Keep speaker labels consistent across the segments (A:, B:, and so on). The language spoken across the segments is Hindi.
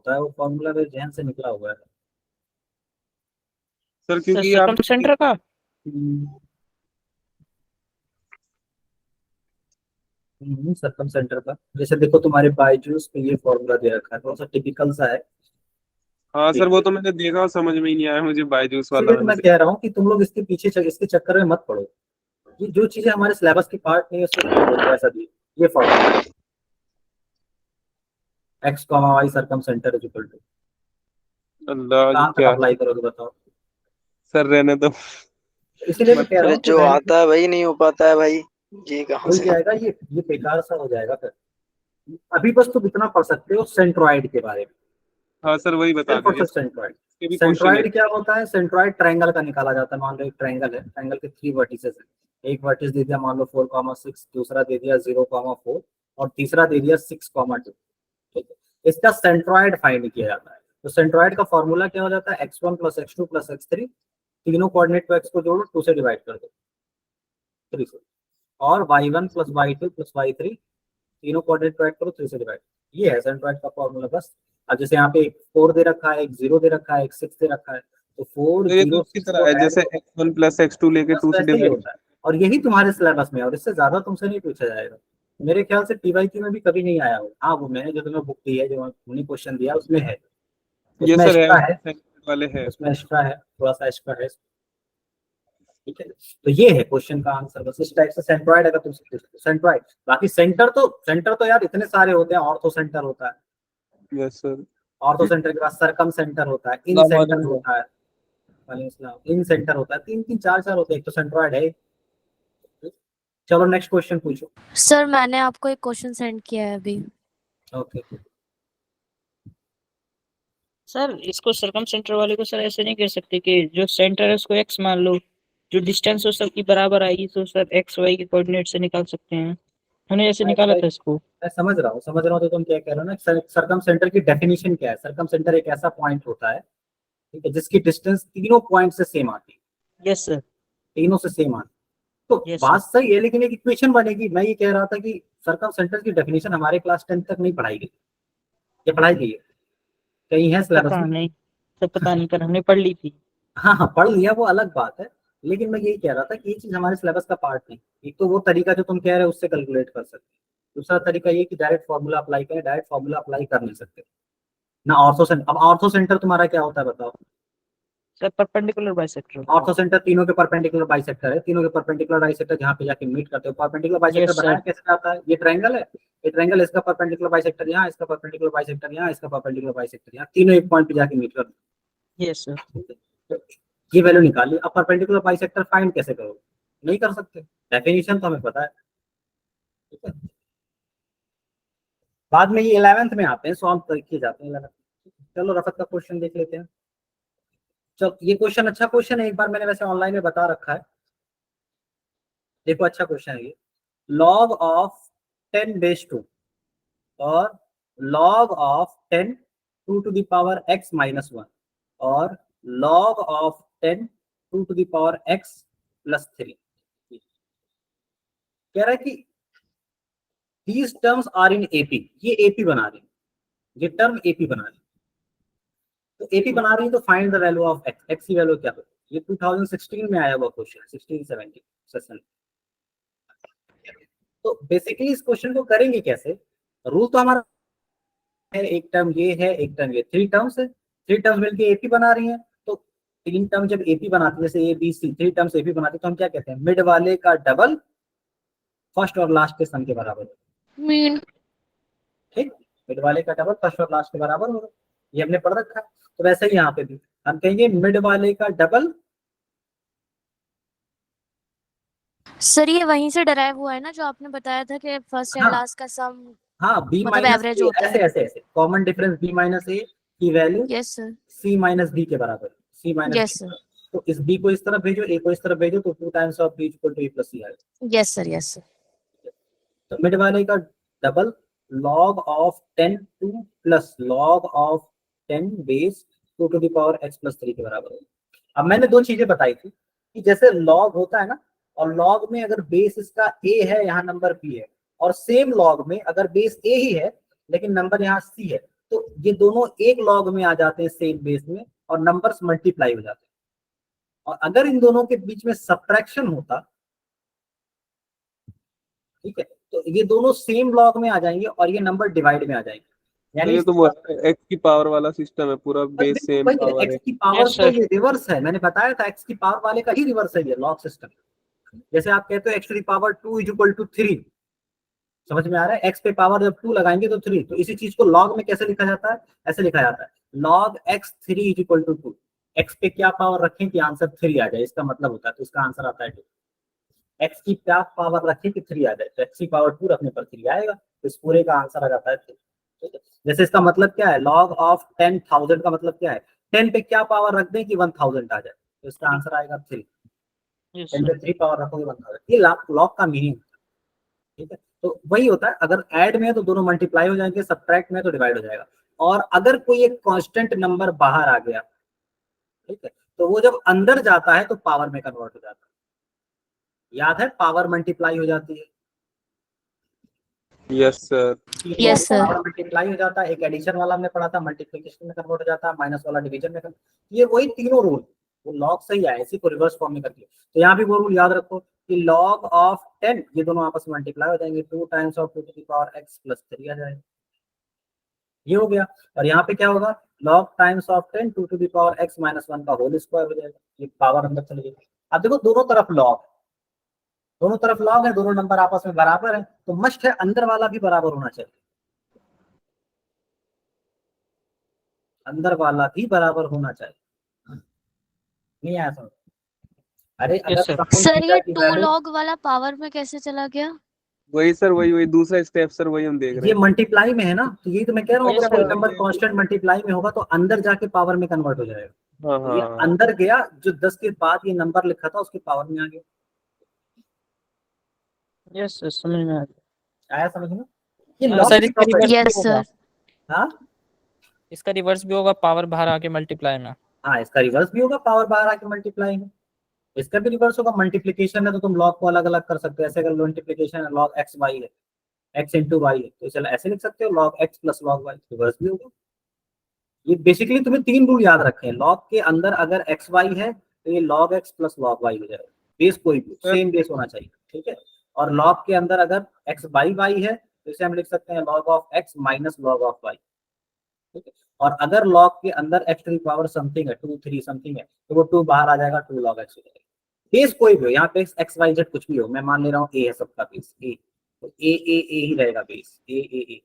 A: होता है, वो फॉर्मूला मेरे जहन से निकला हुआ है।
B: सर क्योंकि आप
C: सरकम सेंटर का।
A: सरकम सेंटर का, जैसे देखो तुम्हारे बायजूस पे ये फॉर्मूला दे रखा है, थोड़ा सा टिपिकल सा है।
B: हाँ सर, वो तो मैंने देखा और समझ में ही नहीं आया मुझे बायजूस वाला
A: इसीलिए तो
B: मैंने
A: मैं कह रहा हूँ कि तुम लोग इसके पीछे इसके चक्कर में मत पड़ो। ये जो चीजें हमारे सिलेबस की पार्ट नहीं है उसको छोड़ दो, ऐसा दिए ये फॉर्मूला है, X comma Y circumcentre is equal to.
B: अल्लाह ये
A: कहाँ तक
B: क्या
A: अप्लाई करोगे बताओ।
B: सर, रहने दो।
A: इसीलिए मैं
B: मत।
A: कह रहा
D: अरे
A: हूँ कि
D: जो
A: वैल्यू
D: आता है वही नहीं हो पाता है भाई, ये कहाँ
A: हो
D: से।
A: जाएगा, ये बेकार सा हो जाएगा फिर। अभी बस तुम इतना पढ़ सकते हो सेंट्रॉइड के बारे में,
B: हाँ सर, वही बता
A: सिर्फ और
B: दीजिए,
A: सिर्फ सेंट्रॉइड।
B: इसके भी क्वेश्चन है।
A: सेंट्रॉइड क्या होता है, सेंट्रॉइड ट्रायंगल का निकाला जाता है। मान लो एक ट्रायंगल है, ट्रायंगल के 3 वर्टिसेस है, एक वर्टिस दे दिया मान लो 4,6, दूसरा दे दिया 0,4 और तीसरा दे दिया 6,2। ठीक है, इसका सेंट्रॉइड फाइंड किया जाता है। तो सेंट्रॉइड का फॉर्मूला क्या हो जाता है, x1 plus x2 plus x3, तीनों कोऑर्डिनेट को x को जोड़ो 2 से डिवाइड कर दो 3 से, और y1 plus y2 plus y3, तीनों कोऑर्डिनेट को ऐड करो 3 से डिवाइड। ये है सेंट्रॉइड का फॉर्मूला बस। अब जैसे यहाँ पे एक 4 दे रखा है, एक 0 दे रखा है, एक 6 दे रखा है, तो 4
B: तो ये तो
A: 0
B: उसकी
A: 6
B: तरह
A: को
B: है
A: ऐड
B: जैसे
A: करो,
B: x1 प्लस x2 लेके
A: बस
B: 2 से
A: वैसे ही
B: डिवाइड।
A: होता है। और यही तुम्हारे सिलेबस में है, और इससे ज्यादा तुमसे नहीं पूछा जाएगा मेरे ख्याल से। पीवाईक्यू में भी कभी नहीं आया हो। हाँ, वो मैंने जो तुम्हें बुक दी है, जो उन्हीं क्वेश्चन दिया उसमें है,
B: ये
A: उसमें
B: सर है,
A: एक्स्ट्रा है,
B: उसमें सेंटर वाले है।
A: उसमें एक्स्ट्रा है, थोड़ा सा एक्स्ट्रा है। ठीक है, तो ये है क्वेश्चन का आंसर बस इस टाइप से। सेंट्रॉइड अगर तुमसे पूछते सेंट्रॉइड, बाकी सेंटर तो यार इतने सारे होते हैं। ऑर्थो सेंटर होता है,
B: यस सर।
A: ऑर्थो सेंटर के बाद सरकम सेंटर होता है, इन सेंटर
B: वालेकुम।
A: होता है, वालेकुम सलाम, इन सेंटर होता है, तीन तीन चार चार होते हैं, एक तो सेंट्रॉइड है। चलो नेक्स्ट क्वेश्चन पूछो।
E: सर मैंने आपको एक क्वेश्चन सेंड किया है अभी।
A: ओके,
C: सर इसको सरकम सेंटर वाले को सर ऐसे नहीं कह सकते कि जो सेंटर है उसको x मान लो, जो डिस्टेंस हो सबकी बराबर आएगी तो सर x y के कोऑर्डिनेट से निकाल सकते हैं। हमने ऐसे निकाला था इसको।
A: मैं समझ रहा हूँ, तो तुम क्या कह रहे हो ना, सरकम सेंटर की डेफिनेशन क्या है। सरकम सेंटर एक ऐसा पॉइंट होता है, ठीक है, जिसकी डिस्टेंस तीनों पॉइंट से सेम आती है,
C: यस सर।
A: तीनों से सेम आती है। तो
C: यस सर।
A: बात सही है, लेकिन एक इक्वेशन बनेगी। मैं ये कह रहा था कि सरकम सेंटर की डेफिनेशन हमारे क्लास 10 तक नहीं पढ़ाई गई, ये पढ़ाई गई है कहीं है सिलेबस
C: पता
A: में।
C: नहीं सर, पता नहीं, पर हमने पढ़ ली थी।
A: हाँ हाँ, पढ़ लिया वो अलग बात है, लेकिन मैं यही कह रहा था कि ये चीज हमारे सिलेबस का पार्ट नहीं। एक तो वो तरीका जो तुम कह रहे हो उससे कैलकुलेट कर सकते हैं, दूसरा तरीका ये कि डायरेक्ट फॉर्मूला अप्लाई करें, डायरेक्ट फॉर्मूला अप्लाई कर नहीं सकते ना। ऑर्थो सेंटर, अब ऑर्थो सेंटर तुम्हारा क्या होता है बताओ।
C: Sir perpendicular bisector.
A: Ortho centre तीनों के परपेंडिकुलर बाइसेक्टर है, तीनों के परपेंडिकुलर बाइसेक्टर जहाँ पे जाके मीट करते हो। परपेंडिकुलर बाइसेक्टर
C: यस
A: बनाया
C: सर।
A: कैसे जाता है, ये ट्रायंगल है, ये ट्रायंगल, इसका परपेंडिकुलर बाइसेक्टर यहाँ, इसका परपेंडिकुलर बाइसेक्टर यहाँ, इसका परपेंडिकुलर बाइसेक्टर यहाँ, तीनों एक पॉइंट पे जाके मीट करते
C: यस सर।
A: हैं। ये वैल्यू निकाली। अब परपेंडिकुलर बाइसेक्टर फाइंड कैसे करोगे, नहीं कर सकते, डेफिनेशन तो हमें पता है। ठीक है, बाद में ये 11th में आते हैं, सॉल्व करके जाते हैं 11th। चलो रफत का क्वेश्चन देख लेते हैं। चलो ये क्वेश्चन अच्छा क्वेश्चन है, एक बार मैंने वैसे ऑनलाइन में बता रखा है, देखो अच्छा क्वेश्चन है ये। log ऑफ 10 बेस 2 और log of 10 2 to the power x minus 1 और log of 10 2 to the power x plus 3 कह रहा है कि these terms are in AP। ये AP बना रही है, ये टर्म AP बना रही है। तो AP बना रही है तो find the value of x, x की वैल्यू क्या होगी। ये 2016 में आया हुआ क्वेश्चन, 16-17 सेशन। तो बेसिकली इस क्वेश्चन को करेंगे कैसे। रूल तो हमारा है, एक टर्म ये है, एक टर्म ये, 3 टर्म्स है, 3 टर्म्स मिलके AP बना रही हैं। तो 3 टर्म जब AP बनाती है, जैसे ABC 3 टर्म्स AP बनाती है, तो हम क्या कहते हैं, मिड वाले का डबल फर्स्ट और लास्ट के सम के बराबर होगा। ठीक, मिड वाले का डबल फर्स्ट और लास्ट के बराबर होगा, ये हमने पढ़ रखा है। तो वैसे ही यहाँ पे भी हम कहेंगे मिड वाले का डबल।
E: सर ये वहीं से डराइव हुआ है ना, जो आपने बताया था कि फर्स्ट एंड
A: हाँ
E: लास्ट का सम
A: हाँ, बी
E: मतलब
A: माइनस
E: एवरेज
A: ए,
E: होता
A: ऐसे
E: है।
A: ऐसे ऐसे कॉमन डिफरेंस बी माइनस ए की वैल्यू
E: यस सर।
A: सी माइनस बी के बराबर, सी माइनस
E: यस
A: बी।
E: सर।
A: तो इस बी को इस तरफ भेजो, ए को इस तरफ भेजो, तो 2 times of B equal to A plus C आएगा।
E: Yes sir. Yes sir.
A: तो मिड वाले का double log of 10 2 plus log of 10 base 2 to the power x plus 3 के बराबर होगा। अब मैंने दो चीजें बताई थी कि जैसे log होता है ना, और log में अगर बेस इसका a है, यहाँ नंबर b है, और सेम log में अगर बेस a ही है लेकिन नंबर यहाँ c है, तो ये दोनों एक लॉग में आ जाते हैं सेम बेस में और नंबर्स मल्टीप्लाई हो जाते हैं। और अगर इन दोनों के बीच में सब्ट्रैक्शन होता, ठीक है, तो ये दोनों सेम लॉग में आ जाएंगे और ये नंबर डिवाइड में आ जाएंगे।
B: तो
A: यानी
B: ये तो वो एक्स की पावर वाला सिस्टम है, पूरा बेस सेम पावर है।
A: एक्स की पावर
C: Yes,
A: का
C: sir.
A: ये रिवर्स है, मैंने बताया था एक्स की पावर वाले का ही रिवर्स है ये लॉग सिस्टम। जैसे आप कहते हो x to the power 2 is equal to 3, समझ में आ रहा है? एक्स पे पावर जब 2 लगाएंगे तो 3, तो इसी चीज को लॉग में कैसे लिखा जाता है? ऐसे लिखा जाता है log x 3 is equal to 2। X पे क्या पावर रखें कि आंसर 3 आ जाए, इसका मतलब होता है, तो इसका आंसर आता है 2। एक्स की क्या पावर रखें कि 3 आ जाए, तो एक्स की पावर 2 रखने पर 3 आएगा, तो इस पूरे का आंसर आ जाता है 3। ठीक है, जैसे इसका मतलब क्या है, लॉग ऑफ 10,000 का मतलब क्या है, 10 पे क्या पावर रख दें कि 1000 आ जाए, तो इसका आंसर आएगा 3।
C: Yes,
A: 10
C: sir.
A: पे 3 पावर रखोगे 1000, ये लॉग का मीनिंग। ठीक है, तो वही होता है, अगर ऐड में है तो दोनों मल्टीप्लाई हो जाएंगे, सब्ट्रैक्ट में तो डिवाइड हो जाएगा। और अगर कोई एक कांस्टेंट नंबर बाहर आ गया, ठीक है, तो वो जब अंदर जाता है तो पावर में कन्वर्ट हो जाता है। याद है, पावर मल्टीप्लाई हो जाती है।
B: Yes sir.
E: Yes, sir.
A: Power multiply हो जाता है, एक एडिशन वाला हमने पढ़ा था, मल्टीप्लिकेशन में कन्वर्ट हो जाता है, माइनस वाला डिवीजन में ये वही तीनों रूल, वो लॉग से ही आए, इसी को रिवर्स फॉर्म में करके। तो यहाँ भी वो रूल याद रखो कि लॉग ऑफ 10, ये दोनों आपस में मल्टीप्लाई हो जाएंगे, 2 times of 2 to the power x plus 3 आ जाएगा, ये हो गया। और यहाँ पे क्या होगा, log times of 10 2 to the power x minus 1 का होल स्क्वायर हो जाएगा, ये पावर अंदर चली जाएगी। अब देखो दोनों तरफ लॉग, दोनों तरफ लॉग है, दोनों नंबर आपस में बराबर है, तो मस्ट है अंदर वाला भी बराबर होना चाहिए, अंदर वाला भी बराबर होना चाहिए। नहीं आया समझ? अरे अगर
C: Yes, sir.
A: suppose
E: sir
A: theta
E: ये
A: की
E: 2
A: वैल्यू,
E: लॉग वाला पावर में कैसे चला गया?
B: वही सर, वही दूसरा स्टेप सर, वही हम देख रहे
A: ये
B: हैं।
A: मल्टीप्लाई में है ना, तो यही तो मैं कह रहा हूँ,
C: Yes,
A: अगर कोई
C: sir.
A: नंबर कांस्टेंट मल्टीप्लाई में होगा तो अंदर जाके पावर में कन्वर्ट हो जाएगा।
B: हाँ
A: तो ये
B: हाँ
A: अंदर गया, जो 10 के बाद ये नंबर लिखा था उसके पावर में आ गया।
C: Yes, sir. समझ में आ गया।
A: आया समझ में? ये
C: हाँ,
A: लॉग
C: सर
A: की
C: इसका
A: property
C: रिवर्स
E: Yes,
C: भी होगा।
E: sir.
A: हाँ
C: इसका रिवर्स भी होगा, पावर बाहर आके मल्टीप्लाई में।
A: हाँ, इसका रिवर्स भी होगा, पावर बाहर आके मल्टीप्लाई में। इसका भी रिवर्स होगा, मल्टीप्लीकेशन है तो तुम लॉग को अलग अलग कर सकते हो, ऐसे अगर मल्टीप्लीकेशन है लॉग एक्स वाई है, एक्स इंटू वाई है, तो इसे ऐसे लिख सकते हो log x plus log y, reverse भी होगा। ये बेसिकली तुम्हें 3 रूल याद रखे हैं, लॉग के अंदर अगर एक्स वाई है तो ये log x plus log y हो जाएगा, बेस कोई भी सेम बेस होना चाहिए, ठीक है। और लॉग के अंदर अगर एक्स बाई वाई है तो इसे हम लिख सकते हैं log of x minus log of y, ठीक है। और अगर लॉग के अंदर x to the power something है, 2 3 समथिंग है, तो वो 2 बाहर आ जाएगा, 2 लॉग एक्स हो जाएगा। बेस कोई भी हो, यहाँ पे एक्स वाई जेड कुछ भी हो, मैं मान ले रहा हूँ ए है सबका बेस, ए, तो ए ही रहेगा बेस, ए।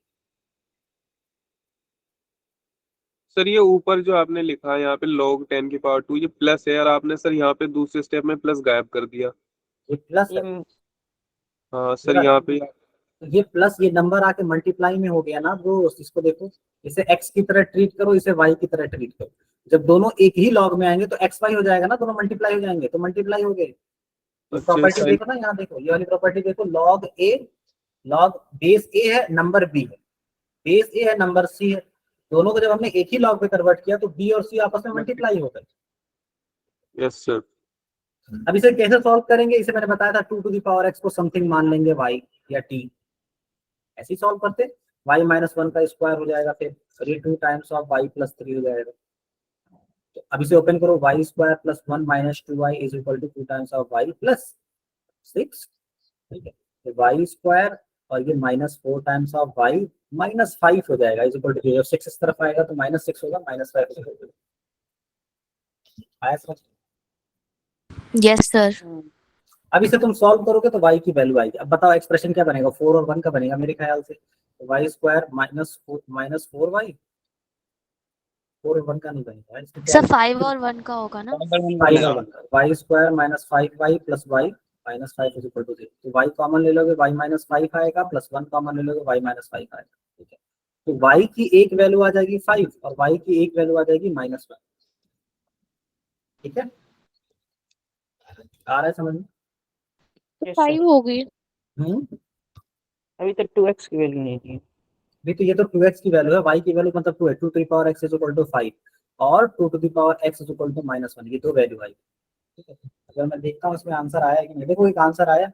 B: सर, ये ऊपर जो आपने लिखा है यहाँ पे log 10 की पावर 2, ये प्लस है, और आपने सर यहाँ पे दूसरे स्टेप में प्लस गायब कर दिया।
A: ये प्लस
C: ये
A: है,
B: हाँ सर, यहाँ पे
A: ये प्लस, ये नंबर आके मल्टीप्लाई में हो गया ना ब्रो, इसको देखो, इसे x की तरह ट्रीट करो, इसे y की तरह ट्रीट करो, जब दोनों एक ही लॉग में आएंगे तो एक्स वाई हो जाएगा ना, दोनों मल्टीप्लाई हो जाएंगे, तो मल्टीप्लाई हो गए। तो
B: अच्छा,
A: प्रॉपर्टी देखो ना, यहाँ देखो, ये वाली प्रॉपर्टी देखो, लॉग ए, लॉग बेस ए है, नंबर बी है, बेस ए है, नंबर सी है, दोनों को जब हमने एक ही लॉग पे कन्वर्ट किया तो बी और सी आपस में मल्टीप्लाई हो गए।
B: Yes sir.
A: अब इसे कैसे सॉल्व करेंगे, इसे मैंने बताया था 2 टू द पावर x को समथिंग मान लेंगे y या t, ऐसे ही सॉल्व करते, y माइनस 1 का स्क्वायर हो जाएगा, फिर 2 टाइम्स ऑफ y प्लस 3 हो जाएगा। तो अब इसे ओपन करो, y square plus 1 minus 2y is equal to 2 times of y plus 6, ठीक है। तो y स्क्वायर और ये minus 4 times of y minus 5 हो जाएगा, इज इक्वल टू, जब 6 इस तरफ आएगा तो माइनस 6 होगा, माइनस 5 हो जाएगा। आया समझ?
E: Yes, sir.
A: अब इसे तुम सॉल्व करोगे तो y की वैल्यू आएगी। अब बताओ एक्सप्रेशन क्या बनेगा, 4 और 1 का बनेगा मेरे ख्याल से, तो y स्क्वायर माइनस 4y, 4 और 1 का नहीं बनेगा इसमें, क्या
E: सर 5 और 1 का होगा ना?
A: 5 और 1 का, y square minus 5y plus y minus 5 is equal to 0, तो y कॉमन ले लोगे y माइनस 5 आएगा, प्लस 1 कॉमन ले लोगे y माइनस 5 आएगा, ठीक है। तो y की एक वैल्यू आ जाएगी 5 और y की एक वैल्यू आ जाएगी माइनस 1, ठीक है। आ रहा है समझ में?
E: तो
C: Yes, sir.
E: 5 हो गई।
C: अभी तक 2x की वैल्यू नहीं थी।
A: भी तो ये तो 2x की वैल्यू है, y की वैल्यू मतलब 2 है, 2 to the power x is equal to 5 और 2 to the power x is equal to -1, ये दो वैल्यू आई, ठीक है। अगर मैं देखता हूँ इसमें आंसर आया है कि नहीं, देखो एक आंसर आया।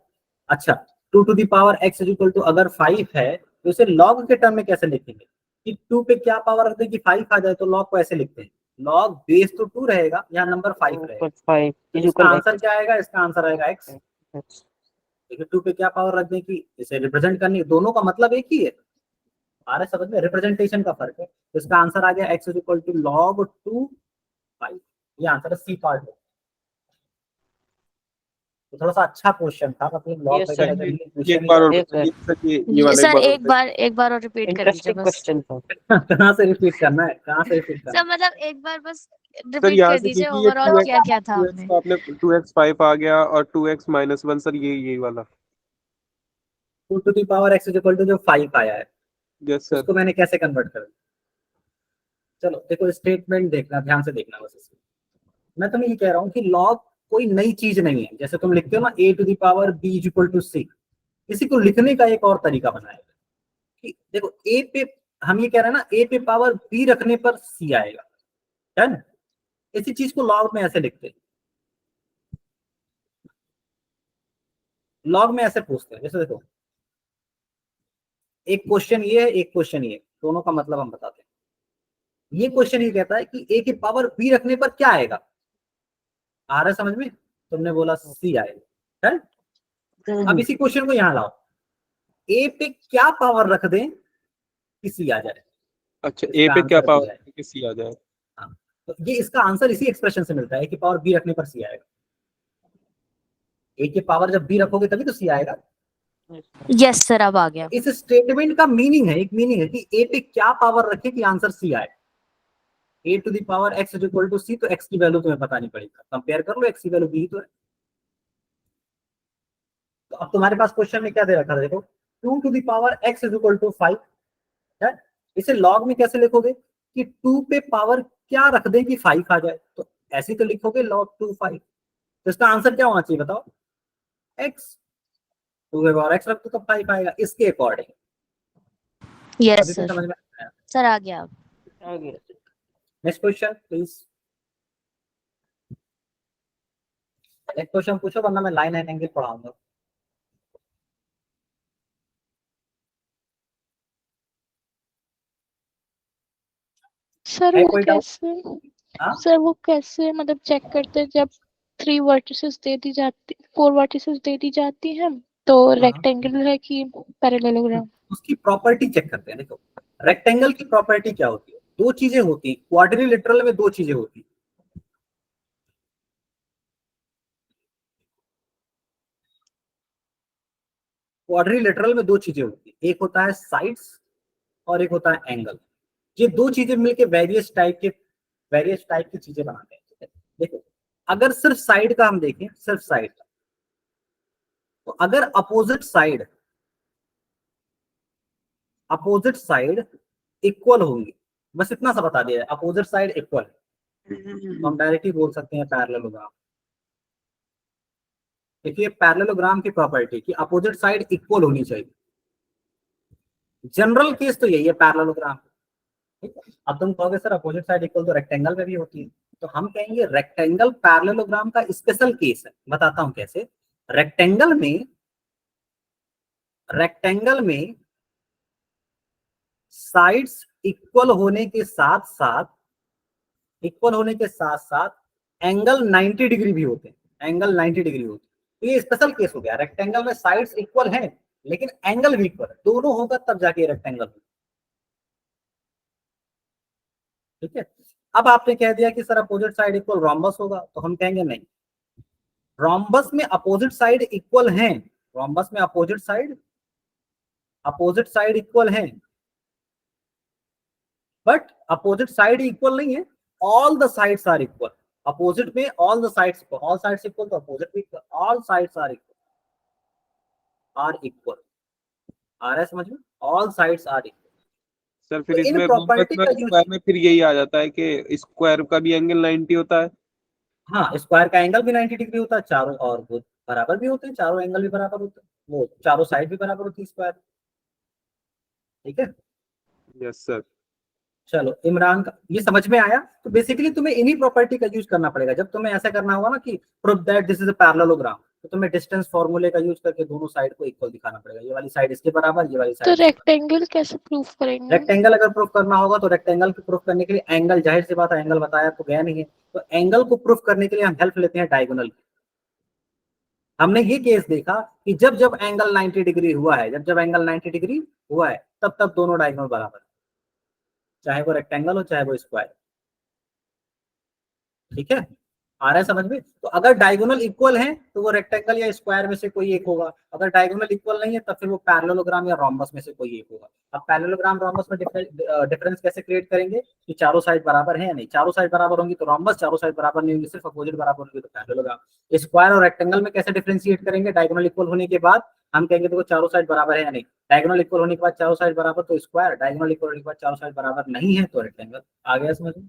A: अच्छा, 2 to the power x is equal to अगर 5 है तो इसे log के टर्म में कैसे लिखेंगे, कि 2 पे क्या पावर रख दें कि 5 आ जाए, तो log को ऐसे लिखते हैं, log बेस तो 2 रहेगा, यहाँ नंबर 5 रहेगा,
C: ऊपर 5
A: तो
C: इज
A: इसका
C: इक्वल
A: आंसर क्या आएगा, इसका आंसर आएगा x।
C: x।
A: देखिए 2 पे क्या पावर रख दें कि इसे रिप्रेजेंट करनी, दोनों का मतलब एक ही है, आ रहा है समझ में, रिप्रेजेंटेशन का फर्क है। तो इसका आंसर आ गया x is equal to log 2 5। ये आंसर है सी पार्ट है। तो थोड़ा सा अच्छा क्वेश्चन था, मतलब लॉग
C: Yes, sir.
A: वगैरह का ये
B: ये
A: क्वेश्चन
B: एक
A: ही
B: बार और
C: Yes,
B: बताइए
C: sir.
B: सर, ये वाला
E: सर
B: एक बार और
E: एक बार और रिपीट कर दीजिए
C: इंटरेस्टिंग
E: बस।
C: क्वेश्चन था।
A: कहाँ से रिपीट करना है, कहाँ से रिपीट करना
E: सर मतलब एक बार बस
B: सर
E: रिपीट
B: यहाँ
E: कर
B: से
E: दीजिए
B: क्योंकि ये
E: ओवरऑल क्या क्या था
B: 2x
E: हमने।
B: का आपने 2x 5 आ गया और 2x -1 सर यही वाला।
A: है 2 to the power x is equal to जो 5 आया है,
B: यस सर।
A: उसको मैंने कैसे कन्वर्ट कर दिया। चलो देखो स्टेटमेंट देखना, ध्यान से देखना बस इसमें। मैं तुम्हें ये कह रहा हूँ कि लॉग कोई नई चीज नहीं है, जैसे तुम लिखते हो ना a to the power b is equal to c, इसी को लिखने का एक और तरीका बनाया है कि देखो a पे हम ये कह रहे हैं ना, a पे पावर b रखने पर c आएगा, है ना। इसी चीज को लॉग में ऐसे लिखते हैं, लॉग में ऐसे पूछते हैं, जैसे देखो एक क्वेश्चन ये है, एक क्वेश्चन ये, दोनों का मतलब हम बताते हैं। ये क्वेश्चन ये कहता है कि a की पावर b रखने पर क्या आएगा, आ रहा है समझ में, तुमने बोला c आएगा, है। अब इसी क्वेश्चन को यहाँ लाओ, a पे क्या पावर रख दें कि c आ जाए,
B: अच्छा ए
A: इसका
B: पे क्या
A: आंसर
B: पावर
A: दिया है।
B: कि सी आ जाए।
A: हाँ, तो ये इसका आंसर इसी एक्सप्रेशन से मिलता है कि पावर b रखने पर c आएगा। a की पावर जब b रखोगे तभी तो c आएगा।
E: यस सर अब आ गया।
A: इस स्टेटमेंट का मीनिंग है, एक मीनिंग है कि a पे क्या पावर रखे कि आंसर c आए। a to the power x is equal to c, तो x की वैल्यू तुम्हें पता नहीं पड़ेगा, कंपेयर कर लो, x की वैल्यू b ही तो है। तो अब तुम्हारे पास क्वेश्चन में क्या दे रखा है, देखो 2 to the power x is equal to 5 है। इसे लॉग में कैसे लिखोगे कि 2 पे पावर क्या रख दें कि 5 आ जाए, तो ऐसे तो लिखोगे log 2 5। तो इसका आंसर क्या होना चाहिए बताओ, x। 2 पे पावर x रख दो तो 5 आएगा, इसके अकॉर्डिंग।
E: यस
A: अभी भी
E: सर,
A: समझ में आया।
E: सर आ गया अब।
A: Next question please, next question पूछो, वरना मैं लाइन एंड एंगल पढ़ाऊंगा।
F: सर
A: है
F: वो
A: कोई डाउट?
F: कैसे
A: हाँ
F: सर वो कैसे मतलब चेक करते हैं जब 3 वर्टिसेस दे दी जाती 4 वर्टिसेस दे दी जाती हैं तो रेक्टेंगल है कि पैरेललोग्राम।
A: उसकी प्रॉपर्टी चेक करते हैं। देखो रेक्टेंगल की प्रॉपर्टी क्या होती है, दो चीजें होती है, क्वाड्रिलेटरल में दो चीजें होती है। क्वाड्रिलेटरल में दो चीजें होती है, एक होता है साइड्स और एक होता है एंगल। ये दो चीजें मिलके वेरियस टाइप की चीजें बनाते हैं, ठीक है। देखो अगर सिर्फ साइड का हम देखें, सिर्फ साइड का, तो अगर अपोजिट साइड इक्वल होंगी, बस इतना सा बता दिया, अपोजिट साइड इक्वल है, तो हम डायरेक्टली बोल सकते हैं पैरेललोग्राम। देखिए पैरेललोग्राम की प्रॉपर्टी कि अपोजिट साइड इक्वल होनी चाहिए, जनरल केस तो यही है पैरेललोग्राम। ठीक है, अब तुम कहोगे सर अपोजिट साइड इक्वल तो रेक्टेंगल में भी होती है, तो हम कहेंगे रेक्टेंगल पैरेललोग्राम का स्पेशल केस है। बताता हूं कैसे। रेक्टेंगल में साइड्स इक्वल होने के साथ साथ एंगल 90 डिग्री भी होते हैं, एंगल 90 डिग्री होते हैं। तो ये स्पेशल केस हो गया, रेक्टेंगल में साइड्स इक्वल हैं लेकिन एंगल भी इक्वल है, दोनों होगा तब जाके रेक्टेंगल। ठीक है, अब आपने कह दिया कि sir opposite side equal rhombus होगा, तो हम कहेंगे नहीं, रोम्बस में अपोजिट साइड इक्वल हैं, रोम्बस में अपोजिट साइड इक्वल हैं, बट अपोजिट साइड इक्वल नहीं है, all the sides are equal. Opposite में all the sides equal, all sides equal तो अपोजिट भी equal, all sides are equal. आ रहा है समझ में, all sides are equal.
B: Sir फिर
A: तो इन
B: इसमें रोम्बस
A: प्रॉपर्टी
B: में
A: का यूज,
B: स्क्वायर में फिर यही आ जाता है कि स्क्वायर का भी एंगल 90 होता है।
A: हाँ स्क्वायर का एंगल भी 90 डिग्री होता है, चारों और वो बराबर भी होते हैं, चारों एंगल भी बराबर होते हैं, वो चारों साइड भी बराबर होती है स्क्वायर। ठीक है,
B: यस सर।
A: चलो इमरान का ये समझ में आया। तो बेसिकली तुम्हें इन्हीं प्रॉपर्टी का यूज करना पड़ेगा जब तुम्हें ऐसा करना होगा ना कि prove that this is a parallelogram, तो तुम्हें डिस्टेंस फॉर्मूले का यूज करके दोनों साइड को इक्वल दिखाना पड़ेगा, ये वाली साइड इसके बराबर, ये वाली
F: तो
A: साइड।
F: रेक्टेंगल कैसे प्रूफ करेंगे?
A: रेक्टेंगल अगर प्रूफ करना होगा तो रेक्टेंगल को प्रूफ करने के लिए एंगल, जाहिर सी बात है एंगल बताया तो गया नहीं है, तो एंगल को प्रूफ करने के लिए हम हेल्प लेते हैं डायगोनल की। हमने ये केस देखा कि जब जब एंगल 90 डिग्री हुआ है, जब जब एंगल 90 डिग्री हुआ है तब तब दोनों डायगोनल बराबर है, चाहे वो रेक्टेंगल हो चाहे वो स्क्वायर। ठीक है, आ रहा है समझ में? तो अगर डायगोनल इक्वल है तो वो रेक्टेंगल या स्क्वायर में से कोई एक होगा, अगर डायगोनल इक्वल नहीं है तब फिर वो पैरेललोग्राम या रोम्बस में से कोई एक होगा। अब पैरेललोग्राम रोम्बस में डिफरेंस कैसे क्रिएट करेंगे कि चारों साइड बराबर है या नहीं, चारों साइड बराबर होंगी तो रोम्बस, चारों साइड बराबर नहीं होंगी सिर्फ अपोजिट बराबर होंगी तो पैरेललोग्राम। स्क्वायर और रेक्टेंगल में कैसे डिफरेंशिएट करेंगे, डायगोनल इक्वल होने के बाद हम कहेंगे देखो चारों साइड बराबर है या नहीं, डायगोनल इक्वल होने के बाद चारों साइड बराबर तो स्क्वायर, डायगोनल इक्वल होने के बाद चारों साइड बराबर नहीं है तो रेक्टेंगल। आ गया समझ में?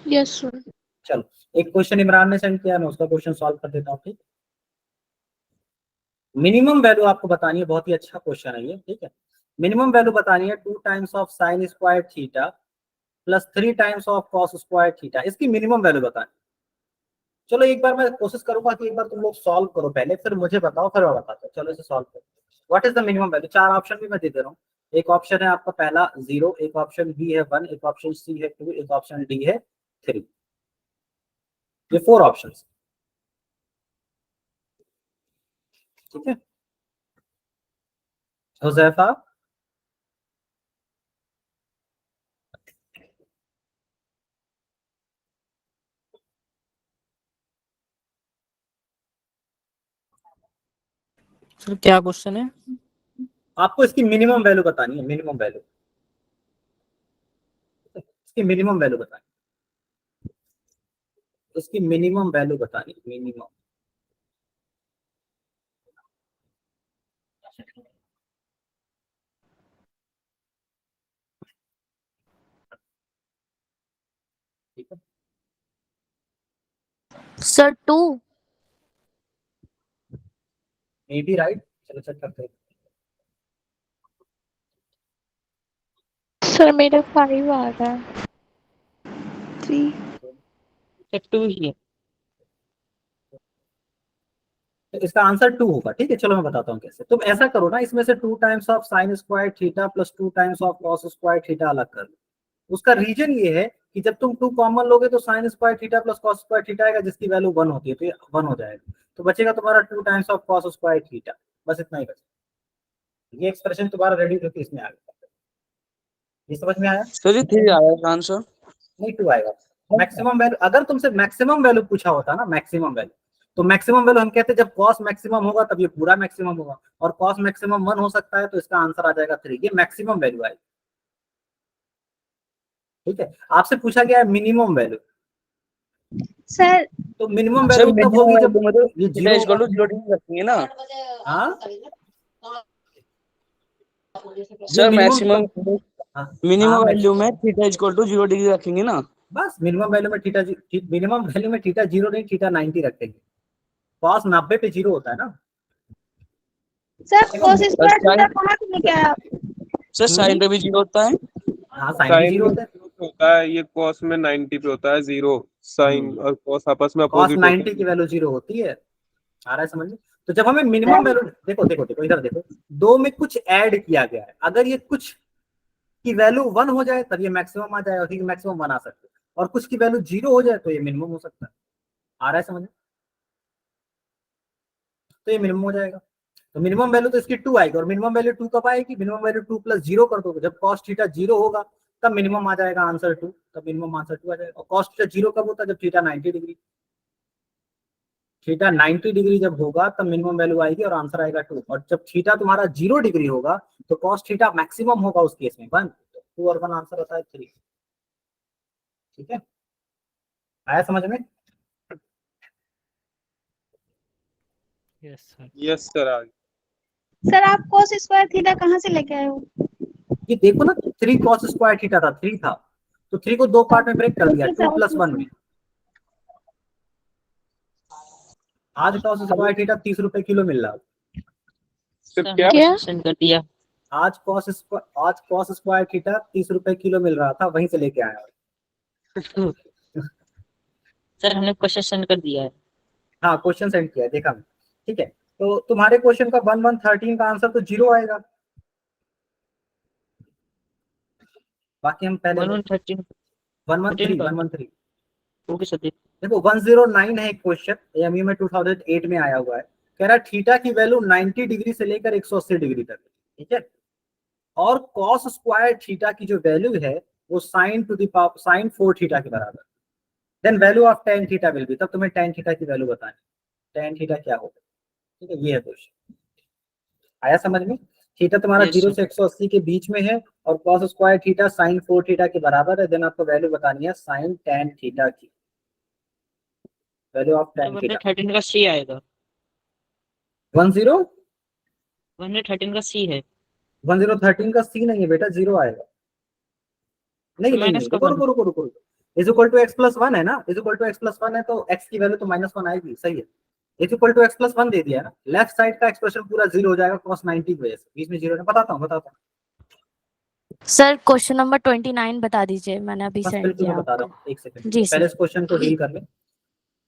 F: Yes sir.
A: चलो एक क्वेश्चन इमरान ने सेंड किया, मैं उसका क्वेश्चन सॉल्व कर देता हूँ। ठीक, मिनिमम वैल्यू आपको बतानी है, बहुत ही अच्छा क्वेश्चन है ये। ठीक है, मिनिमम वैल्यू बतानी है 2 times of sign square theta plus 3 times of cos square theta, इसकी मिनिमम वैल्यू बतानी। चलो एक बार मैं कोशिश करूंगा कि एक बार तुम लोग सॉल्व करो पहले, फिर मुझे बताओ, फिर मैं बताता हूँ। चलो इसे सॉल्व करो। What is the minimum value? 4 option भी मैं दे दे रहा हूँ। एक ऑप्शन है आपका पहला 0, एक ऑप्शन बी है 1, एक ऑप्शन सी है 2, एक ऑप्शन डी है 3। ये 4 ऑप्शन। ठीक है, हुजैफा
C: सर क्या क्वेश्चन है?
A: आपको इसकी मिनिमम वैल्यू बतानी है, मिनिमम वैल्यू, इसकी मिनिमम वैल्यू बतानी, इसकी मिनिमम वैल्यू बतानी, मिनिमम। ठीक है,
E: सर 2।
A: मे बी राइट, चलो चेक करते हैं।
F: सर मेरा 5 आ रहा है। 3।
C: सर 2 ही है।
A: तो इसका आंसर 2 होगा। ठीक है, चलो मैं बताता हूँ कैसे। तुम ऐसा करो ना, इसमें से 2 times of sign square theta plus 2 times of cos square theta अलग कर लो। उसका रीजन ये है कि जब तुम 2 कॉमन लोगे तो sign square theta plus cos square theta आएगा, जिसकी वैल्यू 1 होती है तो ये 1 हो जाएगा, तो बचेगा तुम्हारा 2 times of cos square theta, बस इतना ही बचेगा। ये एक्सप्रेशन तुम्हारा रेडी होकर इसमें आ गया। ये समझ में आया?
G: सर जी 3 आया आंसर।
A: नहीं 2 आएगा। मैक्सिमम वैल्यू, अगर तुमसे मैक्सिमम वैल्यू पूछा होता ना, मैक्सिमम वैल्यू, तो मैक्सिमम वैल्यू हम कहते हैं जब कॉस मैक्सिमम होगा तब ये पूरा मैक्सिमम होगा, और कॉस मैक्सिमम 1 हो सकता है तो इसका आंसर आ जाएगा 3। ये मैक्सिमम वैल्यू आएगी। ठीक है, आपसे पूछा गया है मिनिमम वैल्यू,
H: सर
A: तो मिनिमम
G: सर
A: वैल्यू तब होगी जब ये
G: थीटा
A: 0
G: इक्वल टू
A: होगा।
G: 0 डिग्री रखेंगे ना।
A: हाँ,
G: सर
A: मिनिमम
G: मैक्सिमम
A: हाँ,
G: मिनिमम वैल्यू में थीटा इक्वल टू 0 डिग्री रखेंगे ना।
A: बस मिनिमम वैल्यू में थीटा, मिनिमम वैल्यू में थीटा 0 नहीं, थीटा 90 रखेंगे। कॉस 90 पे 0 होता है ना।
H: Sir cos square
G: sin-
H: theta कहाँ से लेके आए आप?
G: सर साइन पे भी 0 होता है।
A: हाँ, साइन भी 0 होता है।
B: होता है, ये कॉस में 90 पे होता है 0। साइन और कॉस आपस में
A: कॉस
B: अपोजिट
A: 90 की वैल्यू 0 होती है। आ रहा है समझ में? तो जब हमें मिनिमम वैल्यू, देखो देखो देखो इधर देखो, 2 में कुछ ऐड किया गया है, अगर ये कुछ की वैल्यू 1 हो जाए तब ये मैक्सिमम आ जाएगा, ठीक है, मैक्सिमम बना सकते हैं, और कुछ की वैल्यू 0 हो जाए तो ये मिनिमम हो सकता है। आ रहा है समझ में? तो ये मिनिमम हो जाएगा। तो मिनिमम वैल्यू तो इसकी 2 आएगी, और मिनिमम वैल्यू 2 कब आएगी? मिनिमम वैल्यू 2 प्लस 0 कर दो, जब कॉस थीटा 0 होगा तब मिनिमम आ जाएगा आंसर 2, तब मिनिमम आंसर 2 आ जाएगा। और कॉस थीटा 0 कब होता है? जब थीटा 90 डिग्री, थीटा 90 डिग्री जब होगा तब मिनिमम वैल्यू आएगी और आंसर आएगा 2। और जब थीटा तुम्हारा 0 डिग्री होगा तो कॉस थीटा मैक्सिमम होगा उस केस में 1, तो 2 और 1 आंसर होता है 3। ठीक है, आया समझ में?
C: Yes sir.
B: यस सर आ गया।
H: सर आप cos स्क्वायर थीटा कहाँ से लेके आए हो?
A: ये देखो ना, 3 कॉस स्क्वायर थीटा था, 3 था, तो 3 को 2 पार्ट में ब्रेक कर दिया, 2 प्लस 1 में। आज कॉस स्क्वायर थीटा 30 रुपए किलो मिल रहा है।
B: सर क्या?
F: क्या?
C: सेंड कर दिया।
A: आज कॉस स्क्वायर थीटा 30 रुपए किलो मिल रहा था, वहीं से लेके आया।
C: सर हमने क्वेश्चन सेंड कर दिया है।
A: हाँ क्वेश्चन सेंड किया है, देखा मैं, ठीक है। तो तुम्हारे क्वेश्चन का 1113 का आंसर तो 0 आएगा। बाकी हम पहले
C: 1113
A: 113
C: का
A: 113
C: ओके सर
A: देखो 109 है एक क्वेश्चन, एमयू में 2008 में आया हुआ है। कह रहा है थीटा की वैल्यू 90 डिग्री से लेकर 180 डिग्री तक, ठीक है। और कॉस स्क्वायर थीटा की जो वैल्यू है वो sine to the power sine 4 theta के बराबर। Then value of tan theta will be, तब तुम्हें टेन थीटा की वैल्यू बतानी, टेन थीटा क्या होगा, ठीक है। ये है क्वेश्चन, आया समझ में। थीटा तुम्हारा
C: Yes,
A: 0
C: sir.
A: से 180 के बीच में है और cos square theta sine 4 theta के बराबर है। देन आपको वैल्यू बतानी है साइन टेन थीटा की, वैल्यू ऑफ टेन थीटा
C: 113 का सी आएगा,
A: 10
C: 113 का सी है
A: 1013 का सी नहीं है बेटा, 0 आएगा। नहीं
C: तो
A: नहीं
C: माइनस
A: नहीं,
C: का
A: रुको
C: वन
A: रुको रुको रुको रुको, is equal to x plus one है ना, is equal to x plus one है तो एक्स की वैल्यू तो -1 आएगी, सही है। Is equal to x plus one दे दिया है ना, लेफ्ट साइड का एक्सप्रेशन पूरा 0 हो जाएगा cos 90 की वजह से, बीच में 0 है। बताता हूँ
E: सर क्वेश्चन नंबर 29 बता दीजिए, मैंने अभी
A: बस
E: सेंड
A: बिल्कुल मैं
E: किया
A: बता रहा
E: आपको।
A: हूँ, एक सेकंड
E: जी
A: पहले
E: सर।
A: इस क्वेश्चन को डील कर ले।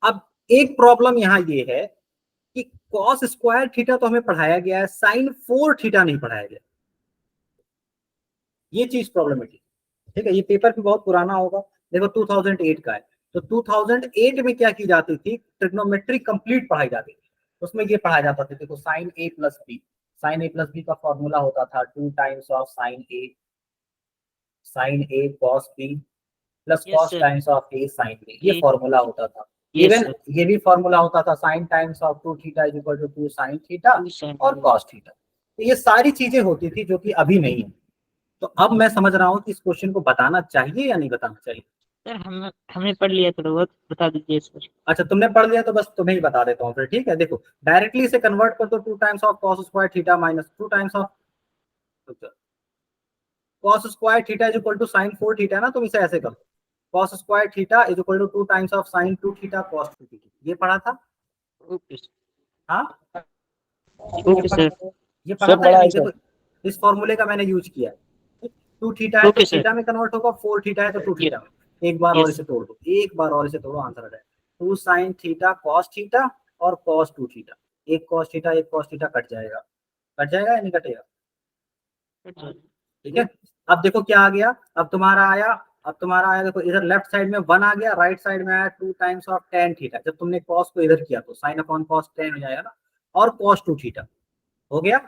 A: अब एक प्रॉब्लम यहाँ ये है कि cos स्क्वायर थीटा तो हमें पढ़ाया गया है, साइन 4 थीटा नहीं पढ़ाया गया, ये चीज प्रॉब्लमेटिक, ठीक है। ये पेपर भी बहुत पुराना होगा, देखो 2008 का है। तो 2008 में क्या की जाती थी, ट्रिग्नोमेट्री कंप्लीट पढ़ाई जाती थी, उसमें ये पढ़ाया जाता था, देखो sine A plus B, sine A plus B का फॉर्मूला होता था 2 times of sine A cos B plus
C: yes
A: cos
C: sir
A: times of A sine B, ये
C: ये
A: फॉर्मूला होता था।
C: यस
A: इवन
C: सर
A: ये भी फॉर्मूला होता था sine times of 2 theta is equal to 2 sine theta
C: 2 sine
A: और कॉस थीटा। तो ये सारी चीजें होती थी जो कि अभी नहीं है। तो अब मैं समझ रहा हूँ कि इस क्वेश्चन को बताना चाहिए या नहीं बताना चाहिए।
C: सर हमने पढ़ लिया थोड़ा बहुत, बता दीजिए सर।
A: अच्छा तुमने पढ़ लिया तो बस तुम्हें ही बता देता हूँ फिर, ठीक है। देखो डायरेक्टली इसे कन्वर्ट कर दो, 2 times of cos square theta minus 2 times of cos square theta is equal to sine 4 theta ना, तुम इसे ऐसे करो cos square theta is equal to 2 times of sine 2 theta cos 2 theta, ये पढ़ा था।
C: ओके
A: हाँ
C: ओके सर
A: ये पढ़ा
G: सब
A: था या
G: बड़ा है
A: नहीं।
G: सर।
A: देखो इस फॉर्मूले का मैंने यूज किया है, 2 थीटा है तो
C: ओके सर
A: थीटा में कन्वर्ट होगा, 4 थीटा है तो 2 थीटा में। एक बार और
C: यस
A: इसे तोड़ दो, एक बार और इसे तोड़ो, आंसर आ जाएगा 2 साइन थीटा कॉस थीटा और कॉस 2 थीटा। एक कॉस थीटा कट जाएगा, कट जाएगा या नहीं कटेगा, ठीक है। अब देखो क्या आ गया, अब तुम्हारा आया देखो इधर लेफ्ट साइड में 1 आ गया, राइट साइड में आया 2 टाइम्स ऑफ टेन थीटा। जब तुमने कॉस को इधर किया तो साइन अपॉन कॉस टेन हो जाएगा ना, और कॉस 2 थीटा हो गया।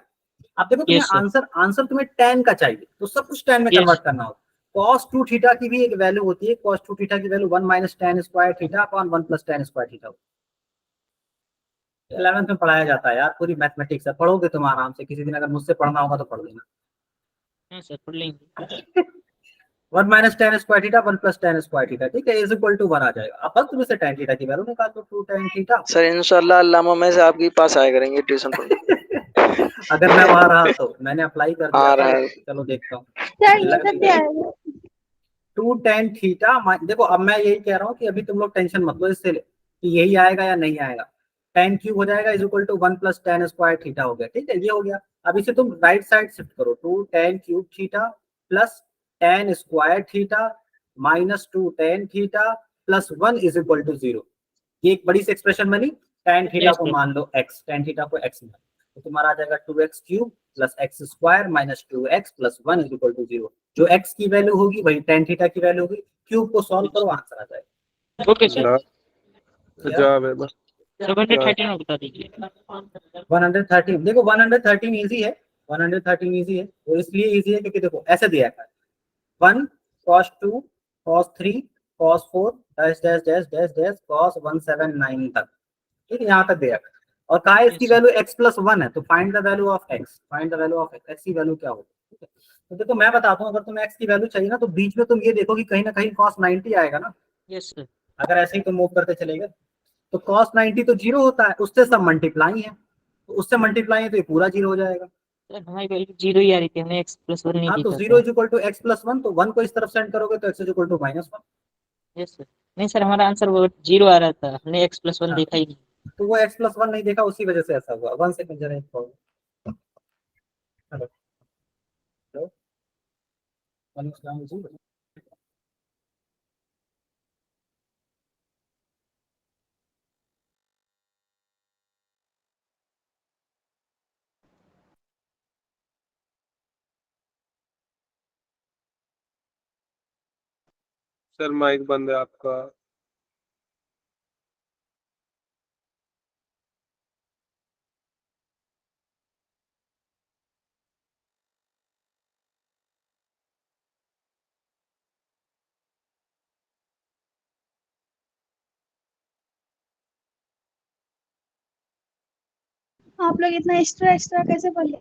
A: अब देखो तुम्हें
C: यस सर
A: आंसर तुम्हें टेन का चाहिए तो सब कुछ टेन में
C: यस
A: कन्वर्ट करना होगा। cos 2 थीटा की भी एक वैल्यू होती है, cos 2 थीटा की value 1 minus ten square theta upon 1 plus tan square theta. 11th में पढ़ाया जाता है यार, पूरी मैथमेटिक्स है, पढ़ोगे तुम आराम से, किसी दिन अगर मुझसे पढ़ना होगा तो पढ़ लेना।
C: हाँ सर पढ़ लेंगे
A: 1 minus ten square theta 1 plus tan square theta, ठीक है, इज इक्वल टू 1 आ जाएगा। अब बस तुम इसे टेन थीटा की वैल्यू निकाल दो, 2 टेन थीटा।
D: सर इंशाल्लाह अल्लामा में से आपके पास आया करेंगे ट्यूशन पढ़ने।
A: अगर मैं वहां रहा तो, मैंने अप्लाई कर दिया
D: आ
A: था,
D: रहा है।
A: चलो देखता हूँ।
H: सर
A: मुझे
H: ये
A: लग
H: सब
A: नहीं
H: क्या
A: रहा
H: है?
A: 2 टेन थीटा, देखो अब मैं यही कह रहा हूँ कि अभी तुम लोग टेंशन मत लो इससे कि यही आएगा या नहीं आएगा। टेन क्यूब हो जाएगा is equal to 1 plus tan square theta हो गया, ठीक है, ये हो गया। अब इसे तुम राइट साइड शिफ्ट करो, 2 tan cube theta plus tan square theta minus 2 tan theta plus 1 is equal to 0। ये एक बड़ी सी एक्सप्रेशन बनी। टेन थीटा
C: यस
A: को
C: सर
A: मान लो x, टेन थीटा को x मान लो, तो तुम्हारा आ जाएगा 2x cube plus x square minus 2x plus 1 is equal to 0। जो x की वैल्यू होगी वही टेन थीटा की वैल्यू होगी, क्यूब को सॉल्व करो आंसर आ जाएगा।
C: ओके सर
B: जवाब है बस।
C: 113 में बता दीजिए
A: 113 देखो 113 इजी है, 113 इजी है, वो इसलिए इजी है क्योंकि देखो ऐसे दिया है 1 cos 2 cos 3 cos 4 dash dash dash dash dash cos 179 तक, ठीक है, यहाँ तक दिया है। और कहा है इसकी
C: Yes, sir.
A: Value x plus 1 है, तो find the value of x, find the value of x की वैल्यू क्या होगी, ठीक है। तो देखो मैं बताता हूँ, अगर तुम्हें x की वैल्यू चाहिए ना तो बीच में तुम ये देखो कि कहीं ना कहीं cos 90 आएगा ना,
C: यस सर
A: अगर ऐसे ही तुम मूव करते चलेगा तो cos 90 तो 0 होता है, उससे सब मल्टीप्लाई है, तो उससे मल्टीप्लाई है तो ये पूरा 0 हो जाएगा।
C: सर हमारी वैल्यू 0 ही आ रही थी, हमने x प्लस 1 नहीं
A: हाँ तो
C: देखा
A: 0
C: था।
A: Is equal to x plus 1, तो 1 को इस तरफ सेंड करोगे तो x is equal to -1।
C: Yes sir नहीं सर हमारा आंसर वो 0 आ रहा था, हमने x प्लस 1
A: हाँ
C: देखा ही नहीं।
A: तो वो x प्लस 1 नहीं देखा, उसी वजह से ऐसा हुआ। 1 सेकंड जरा एक प्रॉब्लम। हेलो हेलो, वालेकुम अस्सलाम जी।
B: सर माइक बंद है आपका।
H: आप लोग इतना एक्स्ट्रा एक्स्ट्रा कैसे पढ़ ले?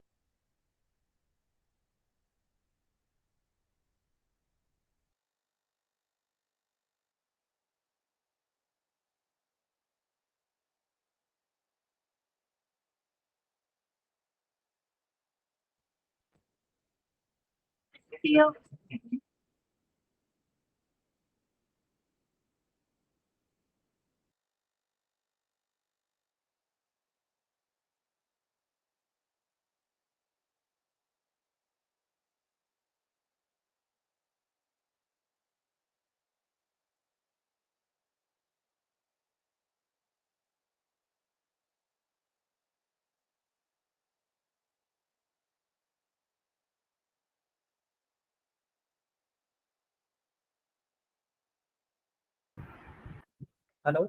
A: Hello,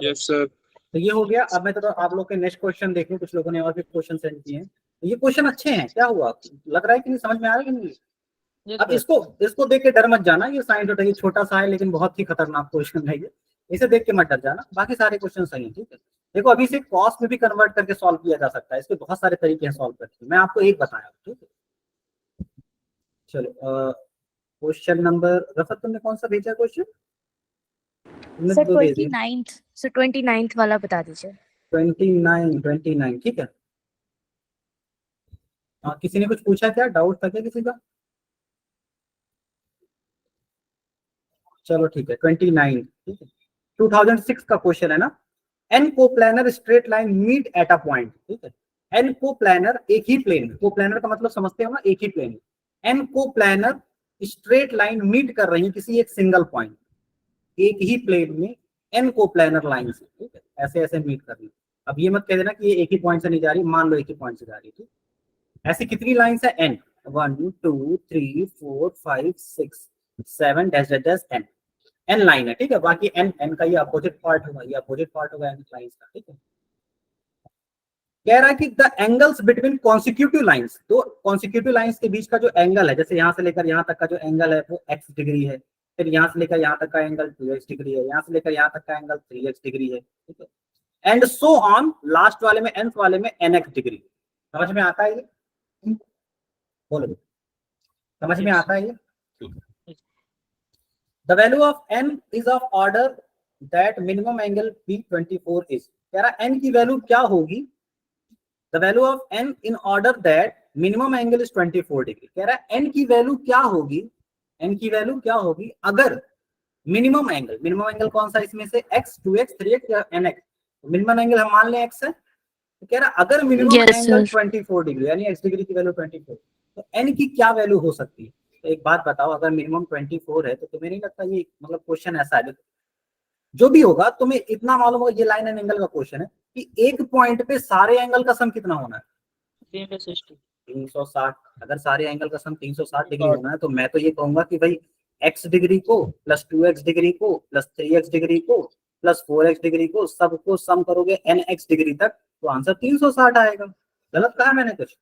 B: yes sir.
A: तो ये हो गया। अब मैं तो आप लोग के नेक्स्ट क्वेश्चन देख लूं, कुछ लोगों ने और भी क्वेश्चन सेंड किए हैं। तो ये क्वेश्चन अच्छे हैं, क्या हुआ, लग रहा है कि नहीं, समझ में आ रहा है कि नहीं?
C: Yes,
A: अब
C: sir.
A: इसको देख के डर मत जाना, ये साइंस होता है, ये छोटा सा है लेकिन बहुत ही खतरनाक क्वेश्चन है ये। इसे देख के मत डर जाना, बाकी सारे क्वेश्चन सही हैं, ठीक है। देखो अभी से कॉस्ट में भी कन्वर्ट करके सॉल्व किया जा सकता है, इसके बहुत सारे तरीके हैं सॉल्व करके, मैं आपको एक बताया, ठीक है। चलो क्वेश्चन नंबर, रफत तुमने कौन सा भेजा क्वेश्चन? तुमने
E: सर
A: दो भेजे,
E: 29th, सर 29th वाला बता दीजिए।
A: 29, ठीक है। हाँ, किसी ने कुछ पूछा क्या, डाउट था क्या किसी का? चलो ठीक है, 29, ठीक है। 2006 का क्वेश्चन है ना। N coplanar straight line meet at a point, ठीक है। एन कोप्लानर, एक ही प्लेन, कोप्लानर का मतलब समझते हो ना, एक ही plane. N coplanar straight line meet कर रही है किसी एक सिंगल पॉइंट, एक ही प्लेन में एन कोप्लानर लाइन से, ठीक है, ऐसे ऐसे मीट कर रही है। अब ये मत कह देना कि ये एक ही पॉइंट से नहीं जा रही, मान लो एक ही पॉइंट से जा रही है, ठीक। ऐसी कितनी लाइंस है? N, 1 2 3 4 5 6 7 dash dash dash n, n line है, ठीक है। बाकी एन एन का ये अपोजिट पार्ट होगा, ये अपोजिट पार्ट होगा एन लाइंस का, ठीक है। कह रहा है कि the angles between consecutive lines, तो कॉन्सिक्यूटिव लाइंस के बीच का जो एंगल है, जैसे यहां से लेकर यहां तक का जो एंगल है वो x डिग्री है, फिर यहां से लेकर यहां तक का एंगल 2x डिग्री है, यहां से लेकर यहां तक का एंगल 3x डिग्री है, ठीक है। एंड सो ऑन, लास्ट वाले में nth वाले में nx डिग्री। समझ में आता है ये? बोलो, समझ में आता है ये? The value of n is of order that minimum angle P24 is। कह रहा n की वैल्यू क्या होगी? The value of n in order that minimum angle is 24 degree. कह रहा है n की वैल्यू क्या होगी, n की वैल्यू क्या होगी अगर मिनिमम एंगल कौन सा इसमें से, x 2x 3x या nx। मिनिमम एंगल हम मान लें x है, तो कह रहा अगर minimum
E: Yes,
A: angle
E: sir.
A: 24 degree यानी x डिग्री की वैल्यू 24, तो n की क्या वैल्यू हो सकती है? तो एक बात बताओ, अगर मिनिमम 24 है तो तुम्हें नहीं लगता ये मतलब क्वेश्चन ऐसा है, जो भी होगा तुम्हें इतना मालूम होगा, ये लाइन एंड एंगल का क्वेश्चन है कि एक पॉइंट पे सारे एंगल का सम कितना होना है? 360। अगर सारे एंगल का सम 360 डिग्री होना है तो मैं तो ये कहूंगा कि भाई x डिग्री को प्लस 2x डिग्री को प्लस 3x डिग्री को प्लस 4x डिग्री को सबको सम करोगे nx डिग्री तक, तो आंसर 360 आएगा। गलत कहा मैंने कुछ?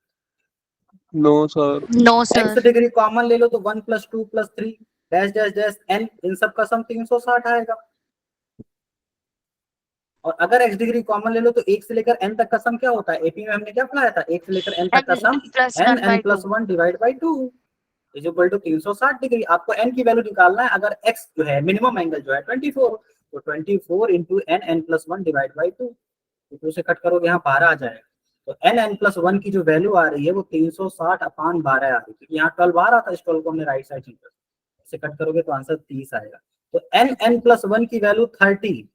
B: No sir.
E: No, sir.
A: x degree common ले लो तो 1 plus 2 plus 3 dash dash dash n, इन सब का सम 360 आएगा। और अगर x डिग्री कॉमन ले लो तो 1 से लेकर n तक का सम क्या होता है? एपी में हमने क्या पढ़ाया था, 1 से लेकर n तक का sum
E: plus
A: n
E: 1 by
A: n plus
E: 2.
A: 1 divide by 2 is equal to 360 degree. आपको n की वैल्यू निकालना है, अगर x जो है मिनिमम एंगल जो है 24, तो 24 into n n plus 1 divide by 2, 2 से कट करोगे यहाँ 12 आ जाएगा। तो n n प्लस 1 की जो वैल्यू आ रही है वो 360 अपान 12 आ रही है, क्योंकि यहाँ 12 आ रहा था, इस 12 को हमने राइट साइड से कट करोगे तो आंसर 30 आएगा। तो n n प्लस 1 की value 30,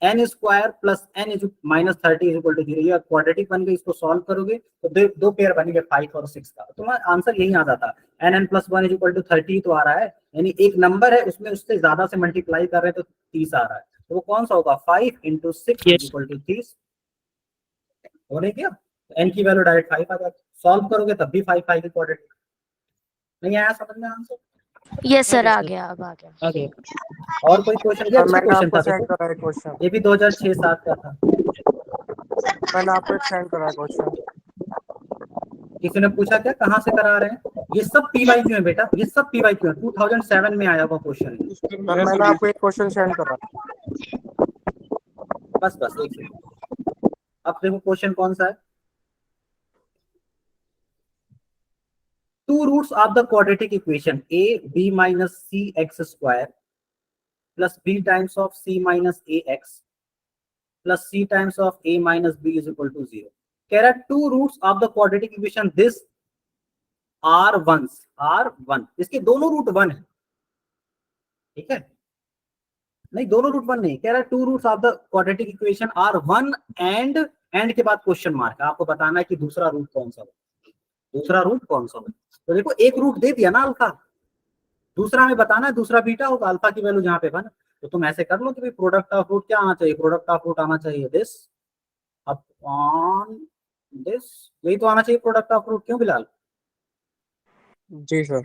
A: n square plus n is minus 30 is equal to 0। ये क्वाड्रेटिक बन गई, इसको सॉल्व करोगे तो दो पेयर बनेंगे 5 और 6 का, तो तुम्हारा आंसर यही आ जाता है। n n plus 1 is equal to 30 तो आ रहा है, यानी एक नंबर है उसमें उससे ज्यादा से मल्टीप्लाई कर रहे हैं तो 30 आ रहा है, तो वो कौन सा होगा? 5 इंटू 6 इज इक्वल टू 30। हो रही क्या? n की वैल्यू डायरेक्ट 5 आ जाती, सॉल्व करोगे तब भी 5 5 की क्वाड्रेटिक। नहीं आया समझ में आंसर?
E: यस सर
C: आगे
E: आ
C: सर।
E: गया अब आ गया।
C: आगे
A: और कोई क्वेश्चन? ये अच्छा
I: मैंने
A: क्वेश्चन
I: आपको
A: था
I: सेंड
A: देखो,
I: करा है क्वेश्चन।
A: ये भी 2006-7 का था।
I: मैंने आपको एक सेंड करा है क्वेश्चन।
A: किसी ने पूछा क्या कहाँ से करा रहे हैं? ये सब PYQ है बेटा, ये सब PYQ है, 2007 में आया हुआ क्वेश्चन है।
B: उसके
I: सर
B: मैं
I: मैंने आपको एक क्वेश्चन सेंड करा।
A: बस बस एक सेकंड। अब देखो क्वेश्चन कौन सा है। Two roots of the quadratic equation a b minus c x square plus b times of c minus ax plus c times of a minus b is equal to 0. कह रहा है two roots of the quadratic equation this are one, इसके दोनों रूट 1 है, ठीक है? नहीं दोनों रूट 1 नहीं, कह रहा है two roots of the quadratic equation are 1 and के बाद क्वेश्चन मार्क है, आपको बताना है कि दूसरा रूट कौन सा है, दूसरा रूट कौन सा है। तो देखो एक रूट दे दिया ना अल्फा, दूसरा हमें बताना है दूसरा बीटा होगा, अल्फा की वैल्यू जहाँ पे बना। तो तुम ऐसे कर लो कि भाई प्रोडक्ट ऑफ रूट क्या आना चाहिए, प्रोडक्ट ऑफ रूट आना चाहिए दिस अपॉन दिस, यही तो आना चाहिए प्रोडक्ट ऑफ रूट, क्यों बिलाल?
I: जी सर।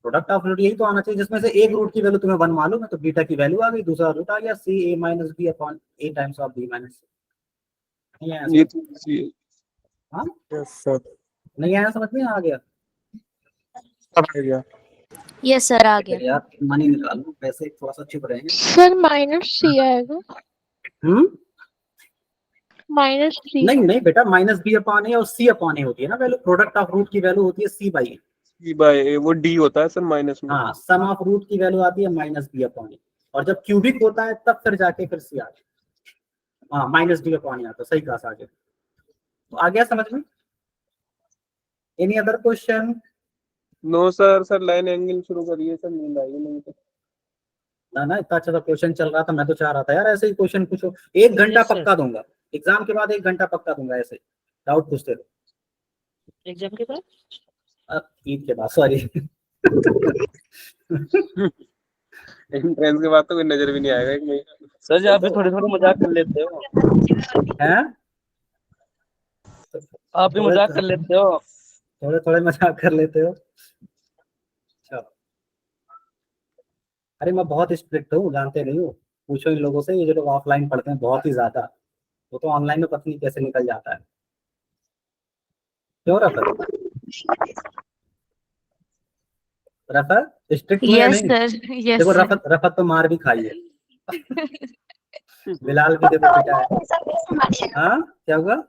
A: प्रोडक्ट ऑफ रूट यही तो आना चाहिए जिसमें से एक रूट की वैल्यू तुम्हें 1 मालूम है, तो बीटा की वैल्यू आ गई, दूसरा रूट आ गया C A minus B upon A times of B minus C. नहीं आया
B: ये
A: समझ?
B: तो ये
A: हाँ
I: यस सर।
A: नहीं आया समझ में? आ गया?
I: सब आ गया।
E: यस सर आ गया।
A: यार मनी निकालो, पैसे थोड़ा सा चुप रहेंगे।
F: सर -c आएगा,
A: हम्म
F: -c।
A: नहीं नहीं बेटा, माइनस बी अपॉन ए और सी अपॉन ए होती है ना वैल्यू, प्रोडक्ट ऑफ रूट की वैल्यू होती है C by A.
B: C by A वो D होता है सर माइनस में।
A: हाँ सम ऑफ रूट की वैल्यू आती है माइनस बी अपॉन ए, और जब क्यूबिक होता है तब फिर जाके फिर सी आता है, हाँ माइनस बी अपॉन ए आता है, सही कहा आगे। तो आ गया समझ में? Any other question?
B: No sir, sir line angle शुरू करिए सर, नींद आई है नहीं तो।
A: ना ना इतना अच्छा क्वेश्चन चल रहा था, मैं तो चाह रहा था यार ऐसे ही क्वेश्चन पूछो, 1 घंटा
C: Yes, sir.
A: पक्का दूंगा, एग्जाम के बाद 1 घंटा पक्का दूंगा, ऐसे डाउट पूछते रहो।
C: एग्जाम के बाद
A: अब ईद के बाद सॉरी
B: एंट्रेंस के बाद तो कोई नजर भी नहीं आएगा एक महीना।
G: सर जी आप भी थोड़े थोड़े मजाक कर लेते हो,
A: हैं?
G: आप भी
A: थोड़े
G: मजाक कर लेते हो।
A: थोड़े थोड़े मजाक कर लेते हो। चलो, अरे मैं बहुत स्ट्रिक्ट हूँ, जानते नहीं हो, पूछो इन लोगों से, ये जो लोग ऑफलाइन पढ़ते हैं बहुत ही ज्यादा, वो तो ऑनलाइन में पता नहीं कैसे निकल जाता है। क्यों रफत? रफत स्ट्रिक्ट हूँ या
E: यस
A: नहीं?
E: सर यस
A: देखो
E: सर।
A: रफत रफत तो मार भी खाई है बिलाल भी देखो पिटा है। हाँ क्या हुआ?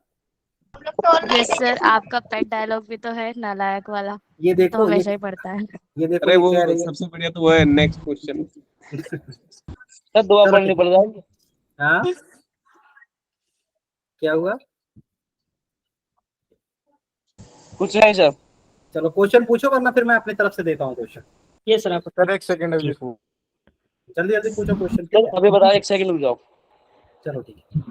E: यस सर आपका पेट डायलॉग भी तो है नालायक वाला,
A: ये
E: तो
A: देखो
E: हमेशा ही पड़ता है।
A: ये देखो
B: अरे
A: ये
B: वो
A: कह रही है
B: सबसे बढ़िया तो वो है नेक्स्ट क्वेश्चन।
G: सर दुआ
A: चलो
G: पढ़नी
A: ठीक
G: पड़ जाएगी।
A: हाँ क्या हुआ?
G: कुछ नहीं सर।
A: चलो क्वेश्चन पूछो, वरना फिर मैं अपनी तरफ से देता हूँ क्वेश्चन।
C: ये सर आप
I: सर एक सेकंड अभी।
A: जल्दी जल्दी पूछो क्वेश्चन, ठीक
G: सर
A: है?
G: अभी बताओ, एक सेकंड रुक जाओ।
A: चलो ठीक है।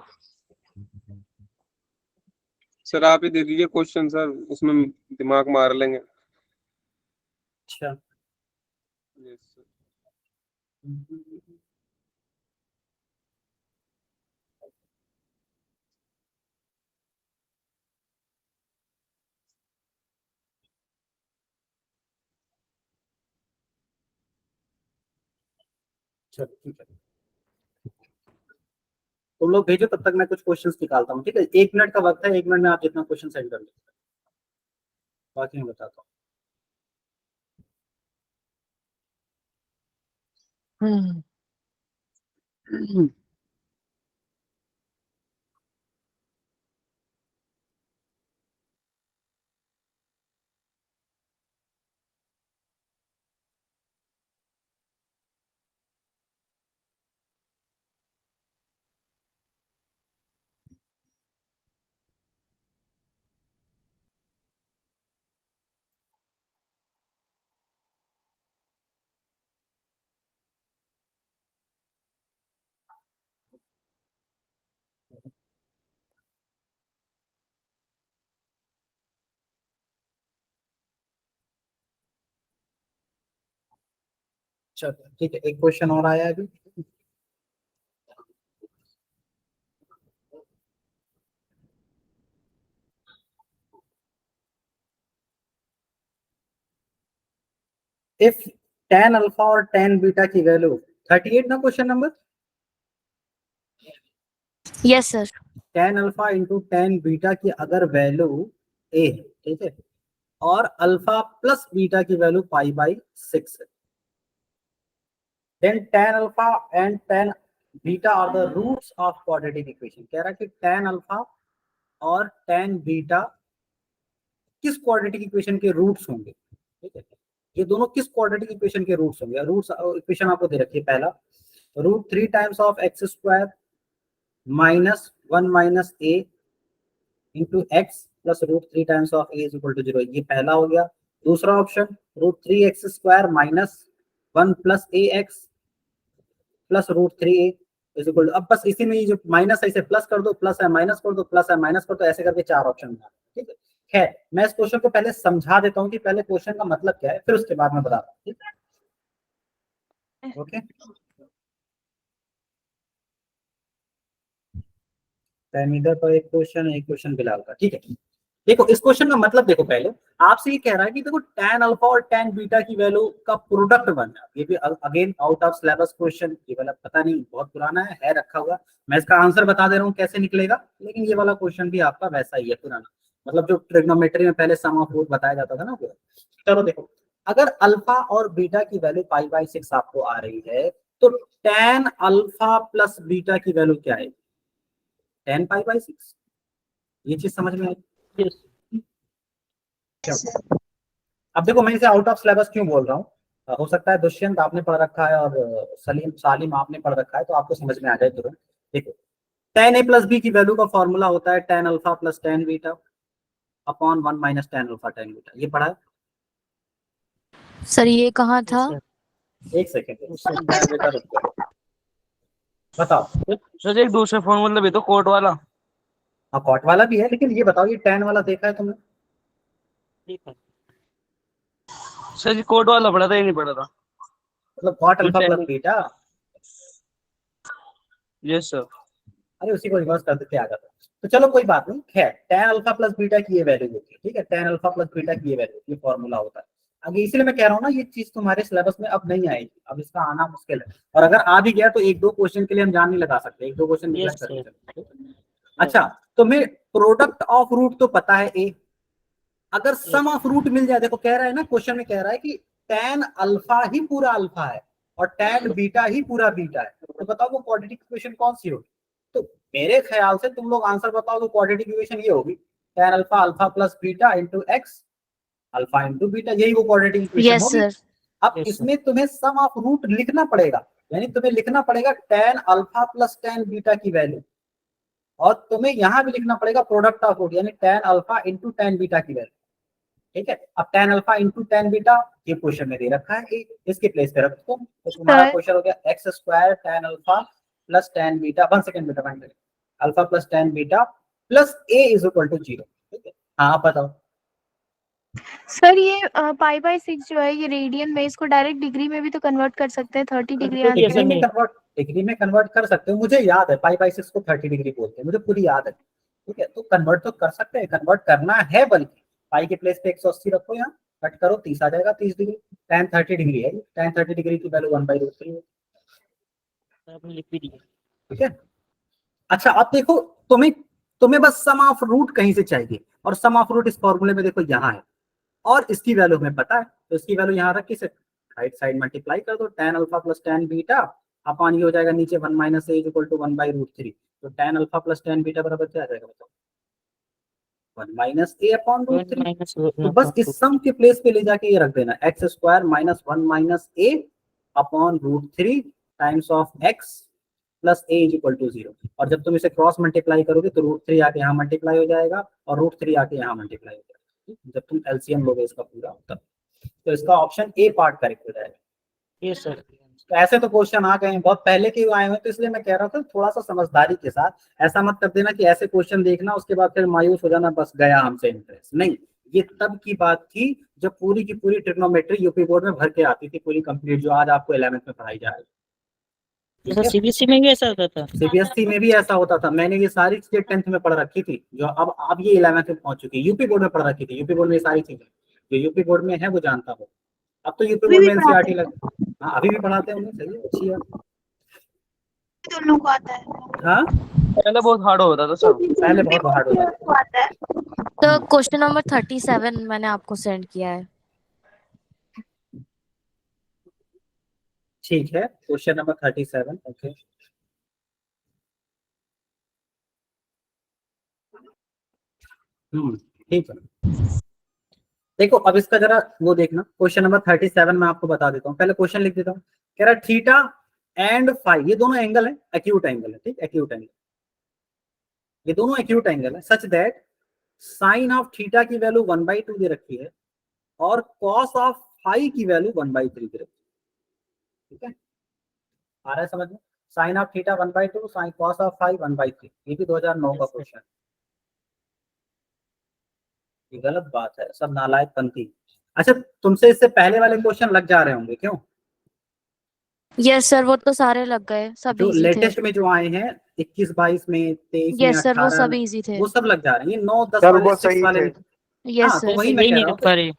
B: सर आप ही दे दीजिए क्वेश्चन सर, उसमें दिमाग मार लेंगे।
A: अच्छा
B: Yes, sir.
A: चलो ठीक है, तुम लोग भेजो, तब तक मैं कुछ क्वेश्चंस निकालता हूँ, ठीक है? 1 मिनट का वक्त है, 1 मिनट में आप जितना क्वेश्चन सेंड कर लो, बाकी मैं बताता हूँ। चलो ठीक है, एक क्वेश्चन और आया है अभी। इफ tan अल्फा और tan बीटा की वैल्यू 38 ना question number,
E: yes sir.
A: tan alpha into tan beta की अगर वैल्यू a है, ठीक है, और अल्फा प्लस बीटा की वैल्यू पाई बाई 6 है, then tan alpha and tan beta are the roots of quadratic equation. कह रहा है कि tan अल्फा और tan बीटा किस क्वाड्रेटिक इक्वेशन के रूट्स होंगे, ठीक है, ये दोनों किस क्वाड्रेटिक इक्वेशन के रूट्स होंगे। रूट्स इक्वेशन आपको दे रखी है, पहला √3 times of x square minus 1 minus a into x plus √3 times of a is equal to 0, ये पहला हो गया। दूसरा option √3x² minus 1 plus a x plus √3a is equal to, अब बस इसी में ये जो माइनस है इसे प्लस कर दो, प्लस है माइनस कर दो, प्लस है माइनस कर दो, ऐसे करके 4 ऑप्शन बना, ठीक है। खैर मैं इस क्वेश्चन को पहले समझा देता हूँ कि पहले क्वेश्चन का मतलब क्या है, फिर उसके बाद मैं बताता हूँ, ठीक है, ओके। पैरामीटर पर एक क्वेश्चन, एक क्वेश्चन बिलाल का, ठीक है। देखो इस क्वेश्चन का मतलब देखो, पहले आपसे ये कह रहा है कि देखो tan अल्फा और tan बीटा की वैल्यू का प्रोडक्ट बनना, ये भी again out of syllabus question, ये वाला पता नहीं बहुत पुराना है रखा हुआ, मैं इसका आंसर बता दे रहा हूँ कैसे निकलेगा, लेकिन ये वाला क्वेश्चन भी आपका वैसा ही है पुराना, मतलब जो ट्रिग्नोमेट्री में पहले सम ऑफ रूट बताया जाता था ना वो। चलो देखो, अगर अल्फा और बीटा की वैल्यू पाई बाई 6 आपको आ रही है, तो tan अल्फा प्लस बीटा की वैल्यू क्या है, tan पाई बाई 6, ये चीज समझ में आई। अब देखो मैं इसे आउट ऑफ सिलेबस क्यों बोल रहा हूँ, हो सकता है दुष्यंत आपने पढ़ रखा है और सालिम आपने पढ़ रखा है, तो आपको समझ में आ जाए तुरंत। देखो tan a प्लस बी की वैल्यू का फॉर्मूला होता है tan alpha plus tan beta upon 1 minus tan alpha tan beta, ये पढ़ा है
E: सर ये कहाँ था?
A: एक सेकेंड बेटा रुक जाओ, बताओ।
G: सर एक दूसरे फॉर्मूला भी तो कोट वाला।
A: हाँ कॉट वाला भी है, लेकिन ये बताओ ये tan वाला देखा है तुमने?
G: सर जी कोट वाला पढ़ा था, ये नहीं पढ़ा था।
A: मतलब cot alpha plus beta,
G: yes sir.
A: अरे उसी को रिवर्स कर देते आ जाता। तो चलो कोई बात नहीं, खैर tan अल्फा प्लस बीटा की ये वैल्यू होती है, ठीक है, tan अल्फा प्लस बीटा की ये वैल्यू, ये फॉर्मूला होता है आगे, इसलिए मैं कह रहा हूँ ना ये चीज तुम्हारे सिलेबस में अब नहीं आएगी, अब इसका आना मुश्किल है, और अगर आ भी गया तो एक दो क्वेश्चन के लिए हम जान नहीं लगा सकते, एक दो क्वेश्चन
C: Yes,
A: करके। अच्छा तुम्हें प्रोडक्ट ऑफ रूट तो पता है ए, अगर सम ऑफ रूट मिल जाए, देखो कह रहा है ना क्वेश्चन में, कह रहा है कि tan अल्फा ही पूरा अल्फा है और tan बीटा ही पूरा बीटा है, तो बताओ वो क्वाड्रेटिक इक्वेशन कौन सी होगी। तो मेरे ख्याल से तुम लोग आंसर बताओ तो क्वाड्रेटिक इक्वेशन ये होगी tan alpha alpha plus beta into x alpha into beta, यही वो क्वाड्रेटिक इक्वेशन
E: यस
A: होगी।
E: सर।
A: अब इसमें तुम्हें सम ऑफ रूट लिखना पड़ेगा, यानी तुम्हें लिखना पड़ेगा tan alpha plus tan beta की वैल्यू, और तुम्हें यहाँ भी लिखना पड़ेगा प्रोडक्ट ऑफ रूट, यानी tan alpha into tan beta की वैल्यू, ठीक है। अब tan alpha into tan beta ये क्वेश्चन में दे रखा है, इसके प्लेस पे रख दो, तो तुम्हारा क्वेश्चन हो गया x² tan alpha plus tan beta, 1 second बेटा, 1 second, alpha plus tan beta plus a is equal to 0, ठीक है। हाँ आप बताओ।
F: सर ये पाई बाई 6 जो है ये रेडियन में, इसको डायरेक्ट डिग्री में भी तो कन्वर्ट कर सकते हैं, 30 डिग्री आती
A: डिग्री
F: है।
A: में कन्वर्ट कर सकते हो, मुझे याद है पाई बाई 6 को 30 डिग्री बोलते हैं, मुझे पूरी याद है, ठीक है, तो कन्वर्ट तो कर सकते हैं, कन्वर्ट करना है, बल्कि पाई के प्लेस पे 180 रखो, यहाँ कट करो 30 आ जाएगा, 30 डिग्री, tan 30 डिग्री है, tan 30 डिग्री की वैल्यू 1/√3 है,
C: आपने लिख भी दिया।
A: ठीक है। अच्छा अब देखो तुम्हें बस सम ऑफ रूट कहीं से चाहिए, और सम ऑफ रूट इस फॉर्मूले में देखो यहाँ है, और इसकी वैल्यू हमें पता है, तो इसकी वैल्यू यहाँ रख के राइट साइड मल्टीप्लाई कर दो, tan alpha plus tan beta upon ये हो जाएगा नीचे 1 माइनस a इक्वल टू 1/√3, तो tan alpha plus tan beta बराबर क्या आ जाएगा बताओ, 1 माइनस a अपॉन √3, तो बस इस सम के प्लेस पे ले जाके ये रख देना, x² minus 1 minus a upon √3 times of x plus a is equal to 0, और जब तुम इसे क्रॉस मल्टीप्लाई करोगे तो √3 आके यहाँ मल्टीप्लाई हो जाएगा और √3 आके यहाँ मल्टीप्लाई हो जाएगा, जब तुम एलसीएम लोगे इसका पूरा तब, तो इसका ऑप्शन ए पार्ट करेक्ट हो जाएगा।
C: Yes sir.
A: तो ऐसे तो क्वेश्चन आ गए हैं, बहुत पहले के आए हुए, तो इसलिए मैं कह रहा था थोड़ा सा समझदारी के साथ, ऐसा मत कर देना कि ऐसे क्वेश्चन देखना उसके बाद फिर मायूस हो जाना, बस गया हमसे इंटरेस्ट, नहीं, ये तब की बात थी जब पूरी की पूरी ट्रिग्नोमेट्री यूपी बोर्ड में भर के आती थी पूरी कंप्लीट, जो आज आपको 11th में पढ़ाई जा रही है।
C: सीबीएसई में भी ऐसा होता था?
A: सीबीएसई में भी ऐसा होता था, मैंने ये सारी चीजें 10th में पढ़ रखी थी, जो अब ये 11th में पहुंच चुकी है, यूपी बोर्ड में पढ़ रखी थी, यूपी बोर्ड में ये सारी चीजें जो यूपी बोर्ड में है वो जानता हूँ, अब तो यूपी
H: अभी
A: बोर्ड
H: भी
A: में एनसीईआरटी
H: पढ़ाते
A: लग, हाँ अभी भी पढ़ाते होंगे, सही है, अच्छी है।
H: दोनों को आता है।
A: हाँ
G: पहले बहुत हार्ड होता था सर।
A: पहले बहुत हार्ड होता था।
H: को आता है।
E: तो क्वेश्चन नंबर 37 मैंने आपको सेंड किया है।
A: ठीक है, क्वेश्चन नंबर 37, ओके। ठीक है, देखो अब इसका जरा वो देखना, क्वेश्चन नंबर 37 मैं आपको बता देता हूँ, पहले क्वेश्चन लिख देता हूँ। कह रहा थीटा एंड फाई, ये दोनों एंगल है, एक्यूट एंगल है, ठीक, एक्यूट एंगल, ये दोनों एक्यूट एंगल है, सच दैट साइन ऑफ थीटा की वैल्यू 1/2 दे रखी है और कॉस ऑफ फाई की वैल्यू 1/3 दे रखी है, ठीक है, आ रहा है समझ में? Sine of theta 1/2, sine cos of phi 1/3, ये भी 2009 का क्वेश्चन है। ये गलत बात है, सब नालायक पंथी। अच्छा, तुमसे इससे पहले वाले क्वेश्चन लग जा रहे होंगे, क्यों?
E: यस सर, वो तो सारे लग गए, सब
A: जो
E: इजी थे।
A: लेटेस्ट में जो आए हैं 21, 22 में, 23 में,
E: यस सर, वो
A: 18
E: सब
A: में,
E: इजी थे।
A: वो सब लग जा रहे हैं। ये 9, 10
I: सर
A: वाले,
I: वो
A: 6
I: सही
A: वाले
I: थे।
A: नहीं।
E: यस
A: हाँ, तो
E: सर,
A: वही मैं
G: यही
A: कह
G: नहीं
A: रहा
G: लग
A: हूँ
G: पा रही।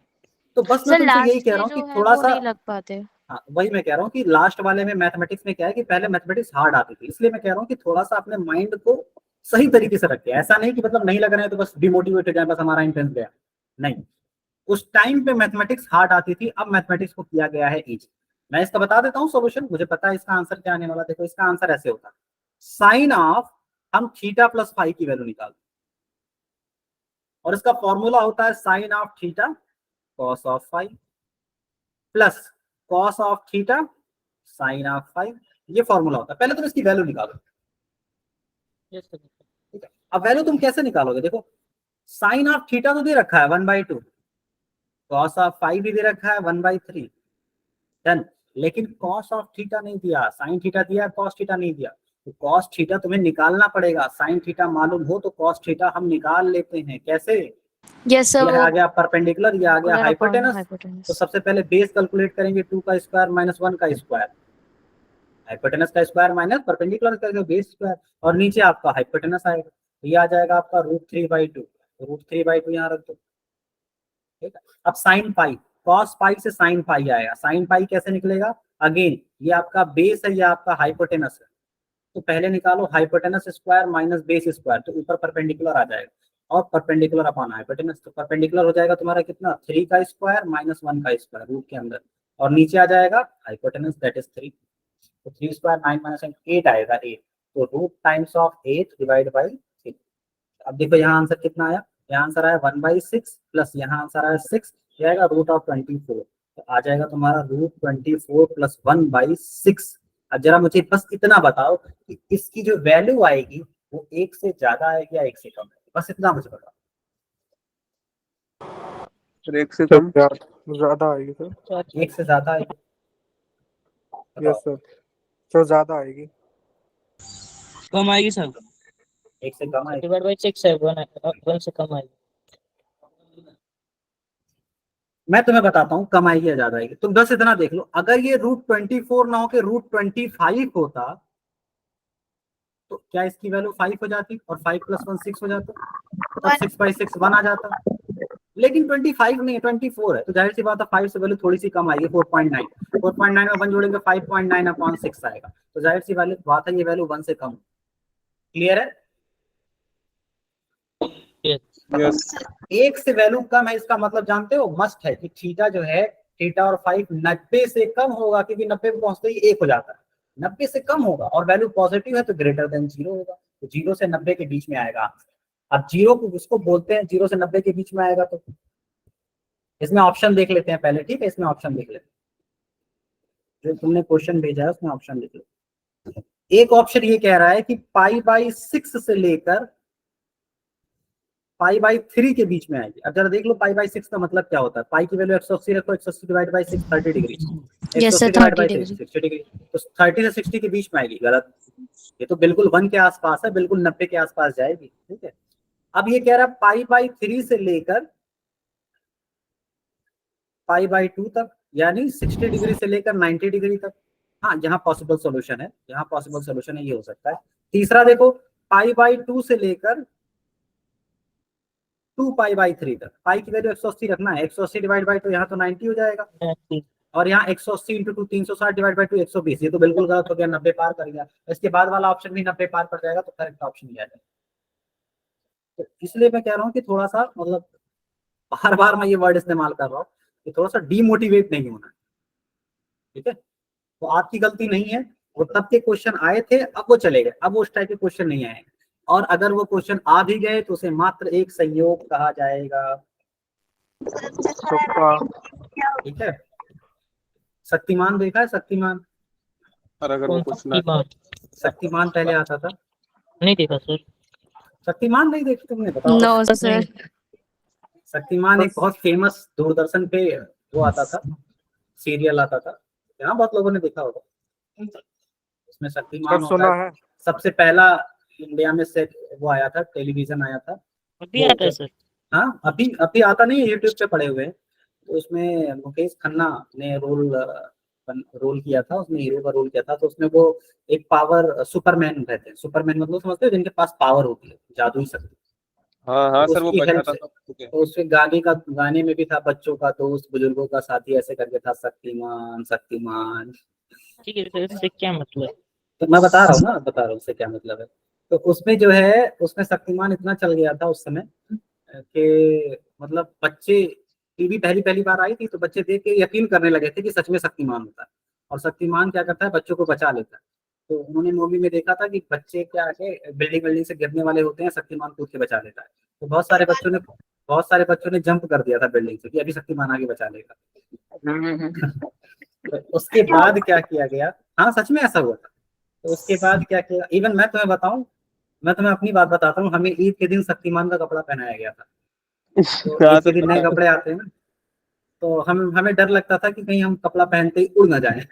A: तो बस मैं
E: सर
A: तुमसे यही
E: लास्ट
A: कह
E: के
A: रहा हूँ
E: जो
A: कि
E: है
A: थोड़ा
E: वो
A: सा,
E: नहीं लग पाते।
A: हाँ वही मैं कह रहा हूँ कि लास्ट वाले में मैथमेटिक्स में क्या है कि पहले मैथमेटिक्स हार्ड आती थी, इसलिए मैं कह रहा हूँ कि थोड़ा सा अपने माइंड को सही तरीके से रखे। ऐसा नहीं कि मतलब नहीं लग रहे हैं तो बस डिमोटिवेट हो जाए, बस हमारा इंटरेस्ट गया, नहीं। उस टाइम पे मैथमेटिक्स हार्ड आती थी, अब मैथमेटिक्स को किया गया है इजी। मैं इसका बता देता हूँ सोल्यूशन, मुझे पता है इसका आंसर क्या आने वाला। देखो इसका आंसर ऐसे होता है, साइन ऑफ, हम थीटा प्लस फाई की वैल्यू निकालते और इसका फॉर्मूला होता है sine of theta cos of phi plus cos of theta sine of phi, ये फॉर्मूला होता है। पहले तुम इसकी वैल्यू निकालो, ठीक है। अब वैल्यू तुम कैसे निकालोगे? देखो साइन ऑफ थीटा तो दे रखा है 1/2, कॉस ऑफ फाई भी दे रखा है 1/3, डन। लेकिन कॉस ऑफ थीटा नहीं दिया, साइन थीटा दिया, कॉस थीटा नहीं दिया। तो कॉस थीटा तुम्हें निकालना पड़ेगा। साइन थीटा मालूम हो तो कॉस थीटा हम निकाल लेते हैं। कैसे?
E: यस सर,
A: ये
E: वो
A: आ गया परपेंडिकुलर, ये आ गया
E: परपेंडिकुलर अपॉन
A: हाइपोटेनस। तो
E: हाइपोटेनस।
A: सबसे पहले बेस कैलकुलेट करेंगे, 2 का स्क्वायर माइनस 1 का स्क्वायर, हाइपोटेनस का स्क्वायर माइनस परपेंडिकुलर का बेस स्क्वायर, और नीचे आपका हाइपोटेनस आएगा। तो ये आ जाएगा आपका √3/2, √3/2 यहाँ रख दो, ठीक है। अब साइन पाई, कॉस पाई से साइन पाई आएगा। साइन पाई कैसे निकलेगा? अगेन ये आपका बेस है, ये आपका हाइपोटेनस है, तो पहले निकालो hypotenuse square minus base square, तो ऊपर परपेंडिकुलर आ जाएगा और परपेंडिकुलर अपॉन हाइपोटेनस, तो परपेंडिकुलर हो जाएगा तुम्हारा कितना, 3 का स्क्वायर माइनस 1 का स्क्वायर रूट के अंदर, और नीचे आ जाएगा हाइपोटेनस दैट इज 3, तो 3 स्क्वायर 9 माइनस 8 आएगा 8, तो root times of 8 divide by 3। अब देखो यहाँ आंसर कितना आया, यहाँ आंसर आया 1/6 प्लस यहाँ आंसर आया 6, जाएगा √24, तो आ जाएगा तुम्हारा √24 प्लस 1/6। अब जरा मुझे बस इतना बताओ कि इसकी जो वैल्यू आएगी वो 1 से ज्यादा आएगी या 1 से कम आएगी, बस इतना मुझे बताओ।
B: सर 1 से
I: सर
B: कम।
I: ज्यादा आएगी सर।
A: 1 से ज्यादा आएगी,
I: यस सर, तो ज्यादा आएगी।
G: कम आएगी सर।
A: 1 से कम आएगी।
C: डिवाइड बाय 6 है, 1 से कम आएगी।
A: मैं तुम्हें बताता हूँ कम आएगी या ज्यादा आएगी, तुम बस इतना देख लो। अगर ये √24 ना हो के √25 होता तो क्या इसकी वैल्यू 5 हो जाती और 5 + 1 6 हो जाता, तब 6/6 1 आ जाता। लेकिन 25 नहीं है, 24 है, तो जाहिर सी बात है 5 से वैल्यू थोड़ी सी कम आएगी, 4.9। 4.9 में 1 जोड़ेंगे 5.9/6 आएगा, तो जाहिर सी वाली बात है ये वैल्यू 1 से कम। क्लियर है?
B: यस
A: 1 से वैल्यू कम है, इसका मतलब जानते हो, मस्ट है कि थीटा जो है, थीटा और 5 90 से कम होगा, क्योंकि 90 पे पहुंचते ही 1 हो जाता है। 90 से कम होगा और वैल्यू पॉजिटिव है तो ग्रेटर देन 0 होगा, तो 0 से 90 के बीच में आएगा। अब 0 को उसको बोलते हैं 0 से 90 के बीच में आएगा, तो इसमें ऑप्शन देख लेते हैं पहले, ठीक है। इसमें ऑप्शन देख लेते हैं, जो तुमने क्वेश्चन भेजा है उसमें ऑप्शन देख लेते हैं। एक ऑप्शन ये कह रहा है कि π/6 से लेकर π/3 के बीच में आएगी। अब जरा देख लो π/6 का मतलब क्या होता है। पाई की वैल्यू 180 रखो, 180 divide by 6 30 degree,
E: yes
A: 180
E: sir,
A: divide
E: 30
A: by
E: degree.
A: 60 degree, तो 30 से 60 के बीच में आएगी। गलत, ये तो बिल्कुल 1 के आसपास है, बिल्कुल 90 के आसपास जाएगी, ठीक है। अब ये कह रहा है π/3 से लेकर π/2 तक, यानी 60 डिग्री से लेकर 90 डिग्री तक। हाँ, यहाँ पॉसिबल सॉल्यूशन है, यहाँ पॉसिबल सॉल्यूशन है, ये हो सकता है। तीसरा देखो π/2 से लेकर 2π/3 तक, पाई की वैल्यू 180 रखना है, 180 डिवाइड बाई 2, यहाँ तो 90 हो जाएगा, और यहाँ 180 इंटू 2 360 डिवाइड बाई 2 120, ये तो बिल्कुल गलत हो गया, 90 पार कर गया। इसके बाद वाला ऑप्शन भी 90 पार कर जाएगा तो करेक्ट ऑप्शन ही आ जाएगा। तो इसलिए मैं कह रहा हूँ कि थोड़ा सा मतलब बार बार मैं ये वर्ड इस्तेमाल कर रहा हूँ कि थोड़ा सा डीमोटिवेट नहीं होना, ठीक है। तो आपकी गलती नहीं है, वो तब के क्वेश्चन आए थे, अब वो चले गए, अब उस टाइप के क्वेश्चन नहीं आए। और अगर वो क्वेश्चन आ भी गए तो उसे मात्र एक संयोग कहा जाएगा,
I: तुक्का।
A: ठीक है। शक्तिमान देखा है, शक्तिमान?
B: और अगर वो
C: कौन सा
B: क्वेश्चन
C: ईमान?
A: शक्तिमान पहले आता था।
C: नहीं देखा सर।
A: शक्तिमान नहीं देखी तुमने, बताओ।
E: No sir.
A: शक्तिमान एक बहुत फेमस दूरदर्शन पे वो आता था, सीरियल आता था, यहाँ बहुत लोगों ने देखा होगा। उसमें शक्तिमान
I: सर
A: होता
I: सुना
A: है,
I: है।
A: सबसे पहला इंडिया में से वो आया था, टेलीविजन आया था
C: अभी
A: वो
C: आता है
A: जब-
C: सर?
A: हाँ, अभी अभी आता नहीं है, यूट्यूब पे पड़े हुए हैं। तो उसमें मुकेश खन्ना ने रोल किया था, उसने हीरो का रोल किया था। तो उसमें वो एक पावर सुपरमैन रहते हैं, सुपरमैन मतलब समझते हो, जिनके पास पावर होती है, जादुई शक्ति।
B: हाँ हाँ
A: तो
B: सर, वो
A: उसकी हेल्प
B: बचाता
A: से,
B: था सबको।
A: तो उसमें गाने में भी था, बच्चों का दोस्त बुजुर्गों का साथी, ऐसे करके था, शक्तिमान शक्तिमान।
C: ठीक है सर, इससे क्या मतलब?
A: तो मैं बता रहा हूँ ना, बता रहा हूँ उससे क्या मतलब है। तो उसमें जो है, उसमें शक्तिमान इतना चल गया था उस समय कि मतलब बच्चे, टीवी पहली पहली बार आई थी तो बच्चे देख के यकीन करने लगे थे कि सच में शक्तिमान होता है, और शक्तिमान क्या करता है, बच्चों को बचा लेता है। तो उन्होंने मूवी में देखा था कि बच्चे क्या है, बिल्डिंग बिल्डिंग से गिरने वाले होते हैं, शक्तिमान कूद के बचा लेता है। तो बहुत सारे बच्चों ने जंप कर दिया था बिल्डिंग से कि अभी शक्तिमान आगे बचा लेगा। तो उसके बाद क्या किया गया, हाँ सच में ऐसा हुआ था। तो उसके बाद क्या किया, इवन मैं तुम्हें बताऊं, मैं तुम्हें अपनी बात बताता हूँ, हमें ईद के दिन शक्तिमान का कपड़ा पहनाया गया था। तो
B: हाँ
A: ईद के
B: सर,
A: दिन
B: पता
A: नए
B: है।
A: कपड़े आते हैं ना, तो हमें डर लगता था कि कहीं हम कपड़ा पहनते ही उड़ ना जाए।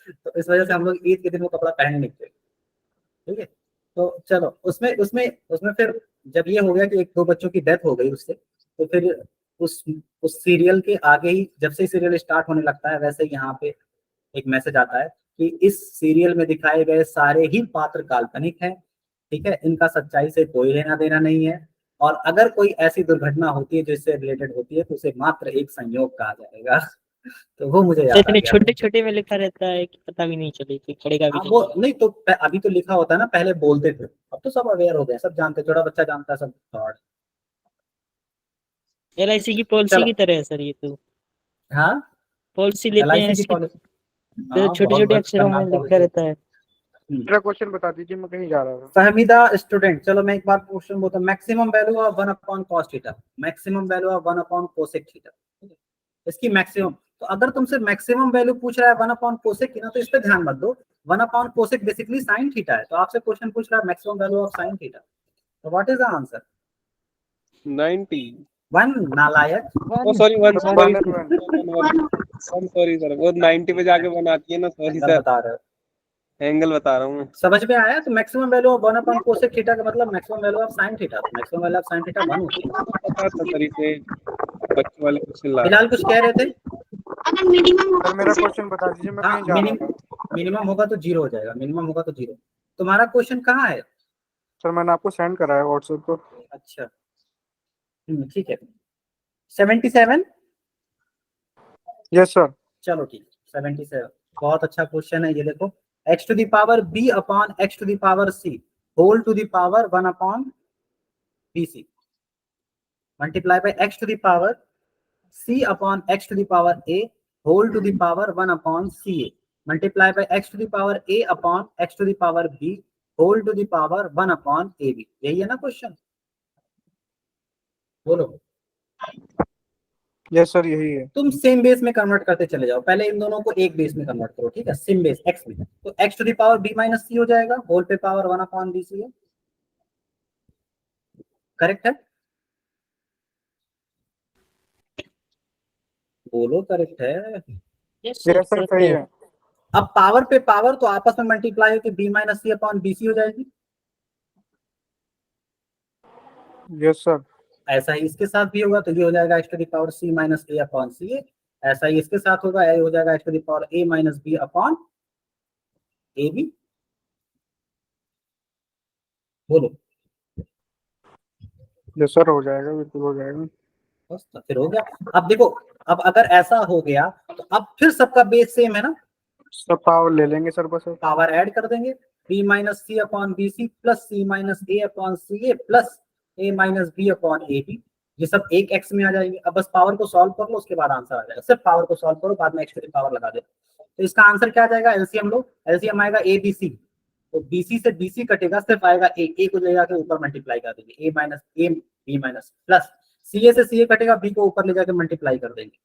A: तो इस वजह से हम लोग ईद के दिन वो कपड़ा पहन नहीं थे, ठीक है। तो चलो, उसमें उसमें उसमें फिर जब ये हो गया कि एक दो बच्चों की डेथ हो गई उससे, तो फिर उस उस सीरियल के आगे ही, जब से सीरियल स्टार्ट होने लगता है, वैसे यहाँ पे एक मैसेज आता है कि इस सीरियल में दिखाए गए सारे ही पात्र काल्पनिक हैं, ठीक है, इनका सच्चाई से कोई लेना देना नहीं है, और अगर कोई ऐसी दुर्घटना होती है जो इससे रिलेटेड होती है तो उसे मात्र एक संयोग कहा जाएगा। तो वो मुझे
C: तो
A: याद आ
C: इतने
A: गया।
C: छोटे छोटे में लिखा रहता है कि पता भी नहीं चले कि पढ़ेगा भी
A: हाँ, वो
C: नहीं।
A: नहीं तो अभी तो लिखा होता है ना, पहले बोलते थे, अब तो सब अवेयर हो गए, सब जानते, छोटा बच्चा जानता है सब थॉट।
C: LIC की पॉलिसी
A: चलो,
C: की तरह है सर ये तो।
A: हाँ,
C: पॉलिसी लेते हैं
A: LIC की
C: ऐसी,
A: पॉलिसी,
C: तो
A: हाँ
C: छोटे
A: बहुत
C: छोटे अक्षरों में
A: खतरनाक
C: लिखा
A: पॉलिसी।
C: रहता है।
I: मेरा क्वेश्चन बता दीजिए, मैं कहीं जा रहा था।
A: फहमीदा स्टूडेंट, चलो मैं एक बार क्वेश्चन बोलता हूँ, maximum value of 1 upon cos theta, maximum value of 1 upon cosec theta, इसकी मैक्सिमम। तो अगर तुमसे मैक्सिमम वैल्यू पूछ रहा है 1 अपॉन कोसेक की ना, तो इस पे ध्यान मत दो, 1 upon cosec basically sine theta है, तो आपसे क्वेश्चन पूछ रहा है maximum value of sine theta, तो what is the answer?
B: 90।
A: One, नालायक।
B: Oh sorry, one,
I: sir
B: sorry
I: 1
B: sir,
I: and 1।
B: One, sorry sir, वो 90 पे जाके वन आती है ना, सॉरी
A: एंगल
B: सर,
A: बता रहे हो,
B: एंगल बता रहा हूँ मैं।
A: समझ में आया? तो maximum value of 1 upon cosec theta का मतलब maximum value of sine theta, तो maximum value of sine theta 1 होती है।
B: पता था सर, इसे बच्चों वाले क्वेश्चन ला रहा
A: फिलहाल कुछ कह रहे थे?
H: अगर मिनिमम होगा
I: सर मेरा
H: तो
I: क्वेश्चन बता दीजिए, मैं
A: हाँ,
I: कहीं जा रहा था।
A: मिनिमम होगा तो जीरो हो जाएगा, मिनिमम होगा तो जीरो। तुम्हारा क्वेश्चन कहाँ है?
I: सर मैंने आपको सेंड करा है व्हाट्सएप पर।
A: अच्छा, ठीक है, 77।
I: Yes sir.
A: चलो ठीक है, 77 बहुत अच्छा क्वेश्चन है। ये देखो, x to the power b upon x to the power c whole to the power 1 upon bc multiply by x to the power c upon x to the power a whole to the power 1 upon ca multiply by x to the power a upon x to the power b whole to the power 1 upon ab। यही है ना क्वेश्चन? बोलो।
I: यस सर यही है।
A: तुम सेम बेस में कन्वर्ट करते चले जाओ, पहले इन दोनों को एक बेस में कन्वर्ट करो, ठीक है, सेम बेस x में, तो x to the power b minus c हो जाएगा, होल पे पावर 1 अपॉन b c है, करेक्ट है? बोलो, करेक्ट है?
C: Yes sir,
I: yes sir
C: correct
I: सही
C: है।
I: है।
A: अब पावर पे पावर तो आपस में मल्टीप्लाई होकर b minus c upon b सी हो जाएगी।
I: Yes sir.
A: ऐसा ही इसके साथ भी होगा, तो ये हो जाएगा x to the power c minus a upon C. ऐसा ही इसके साथ होगा, ये हो जाएगा x to the power a minus b upon A B. बोलो।
I: यस सर हो जाएगा, बिल्कुल हो जाएगा।
A: बस तो फिर हो गया। अब देखो, अब अगर ऐसा हो गया तो अब फिर सबका बेस सेम है ना,
I: सर पावर ले लेंगे सर बस।
A: पावर ऐड कर देंगे, b minus c upon b c plus c minus a upon c a plus a minus B upon A b, ये सब एक एक्स में आ जाएंगे। अब बस पावर को सॉल्व कर लो, उसके बाद आंसर आ जाएगा। सिर्फ पावर को सॉल्व करो, बाद में एक्स टू द पावर लगा दो। तो इसका आंसर क्या आ जाएगा, एलसीएम लो, एलसीएम आएगा ए बी सी, तो बीसी से बीसी कटेगा, सिर्फ आएगा ए को ले जाके ऊपर मल्टीप्लाई कर देंगे, A minus A B minus plus C A से सी ए कटेगा, बी को ऊपर ले जाके मल्टीप्लाई कर देंगे,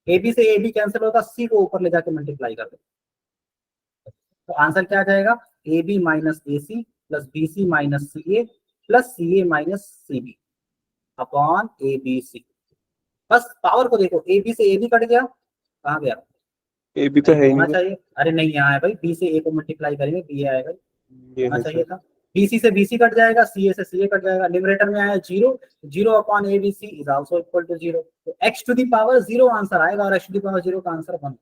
A: ए बी से ए बी कैंसिल होगा, सी को ऊपर ले जाके मल्टीप्लाई कर देंगे। तो आंसर क्या आ जाएगा, a B minus a c plus b c minus c a plus C A minus c b upon A B c. बस पावर को देखो, ए बी से ए बी कट गया, कहाँ गया,
B: ए भी तो है ही
A: होना
B: नहीं।
A: चाहिए, अरे नहीं यहाँ है भाई, बी से ए को मल्टीप्लाई करेंगे बी आएगा,
B: ये
A: होना
B: है
A: चाहिए
B: सर।
A: था। बीसी से बीसी कट जाएगा, सीए से सीए कट जाएगा, न्यूमरेटर में आया zero, zero upon A B C is also equal to zero, तो x to the power zero answer आएगा, और x to the power zero का आंसर 1।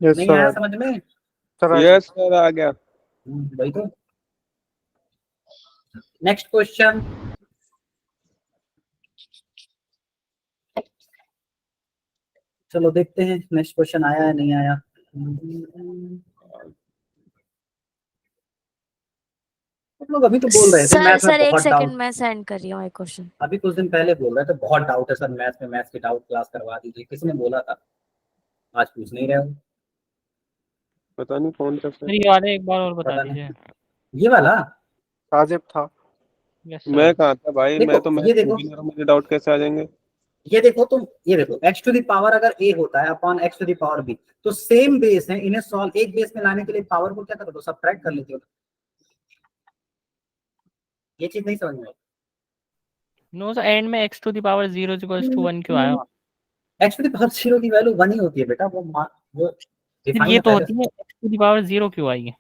I: यस
A: नहीं आया
I: सर।
A: समझ में?
I: सर
B: यस सर आ गया।
A: वही तो। नेक्स्ट क्वेश्चन, चलो देखते हैं नेक्स्ट क्वेश्चन आया है नहीं आया। आप लोग अभी तो बोल रहे थे
E: सर
A: मैथ में
E: सर एक
A: बहुत डाउट,
E: सेकंड मैं सेंड कर रही हूँ एक क्वेश्चन।
A: अभी कुछ दिन पहले बोल रहे थे बहुत डाउट है सर मैथ में, मैथ की डाउट क्लास करवा दीजिए, किसने बोला था? आज पूछ नहीं रहे हो।
B: पता नहीं कौन सा
C: सर
B: सर।
C: ये वाले एक बार और
A: पता
C: बता
A: नहीं।
C: दीजिए।
A: ये वाला
I: साजिब था।
C: यस
B: मैं
C: सर।
B: कहाँ था भाई,
A: देखो,
B: मैं तो
A: ये
B: मैथ
A: देखो,
B: भी नहीं, मुझे डाउट कैसे आ जाएंगे।
A: ये देखो तुम, ये देखो एक्स टू दी पावर अगर ए होता है upon x to the power b, तो सेम बेस है, इन्हें सॉल्व एक बेस में लाने के लिए पावर को क्या कर दो, सबट्रैक्ट कर लेते हो। ये चीज नहीं समझ में आई।
C: नो सर, एंड में x to the power 0 equals to 1 क्यों आया?
A: X to the power zero की वैल्यू 1 ही होती है बेटा, वो
C: फिर
A: डिफाइन
C: ये
A: है
C: तो
A: पहले
C: होती
A: से।
C: है x टू द पावर 0 क्यों आई है?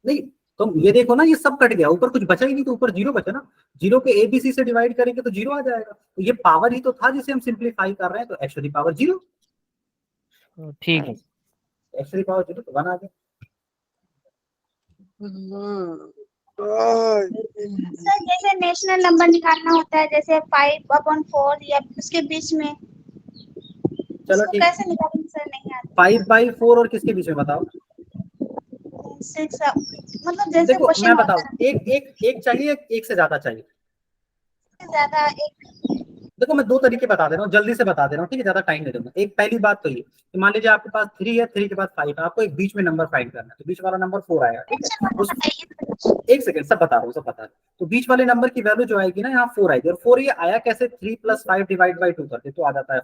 A: नहीं, तुम ये देखो ना, ये सब कट गया, ऊपर कुछ बचा ही नहीं, तो ऊपर जीरो बचा ना, जीरो के एबीसी से डिवाइड करेंगे तो जीरो आ जाएगा, तो ये पावर ही तो था जिसे हम सिंप्लीफाई कर रहे हैं, तो x to the power zero,
C: ठीक है।
A: X to the power zero तो 1 आ गया।
H: सर जैसे नेशनल नंबर निकालना होता है, जैसे 5/4 या उसके बीच में,
A: चलो
H: उसको
A: ठीक,
H: कैसे निकालेंगे सर? नहीं आता।
A: 5/4 और किसके बीच में बताओ?
H: 6, मतलब जैसे
A: देखो
H: क्वेश्चन
A: मैं
H: होता
A: बताऊं,
H: है
A: एक एक एक चाहिए, एक से ज्यादा चाहिए?
H: ज्यादा एक।
A: देखो मैं दो तरीके बता दे रहा हूँ, जल्दी से बता दे रहा हूँ, ठीक है, ज्यादा टाइम नहीं दूंगा। एक पहली बात तो ये कि मान लीजिए आपके पास 3 है, 3 के बाद 5 है, आपको एक बीच में नंबर फाइंड करना है, तो बीच वाला नंबर 4 आएगा, ठीक है। उस एक सेकंड, सब बता रहा हूँ, सब बता रहा हूँ। तो बीच वाले नंबर की वैल्यू जो आएगी ना, यहाँ 4 आएगी, और 4 ये आया कैसे, 3 + 5 डिवाइड बाई 2 करते तो आ जाता है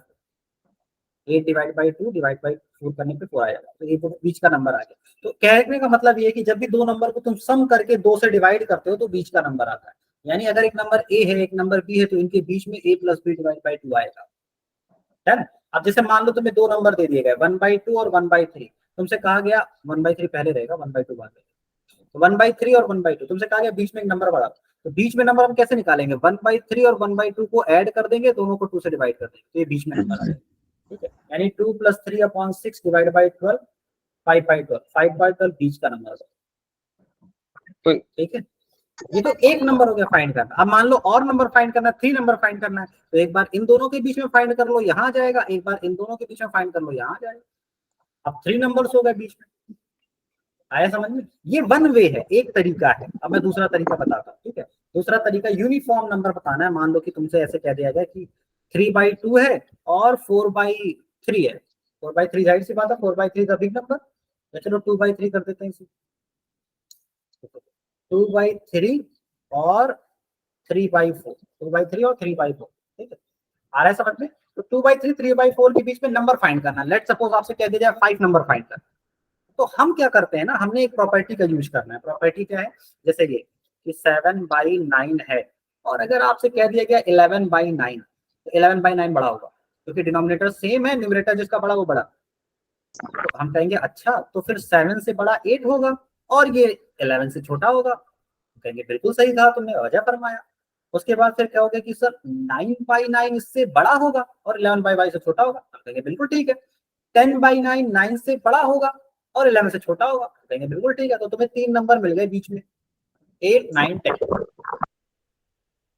A: 8 डिवाइड बाई 2 डिवाइड बाई 4 करने पे 4 आ जाएगा, तो ये तो बीच का नंबर आ गया। तो कहने का मतलब ये है कि जब भी दो नंबर को तुम सम करके 2 से डिवाइड करते हो तो बीच का नंबर आता है, यानी अगर एक नंबर ए है एक नंबर बी है तो इनके बीच में a + b डिवाइड बाई 2 आएगा, है ना। अब जैसे मान लो तुम्हें दो नंबर दे दिए गए 1/2 और 1/3, तुमसे कहा गया 1/3 पहले रहेगा 1/2 बाद में, तो 1/3 और 1/2 तुमसे कहा गया बीच में एक नंबर बढ़ा, तो बीच में नंबर हम कैसे निकालेंगे, 1/3 और 1/2 को ऐड कर देंगे, दोनों को 2 से डिवाइड कर देंगे, तो ये बीच में नंबर आ जाएगा, ठीक है। यानी 2 + 3/6 डिवाइड बाई 12 5/12, 5/12 बीच का नंबर है, ठीक है। ये तो एक नंबर हो गया फाइंड करना। अब मान लो और नंबर फाइंड करना है, 3 नंबर फाइंड करना है, तो एक बार इन दोनों के बीच में फाइंड कर लो, यहाँ आ जाएगा, एक बार इन दोनों के बीच में फाइंड कर लो, यहाँ आ जाएगा। अब 3 नंबर्स हो गए बीच में, आया समझ में? ये वन वे है, एक तरीका है। अब मैं दूसरा तरीका बताता हूँ, ठीक है। दूसरा तरीका यूनिफॉर्म नंबर बताना है। मान लो कि तुमसे ऐसे कह दिया गया कि 3/2 है और 4/3 है, 4/3 जाहिर सी बात है, 4/3 का बिग नंबर, तो चलो 2/3 कर देते हैं इसे, 2/3 और 3/4, 2/3 और 3/4, ठीक है। आ रहा है समझ में? तो 2/3 3/4 के बीच में नंबर फाइंड करना। लेट सपोज आपसे कह दिया जाए 5 नंबर फाइंड करना, तो हम क्या करते हैं ना, हमने एक प्रॉपर्टी का यूज करना है। प्रॉपर्टी क्या है, जैसे ये कि 7/9 है, और अगर आपसे कह दिया गया 11/9, तो 11/9 बड़ा होगा, क्योंकि डिनोमिनेटर सेम है, न्यूमरेटर जिसका बड़ा वो बड़ा, तो हम कहेंगे अच्छा तो फिर 7 से बड़ा 8 होगा और ये 11 से छोटा होगा, तो कहेंगे बिल्कुल सही कहा तुमने, वजह फरमाया। उसके बाद फिर क्या होगा कि सर 9/9 इससे बड़ा होगा और 11/9 से छोटा होगा, हम कहेंगे बिल्कुल ठीक है। 10/9 9 से बड़ा होगा और 11 से छोटा होगा, कहेंगे बिल्कुल ठीक है। तो तुम्हें 3 नंबर मिल गए बीच में, 8 9 10।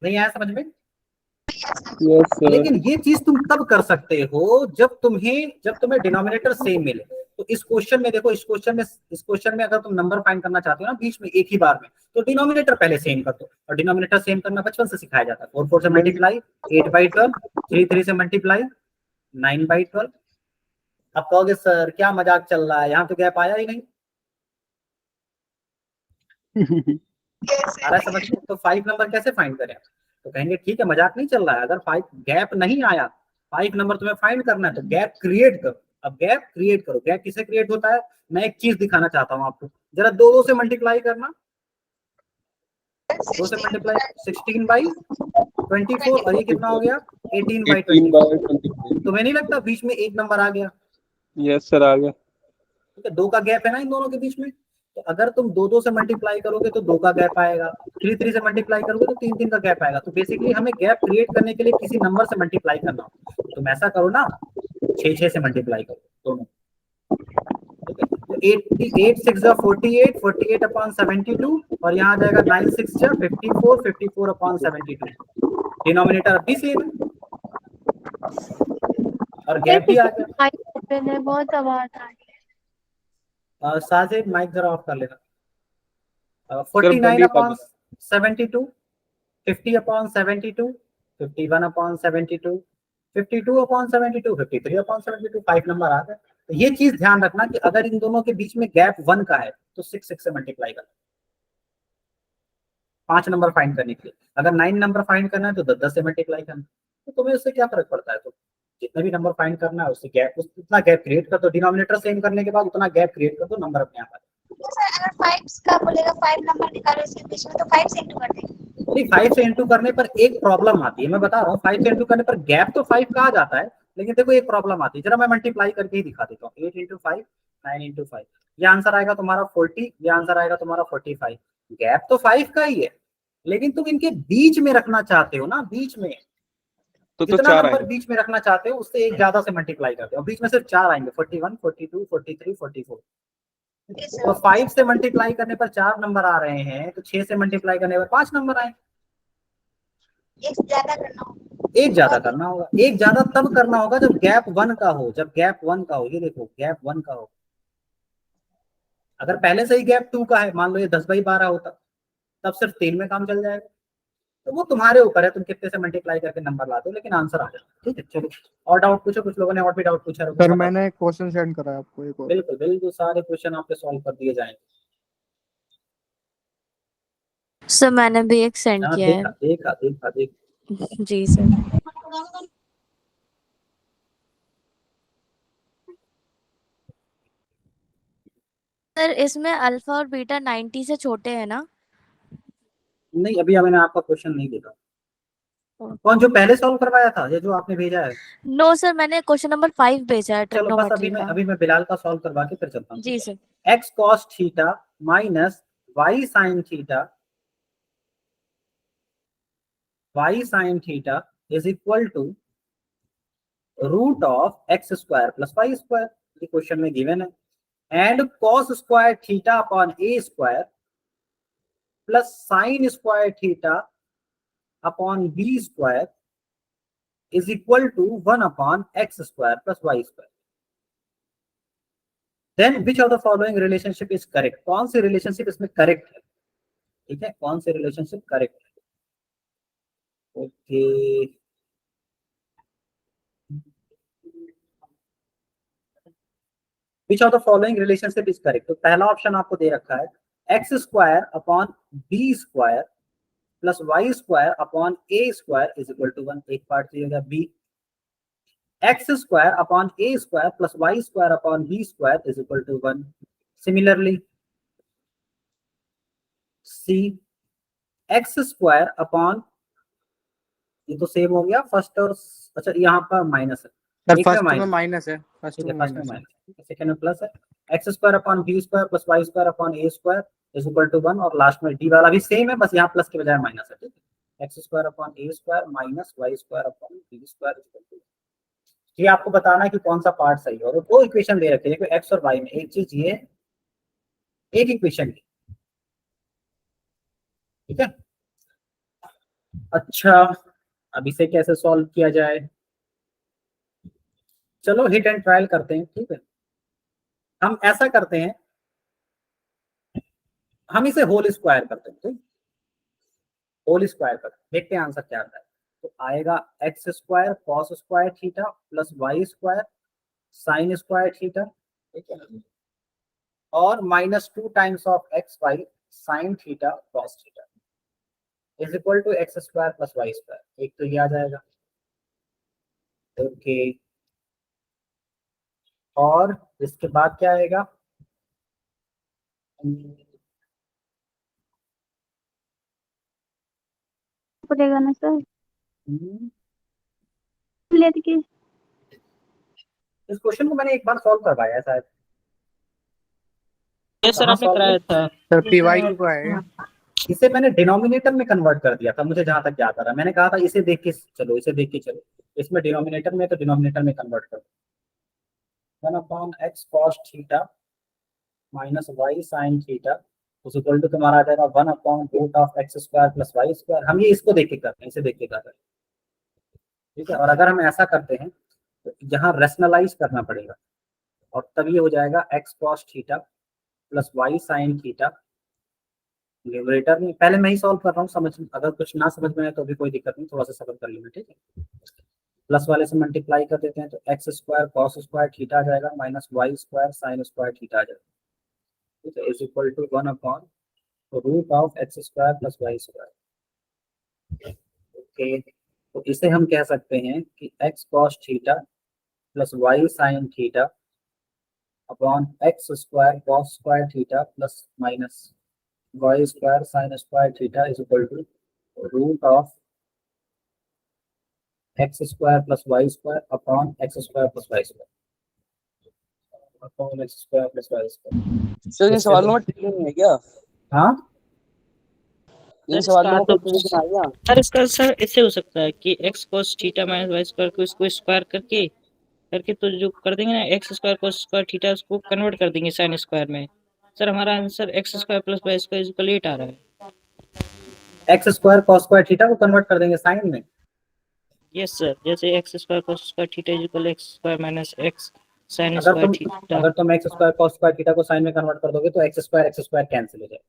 A: नहीं आया समझ में?
B: Yes sir.
A: लेकिन ये चीज तुम तब कर सकते हो जब तुम्हें डिनोमिनेटर सेम मिले। तो इस क्वेश्चन में देखो, इस क्वेश्चन में अगर तुम नंबर फाइंड करना चाहते हो ना बीच में एक ही बार में, तो डिनोमिनेटर पहले सेम कर दो। और डिनोमिनेटर सेम करना बचपन से सिखाया जाता है। 4 4 से मल्टीप्लाई, 8 बाई 12, 3 3 से मल्टीप्लाई, 9 बाई 12। अब कहोगे सर क्या मजाक चल रहा है, यहाँ तो गैप आया ही नहीं। आ रहा है समझ में? तो 5 नंबर कैसे फाइंड करें? तो कहेंगे ठीक है मजाक नहीं चल रहा है, अगर 5 गैप नहीं आया, 5 नंबर तुम्हें फाइंड करना है तो गैप क्रिएट करो। अब गैप क्रिएट करो, गैप किसे क्रिएट होता है? मैं एक चीज दिखाना चाहता हूँ आपको, जरा 2 से मल्टीप्लाई करना। 2 से मल्टीप्लाई 16 बाई 24, और ये कितना हो गया? 18 बाई
B: 18
A: 24।
B: बाय 25।
A: तुम्हें नहीं लगता बीच में एक नंबर आ गया?
B: यस सर आ गया।
A: ठीक है, 2 का गैप है ना इन दोनों के बीच में। तो अगर तुम 2 2 से मल्टीप्लाई करोगे तो 2 का गैप आएगा, 3 3 से मल्टीप्लाई करोगे तो 3 3 का गैप आएगा। तो बेसिकली हमें गैप क्रिएट करने के लिए किसी नंबर से मल्टीप्लाई करना हो, तो तुम ऐसा करो ना, 6 6 से मल्टीप्लाई करो दोनों। ठीक है, तो 8 6 जा 48, 48 अपॉन 72, और यहाँ आ जाएगा 9 6 जा 54, 54 अपॉन 72। डिनोमिनेटर अभी सेम है और गैप भी आ गया।
F: बहुत आवाज आ रही है।
A: साजिद माइक जरा ऑफ कर लेना।
B: सर
A: 49
B: बंदी
A: upon 72, 50 upon 72, 51 upon 72, 52 upon 72, 53 upon 72। 5 number आ गए। तो ये चीज ध्यान रखना कि अगर इन दोनों के बीच में गैप 1 का है तो 6 6 से मल्टीप्लाई करना 5 नंबर फाइंड करने के लिए। अगर 9 नंबर फाइंड करना है तो 10 10 से मल्टीप्लाई करना। तो तुम्हें उससे क्या फर्क पड़ता है? तो जितना भी नंबर फाइंड करना है उससे गैप, उतना गैप क्रिएट कर दो। डिनोमिनेटर सेम करने के बाद उतना गैप क्रिएट कर दो, नंबर अपने आप आ जाएगा।
H: सर अगर 5 का बोलेगा 5 नंबर निकालो इसके बीच में, तो 5 से इंटू कर देंगे।
A: नहीं, 5 से इंटू करने पर एक प्रॉब्लम आती है, मैं बता रहा हूँ। 5 से इंटू करने पर गैप तो 5 का आ जाता है, लेकिन देखो एक प्रॉब्लम आती है। जरा मैं मल्टीप्लाई करके ही दिखा देता हूँ। 8 इंटू 5, 9 इंटू 5, ये आंसर आएगा तुम्हारा 40, ये आंसर आएगा तुम्हारा 45। गैप तो 5 का ही है, लेकिन तुम इनके बीच में रखना चाहते हो ना, बीच में
B: तो
A: जितना
B: 4
A: नंबर
B: आएंगे।
A: बीच में रखना चाहते हो उससे एक ज्यादा से मल्टीप्लाई करते हो। बीच में सिर्फ 4 आएंगे, 41, 42, 43, 44। तो 5 से मल्टीप्लाई करने पर 4 नंबर आ रहे हैं, तो 6 से मल्टीप्लाई करने पर 5 नंबर आए।
H: एक ज्यादा करना होगा।
A: एक ज्यादा करना होगा। एक ज्यादा तब करना होगा जब गैप 1 का हो, जब गैप 1 का हो। ये देखो गैप 1 का हो। अगर पहले से ही गैप 2 का है, मान लो ये 10 बाई 12 होता, तब सिर्फ 3 में काम चल जाएगा। तो वो तुम्हारे ऊपर है, तुम कितने से मल्टीप्लाई करके नंबर लाते हो, लेकिन आंसर आ जाएगा। ठीक है, चलो और डाउट पूछो। कुछ लोगों ने और भी डाउट पूछा।
I: सर मैंने क्वेश्चन सेंड करा है आपको एक और।
A: बिल्कुल बिल्कुल, सारे क्वेश्चन आपके सॉल्व कर दिए जाएंगे।
E: सर मैंने भी एक सेंड
A: हाँ
E: किया
A: देखा
E: है।
A: देखा देखा देखा।
E: जी सर। सर इसमें अल्फा और बीटा 90 से छोटे हैं ना?
A: नहीं, अभी मैंने आपका क्वेश्चन नहीं देखा। कौन जो पहले सॉल्व करवाया था या जो आपने भेजा है?
E: नो सर, मैंने क्वेश्चन नंबर 5 भेजा है
A: चलो बस
E: ट्रिग्नोमेट्री का।
A: अभी मैं बिलाल का सॉल्व करवा के फिर चलता हूँ।
E: जी sir.
A: X cos theta minus y sine theta, y sine theta is equal to root of x square plus y square. ये क्वेश्चन में गिवन है। And cos square theta upon A square plus sine square theta upon B square is equal to 1 upon x square plus y square. Then which of the following relationship is correct? कौन सी रिलेशनशिप इसमें करेक्ट है? ठीक है, कौन सी रिलेशनशिप करेक्ट है? Okay, which of the following relationship is correct? तो पहला ऑप्शन आपको दे रखा है x square upon B square plus y square upon A square is equal to 1। एक पार्ट तो होगा b, x square upon A square plus y square upon B square is equal to 1। Similarly c, x square upon, ये तो सेम हो गया फर्स्ट और, अच्छा यहाँ पर माइनस है,
I: सर
A: एक में
I: फर्स्ट में
A: माइनस,
I: माइनस है, फर्स्ट
A: ठीक
I: में
A: है फर्स्ट में
I: माइनस है।
A: माइनस, सेकंड में प्लस है। X square upon B square plus y square upon A square is equal to 1, और लास्ट में डी वाला भी सेम है, बस यहाँ प्लस के बजाय माइनस है। ठीक है, x square upon A square minus y square upon B square is equal to. ये आपको बताना है कि कौन सा पार्ट सही है। और दो इक्वेशन दे रखे हैं एक्स और वाई में, एक चीज ये, एक इक्वेशन की। ठीक है, अच्छा अब इसे कैसे सॉल्व किया जाए? चलो हिट एंड ट्रायल करते हैं, ठीक है। हम ऐसा करते हैं, हम इसे होल स्क्वायर करते हैं, ठीक। होल स्क्वायर करते हैं, देखते हैं आंसर क्या आता है। तो आएगा x square cos square theta plus y square sine square theta, ठीक है ना, और -2 times of x y sine theta cos theta is equal to x square plus y square. एक तो ये आ जाएगा, ओके। और इसके बाद क्या आएगा?
H: पड़ेगा ना सर,
A: हम्म,
H: लेट के।
A: इस क्वेश्चन को मैंने एक बार सॉल्व करवाया है शायद।
C: ये सर
A: कहाँ
C: आपने
A: solve
C: कराया था।
I: सर पीवाई क्यू का है।
A: इसे मैंने डिनोमिनेटर में कन्वर्ट कर दिया था, मुझे जहां तक याद आ रहा है। मैंने कहा था इसे देख के चलो, इसे देख के चलो, इसमें डिनोमिनेटर में, तो डिनोमिनेटर में कन्वर्ट कर 1/x cos theta minus y sine theta उस इक्वल टू तुम्हारा आ जाएगा 1/√x square plus y square. हम ये इसको देख के करते हैं, इसे देख के कर रहे हैं, ठीक है। और अगर हम ऐसा करते हैं तो यहाँ रेशनलाइज करना पड़ेगा, और तब ये हो जाएगा x cos theta plus y sine theta. Numerator में पहले मैं ही सॉल्व कर रहा हूँ, समझ, अगर कुछ ना समझ में आए तो भी कोई दिक्कत नहीं, थोड़ा सा सब्र कर लेना, ठीक है। प्लस वाले से मल्टीप्लाई कर देते हैं तो x square cos square theta आ जाएगा minus y square sine square theta आ जाएगा, ठीक है, is equal to 1/√x square plus y square, okay. तो इसे हम कह सकते हैं कि x cos theta plus y sine theta upon x square cos square theta plus minus y square sine square theta is equal to x square plus y square upon x square plus y square upon x square plus y square.
G: Sir इन सवालों में ट्रिक नहीं है क्या?
A: हाँ,
G: इन
C: सर
G: सवालों
C: इसका
G: में
C: तो
G: कोई ट्रिक नहीं है?
C: सर इसका सर इससे हो सकता है कि x cos theta minus y square को इसको स्क्वायर करके तो जो कर देंगे ना x square cos square theta उसको कन्वर्ट कर देंगे साइन स्क्वायर में। सर हमारा answer x square plus y square equal 8 आ रहा है।
A: X square cos square theta को कन्वर्ट कर देंगे साइन में।
C: यस सर, जैसे x square cos square theta equal x square minus x sine
A: अगर
C: स्क्वायर
A: तुम
C: थीटा।
A: अगर तुम x square cos square theta को साइन में कन्वर्ट कर दोगे तो एक्स स्क्वायर कैंसिल हो जाएगा।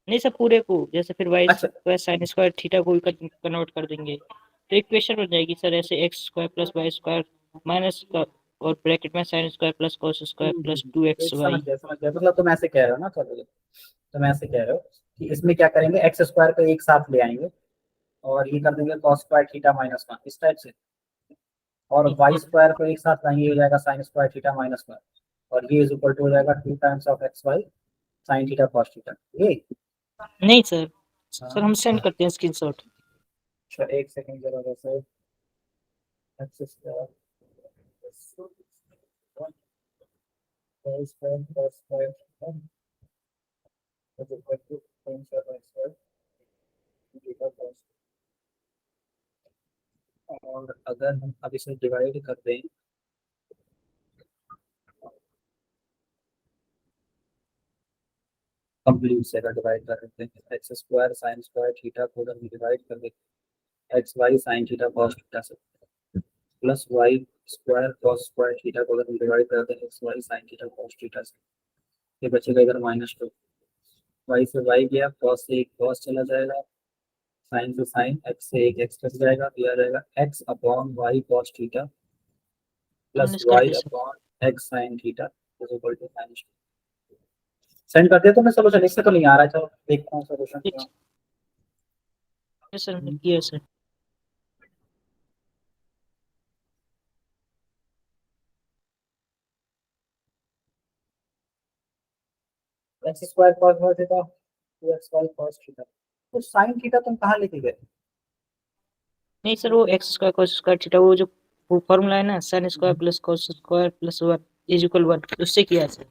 C: नहीं सर, पूरे को, जैसे फिर वाई
A: अच्छा,
C: स्क्वायर साइन स्क्वायर थीटा को कन्वर्ट कर देंगे तो इक्वेशन बन जाएगी सर ऐसे x square plus y square minus और ब्रैकेट में sine square plus cos square plus 2xy।
A: समझ गया, मतलब तुम ऐसे कह रहे हो ना, चलो तुम ऐसे कह रहे हो कि इसमें क्या करेंगे, एक्स स्क्वायर को एक साथ ले आएंगे और ये कर देंगे कॉस स्क्वायर थीटा माइनस 1 इस टाइप से, और वाई स्क्वायर को एक साथ लाएंगे, हो जाएगा साइन स्क्वायर थीटा माइनस 1, और ये इज इक्वल टू हो जाएगा 2 times of x y sine theta cos theta. ये
C: नहीं सर, सर हम
A: हाँ,
C: सेंड करते हैं स्क्रीनशॉट।
A: अच्छा एक सेकंड जरा, वैसे x square square cos square is equal to times of x y theta cos. और अगर हम अब इसे डिवाइड कर दें कंप्लीट से, अगर डिवाइड कर देते हैं x square sine square theta को अगर हम डिवाइड कर दें x y sine theta cos theta से, plus y square cos square theta को अगर हम डिवाइड कर दें x y sine theta cos theta से, ये बचेगा इधर -2, वाई से वाई गया, कॉस से एक कॉस चला जाएगा, साइन से साइन, एक्स से एक एक्स कट जाएगा, तो यह आ जाएगा x upon y cos theta plus
C: हमने कर
A: वाई
C: दिया sir.
A: Upon x sine theta is equal to -2। Send कर दिया तो मैं सोल्यूशन, इससे तो नहीं आ रहा है, चलो देखता हूँ सोल्यूशन क्या।
C: यस सर, हमने किया sir.
A: X square cos y theta 2x y cos theta, तो साइन थीटा तुम कहाँ लेके गए?
C: नहीं सर, वो x square cos square theta वो जो फॉर्मूला है ना sine square plus cos square plus 1 is equal 1 उससे किया है sir.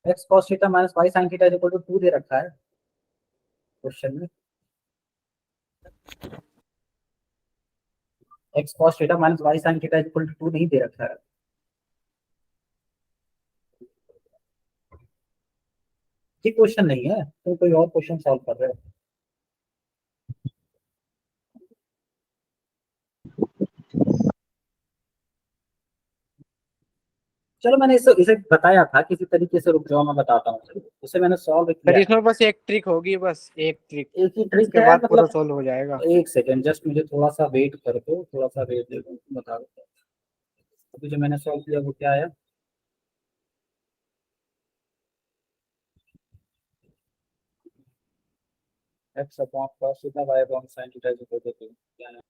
A: X cos theta minus y sine theta is equal to 2 दे रखा है क्वेश्चन में। X cos theta minus y sine theta is equal to 2 नहीं दे रखा है। ये क्वेश्चन नहीं है, तुम कोई और क्वेश्चन सॉल्व कर रहे हो। चलो मैंने इसे इसे बताया था किसी तरीके से, रुक जाओ मैं बताता हूँ। इसे मैंने सॉल्व किया
I: सर
A: है।
I: इसमें बस एक ट्रिक होगी, बस एक ट्रिक,
A: एक ही ट्रिक
I: इसके
A: है,
I: बाद पूरा
A: मतलब
I: सॉल्व हो जाएगा।
A: एक सेकेंड जस्ट मुझे थोड़ा सा वेट कर दो, थोड़ा सा वेट दे दो, बता दो। अभी जो मैंने सॉल्व किया वो क्या है, x अपॉन cos theta y upon sin theta is equal to क्या है।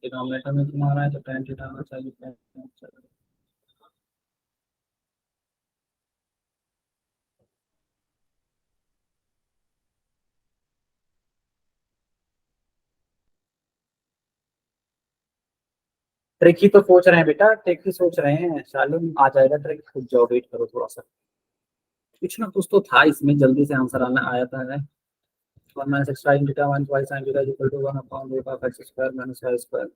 A: डिनोमिनेटर में तुम्हारा है तो tan थीटा आना चाहिए, tan आना चाहिए। ट्रिक ही तो सोच रहे हैं बेटा, ट्रिक ही सोच रहे हैं, शालूम आ जाएगा ट्रिक, खुद जाओ वेट करो थोड़ा सा। कुछ ना कुछ तो था इसमें, जल्दी से आंसर आना आया था। 1 minus x sin theta 1 y sin theta is equal to 1 upon root of x square minus y square।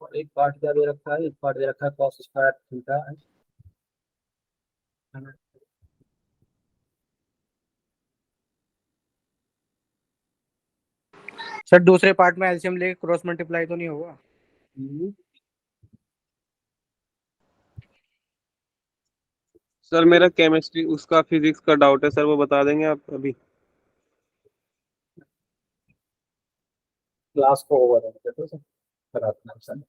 A: और एक पार्ट क्या दे रखा है, एक पार्ट दे रखा है cos स्क्वायर थीटा।
I: सर दूसरे पार्ट में एलसीएम लेके क्रॉस मल्टीप्लाई तो नहीं होगा?
B: सर मेरा केमिस्ट्री उसका फिजिक्स का डाउट है सर, वो बता देंगे आप अभी?
A: क्लास को ओवर है तो सर कराना sir.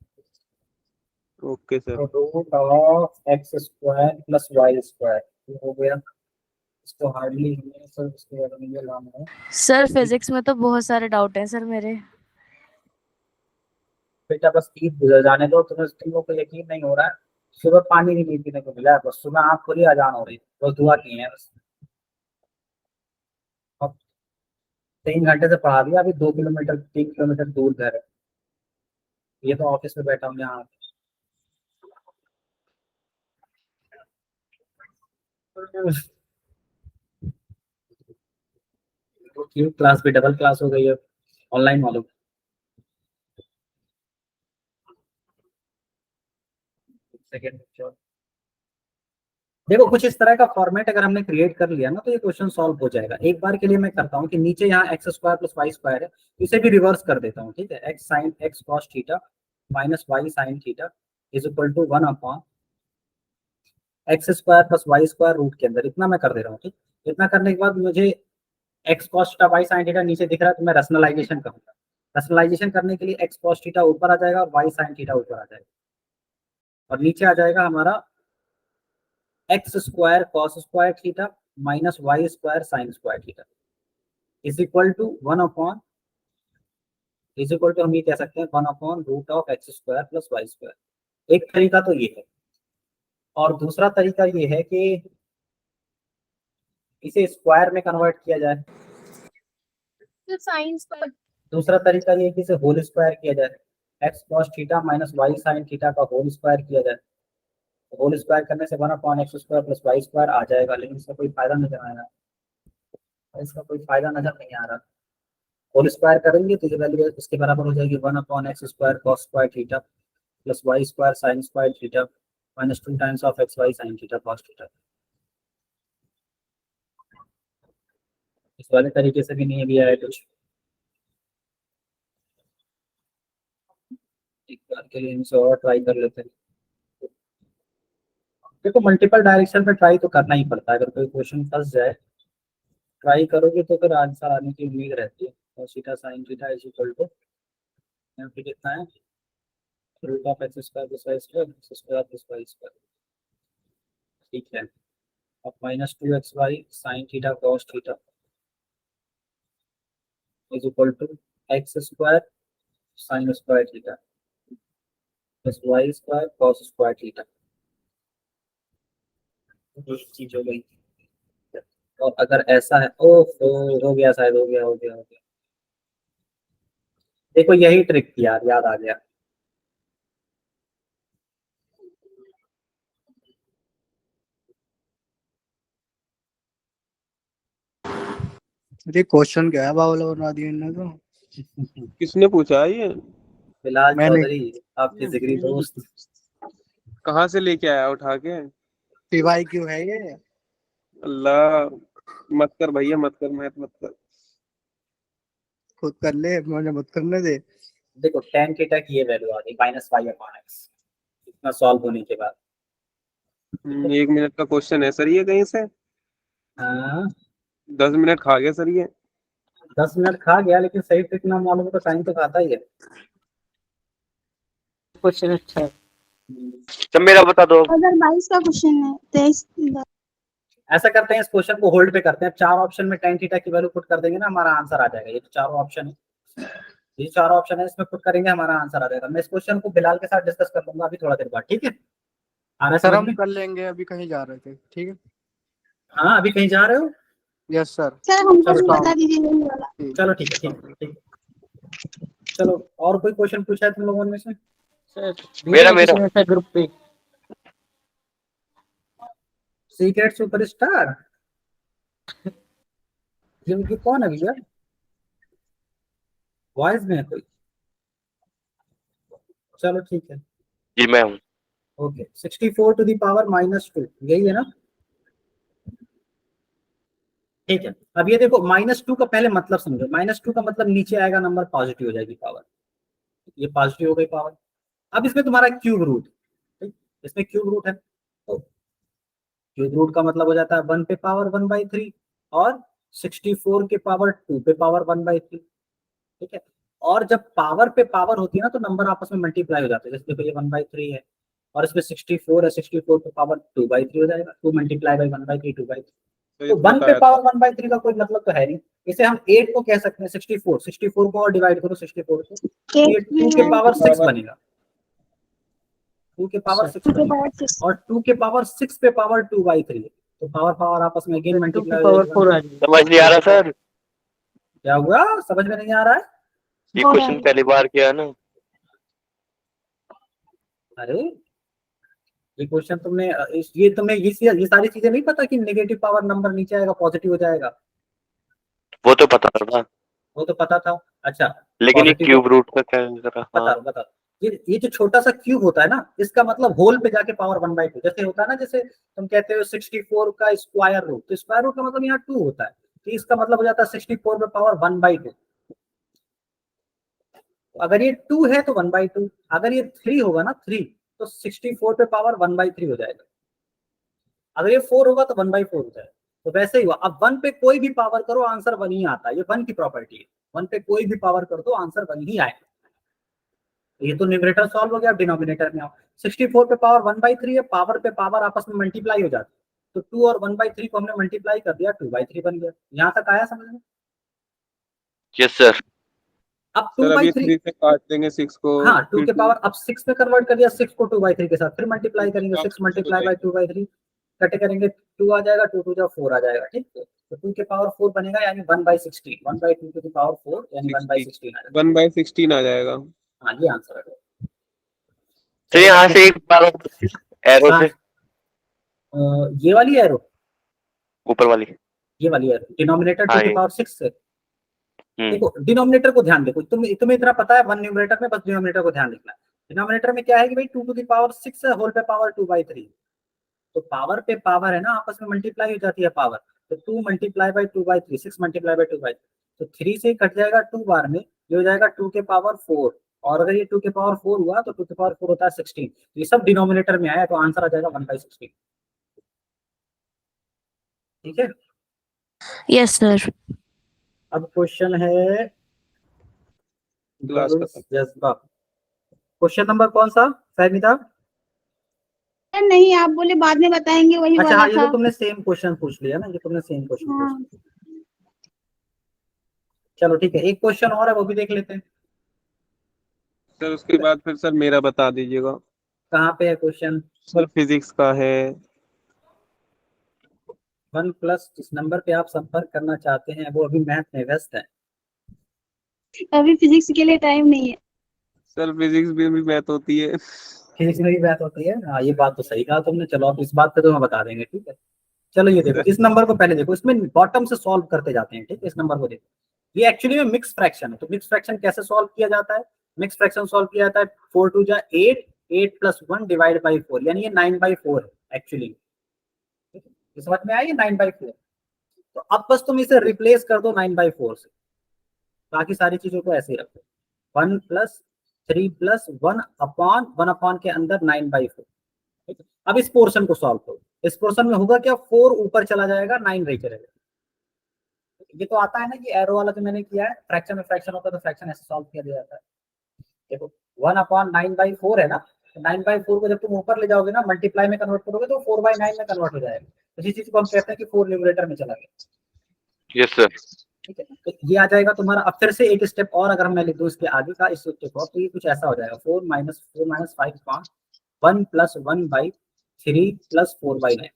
B: Okay sir.
A: Root of x square plus y square हो गया। इसको हार्डली हमने सर इसके बारे में ये लाना है।
E: सर फिजिक्स में तो बहुत सारे डाउट हैं सर मेरे।
A: बेटा बस ईद गुजर जाने दो, तुम्हें तुमको को यकीन नहीं हो रहा है। सुबह पानी भी नहीं पीने को मिला है, बस सुबह आँख खुली अजान हो रही है, बस दुआ की है बस। अब 3 घंटे से पढ़ा दिया, अभी 2 किलोमीटर 3 किलोमीटर दूर घर है। ये तो ऑफिस में बैठा हूँ यहाँ। तो क्यों क्लास भी डबल क्लास हो गई है ऑनलाइन वालों की। सेकेंड देखो, कुछ इस तरह का फॉर्मेट अगर हमने क्रिएट कर लिया ना तो ये क्वेश्चन सॉल्व हो जाएगा। एक बार के लिए मैं करता हूँ कि नीचे यहाँ x square plus y square है, इसे भी रिवर्स कर देता हूँ। ठीक है, x sine x cos theta minus y sine theta is equal to 1 upon x square plus y square root के अंदर, इतना मैं कर दे रहा हूँ। ठीक, इतना करने के बाद मुझे x cos theta y sine theta नीचे दिख रहा है, तो मैं रैशनलाइजेशन करूंगा। रैशनलाइजेशन करने के लिए एक्स कॉस थीटा ऊपर आ जाएगा और वाई साइन थीटा ऊपर आ जाएगा, और नीचे आ जाएगा हमारा x square cos square theta minus y square sine square theta is equal to 1 upon, is equal to हम ये कह सकते हैं 1 upon root of x square plus y square. एक तरीका तो ये है, और दूसरा तरीका ये है कि इसे स्क्वायर में कन्वर्ट किया जाए। दूसरा तरीका ये है कि इसे होल स्क्वायर किया जाए, x cos theta minus y sine theta का होल स्क्वायर किया जाए। होल स्क्वायर करने से 1 upon x square plus y square आ जाएगा, लेकिन इसका कोई फायदा नजर आ रहा है, इसका कोई फायदा नजर नहीं आ रहा। होल स्क्वायर करेंगे तो ये वैल्यू इसके बराबर हो जाएगी 1 upon x square cos square theta plus y square sine square theta minus 2 times of x y sine theta cos theta. इस वाले तरीके से भी नहीं भी आया कुछ। एक बार के लिए इनसे और ट्राई कर लेते हैं। देखो मल्टीपल डायरेक्शन पे ट्राई तो करना ही पड़ता है, अगर कोई क्वेश्चन फंस जाए ट्राई करोगे तो फिर आंसर आने की उम्मीद रहती है। और theta sine theta is equal to यहाँ पे कितना है, root of x square plus y square x square plus y square. ठीक है, अब minus 2 x y sine theta cos theta is equal to x square sine square theta plus y square cos square theta. एक चीज हो गई। और अगर ऐसा है, ओह हो गया शायद, हो गया। देखो यही ट्रिक थी यार, याद आ गया।
I: ये क्वेश्चन क्या है, बावला बना दिया इनने तो।
B: किसने पूछा ये?
A: बिलाल
I: मैंने।
A: चौधरी, आपके जिगरी दोस्त।
B: कहाँ से लेके आया उठा के?
I: टीवाई क्यों है ये?
B: अल्लाह, मत कर भैया, मत कर, मत कर।
I: खुद कर ले, मुझे मत करने दे।
A: देखो tan थीटा की ये वैल्यू आ गई -y/x इतना सॉल्व होने के बाद।
B: 1 मिनट का क्वेश्चन है सर ये, कहीं से
A: हाँ
B: 10 मिनट खा गया सर ये।
A: 10 मिनट खा गया, लेकिन सही ट्रिक ना मालूम हो तो टाइम तो खाता ही है।
C: क्वेश्चन अच्छा है।
D: सब मेरा बता दो।
H: अगर 22 का क्वेश्चन है 23
A: ऐसा करते हैं, इस क्वेश्चन को होल्ड पे करते हैं। 4 ऑप्शन में tan थीटा की वैल्यू पुट कर देंगे ना, हमारा आंसर आ जाएगा। ये तो चारों ऑप्शन है, ये 4 ऑप्शन है, इसमें पुट करेंगे, हमारा आंसर आ जाएगा। मैं इस क्वेश्चन को बिलाल के साथ डिस्कस कर लूंगा अभी थोड़ा देर बाद, ठीक है? आ रहा है
I: सर
A: समझ
I: हम
A: में?
I: कर लेंगे, अभी कहीं जा रहे थे। ठीक है।
A: हाँ अभी कहीं जा रहे हो?
I: Yes sir.
H: सर हमको
A: चलो
H: भी
A: ठीक
H: बता दीजिए यही वाला।
A: है, चलो ठीक है, ठीक है, ठीक है। चलो और कोई क्वेश्चन पूछा है तुम लोगों में से?
C: सर
D: मेरा-
C: किसी ने ऐसा ग्रुप पे
A: सीक्रेट सुपरस्टार, ये कौन है भैया? वॉइस में है कोई? चलो ठीक है,
D: जी मैं हूँ।
A: ओके। 64 टू द पावर -2, यही है ना? ठीक है। अब ये देखो -2 का पहले मतलब समझो। -2 का मतलब नीचे आएगा नंबर, पॉजिटिव हो जाएगी पावर, ये पॉजिटिव हो गई पावर। अब इसमें तुम्हारा क्यूब रूट, ठीक, इसमें क्यूब रूट है, तो क्यूब रूट का मतलब हो जाता है 1 पे पावर 1/3 और 64 के पावर 2 पे पावर 1/3, ठीक है? और जब पावर पे पावर होती है ना, तो नंबर आपस में मल्टीप्लाई हो जाते हैं। जैसे देखो ये 1/3 है और इसमें 64 है, 64 पे पावर 2/3 हो जाएगा, 2 मल्टीप्लाई बाई 1/3 2/3।
B: सही
A: तो 1 पे
B: बताया था।
A: पावर 1/3 का कोई मतलब तो है नहीं। इसे हम 8 को कह सकते हैं, 64 को और डिवाइड करो 64 को, तो ये 2 के पावर 6 बनेगा, 2 के पावर 6 बनेगा, और 2 के पावर 6 पे पावर 2/3 है, तो पावर पावर आपस में अगेन
C: 2 की
A: मल्टीप्लाई हो
C: पावर
A: जाएगी।
C: 4 आ जाएगी।
D: समझ नहीं आ रहा सर,
A: क्या हुआ, समझ में नहीं आ रहा है?
D: ये क्वेश्चन पहली बार किया ना।
A: अरे ये क्वेश्चन तुमने ये तुम्हें ये सारी चीजें नहीं पता कि नेगेटिव पावर नंबर नीचे आएगा, पॉजिटिव हो जाएगा?
D: वो तो पता था,
A: वो तो पता था। अच्छा
D: लेकिन ये
A: पॉजिटिव
D: क्यूब रूट का क्या जरा। हाँ
A: बता बता। ये जो छोटा सा क्यूब होता है ना, इसका मतलब होल पे जाके पावर 1/2, जैसे होता है ना, जैसे तुम कहते हो 64 का स्क्वायर रूट, तो स्क्वायर रूट का मतलब यहाँ 2 होता है, तो इसका मतलब हो जाता है 64 पे पावर 1/2। अगर ये 2 है तो 1/2, अगर ये 3 होगा ना 3, तो 64 पे पावर 1/3 हो जाएगा। अगर ये 4 होगा तो 1/4 हो जाएगा। तो वैसे ही हुआ, अब 1 पे कोई भी पावर करो आंसर 1 ही आता है, ये 1 की प्रॉपर्टी है। 1 पे कोई भी पावर कर दो आंसर 1 ही आएगा। ये तो न्यूमरेटर सॉल्व हो गया, डिनोमिनेटर में आओ। 64 पे पावर 1/3 है, पावर पे पावर आपस में मल्टीप्लाई हो जाती है, तो 2 और 1/3 को हमने मल्टीप्लाई कर दिया, 2/3 बन गया। यहाँ तक आया समझ में?
D: Yes sir.
A: अब
B: सर अब ये
A: 2/3,
B: 3 से काट देंगे 6 को,
A: हाँ 2
B: फिर
A: के पावर अब 6 में कन्वर्ट कर दिया, 6 को 2/3 के साथ फिर मल्टीप्लाई करेंगे, 6
B: 2
A: मल्टीप्लाई बाई 2/3 कट करेंगे, 2 आ जाएगा, 2 2 4 आ जाएगा, ठीक है? तो 2 के पावर 4 बनेगा, यानी 1/16, 1/2 टू द पावर 4 यानी 1/16 आ जाएगा।
B: 1/16 आ जाएगा।
A: हाँ ये आंसर है।
D: तो यहाँ से एक बार एरो
A: हाँ,
D: से
A: ये वाली एरो,
D: ऊपर वाली।
A: ये वाली एरो डिनोमिनेटर 2
D: हाँ
A: के
D: ये।
A: पावर 6 से। देखो डिनोमिनेटर को ध्यान देखो, तुम्हें इतना पता है 1 न्यूमरेटर में, बस डिनोमिनेटर को ध्यान देखना है। डिनोमिनेटर में क्या है कि भाई 2 टू द पावर 6 है, होल पे पावर 2/3, तो पावर पे पावर है ना, आपस में मल्टीप्लाई हो जाती है पावर, तो 2 मल्टीप्लाई बाई 2/3, 6 मल्टीप्लाई बाई 2/3, तो 3 से कट जाएगा 2 बार में, ये हो जाएगा 2 के पावर 4, और अगर ये 2 के पावर 4 हुआ तो 2 के पावर 4 होता है 16, तो ये सब डिनोमिनेटर में आया, तो आंसर आ जाएगा 1/16। ठीक है,
E: यस सर।
A: अब क्वेश्चन है
B: लास्ट का।
A: जज्बा। क्वेश्चन नंबर कौन सा फहमीदा?
H: नहीं आप बोले बाद में बताएंगे, वही
A: अच्छा
H: वाला
A: हाँ, ये
H: था।
A: तो तुमने सेम क्वेश्चन पूछ लिया ना, ये तुमने सेम क्वेश्चन
H: हाँ।
A: पूछ लिया। चलो ठीक है, एक क्वेश्चन और है, वो भी देख लेते हैं।
B: सर उसके बाद फिर सर मेरा बता दीजिएगा।
A: कहाँ पे है क्वेश्चन?
B: सर फिजिक्स का है।
A: 1+ जिस नंबर पे आप संपर्क करना चाहते हैं वो अभी मैथ में व्यस्त है।
H: अभी फिजिक्स के लिए टाइम नहीं है।
B: सर फिजिक्स भी मैथ होती है।
A: फिजिक्स में भी मैथ होती है, हाँ ये बात तो सही कहा तुमने। चलो अब इस बात पे तो मैं बता देंगे, ठीक है? चलो ये देखो, इस नंबर को पहले देखो, इसमें बॉटम से सॉल्व करते जाते हैं, ठीक है? इस नंबर को देखो, ये एक्चुअली में मिक्स फ्रैक्शन है। तो मिक्स फ्रैक्शन कैसे सॉल्व किया जाता है? मिक्स फ्रैक्शन सॉल्व किया जाता है 4 2 जा 8, 8 + 1 डिवाइड बाई 4, यानी ये 9/4 है एक्चुअली। ये समझ में आई? 9/4। तो अब बस तुम इसे रिप्लेस कर दो 9/4 से, बाकी सारी चीजों को ऐसे ही रखो। 1 + 3 + 1/1 के अंदर 9/4। अब इस पोर्शन को सॉल्व करो। इस पोर्शन में होगा क्या, 4 ऊपर चला जाएगा, 9 रह जाएगा। ये तो आता है ना कि एरो वाला जो मैंने किया है, फ्रैक्शन में फ्रैक्शन होता है तो फ्रैक्शन ऐसे सॉल्व किया जाता है। देखो 1/9/4 है ना, 9/4 को जब तुम ऊपर ले जाओगे ना, मल्टीप्लाई में कन्वर्ट करोगे तो 4/9 में कन्वर्ट हो जाएगा। इसी चीज को हम कहते हैं कि 4 न्यूमरेटर में चला गया।
B: Yes sir.
A: ठीक है, तो ये आ जाएगा तुम्हारा। अब फिर से एक स्टेप और अगर मैं लिख दूं इसके आगे का इस स्टेप को, तो ये कुछ ऐसा हो जाएगा 4 - 5 1 + 1/3 + 4/9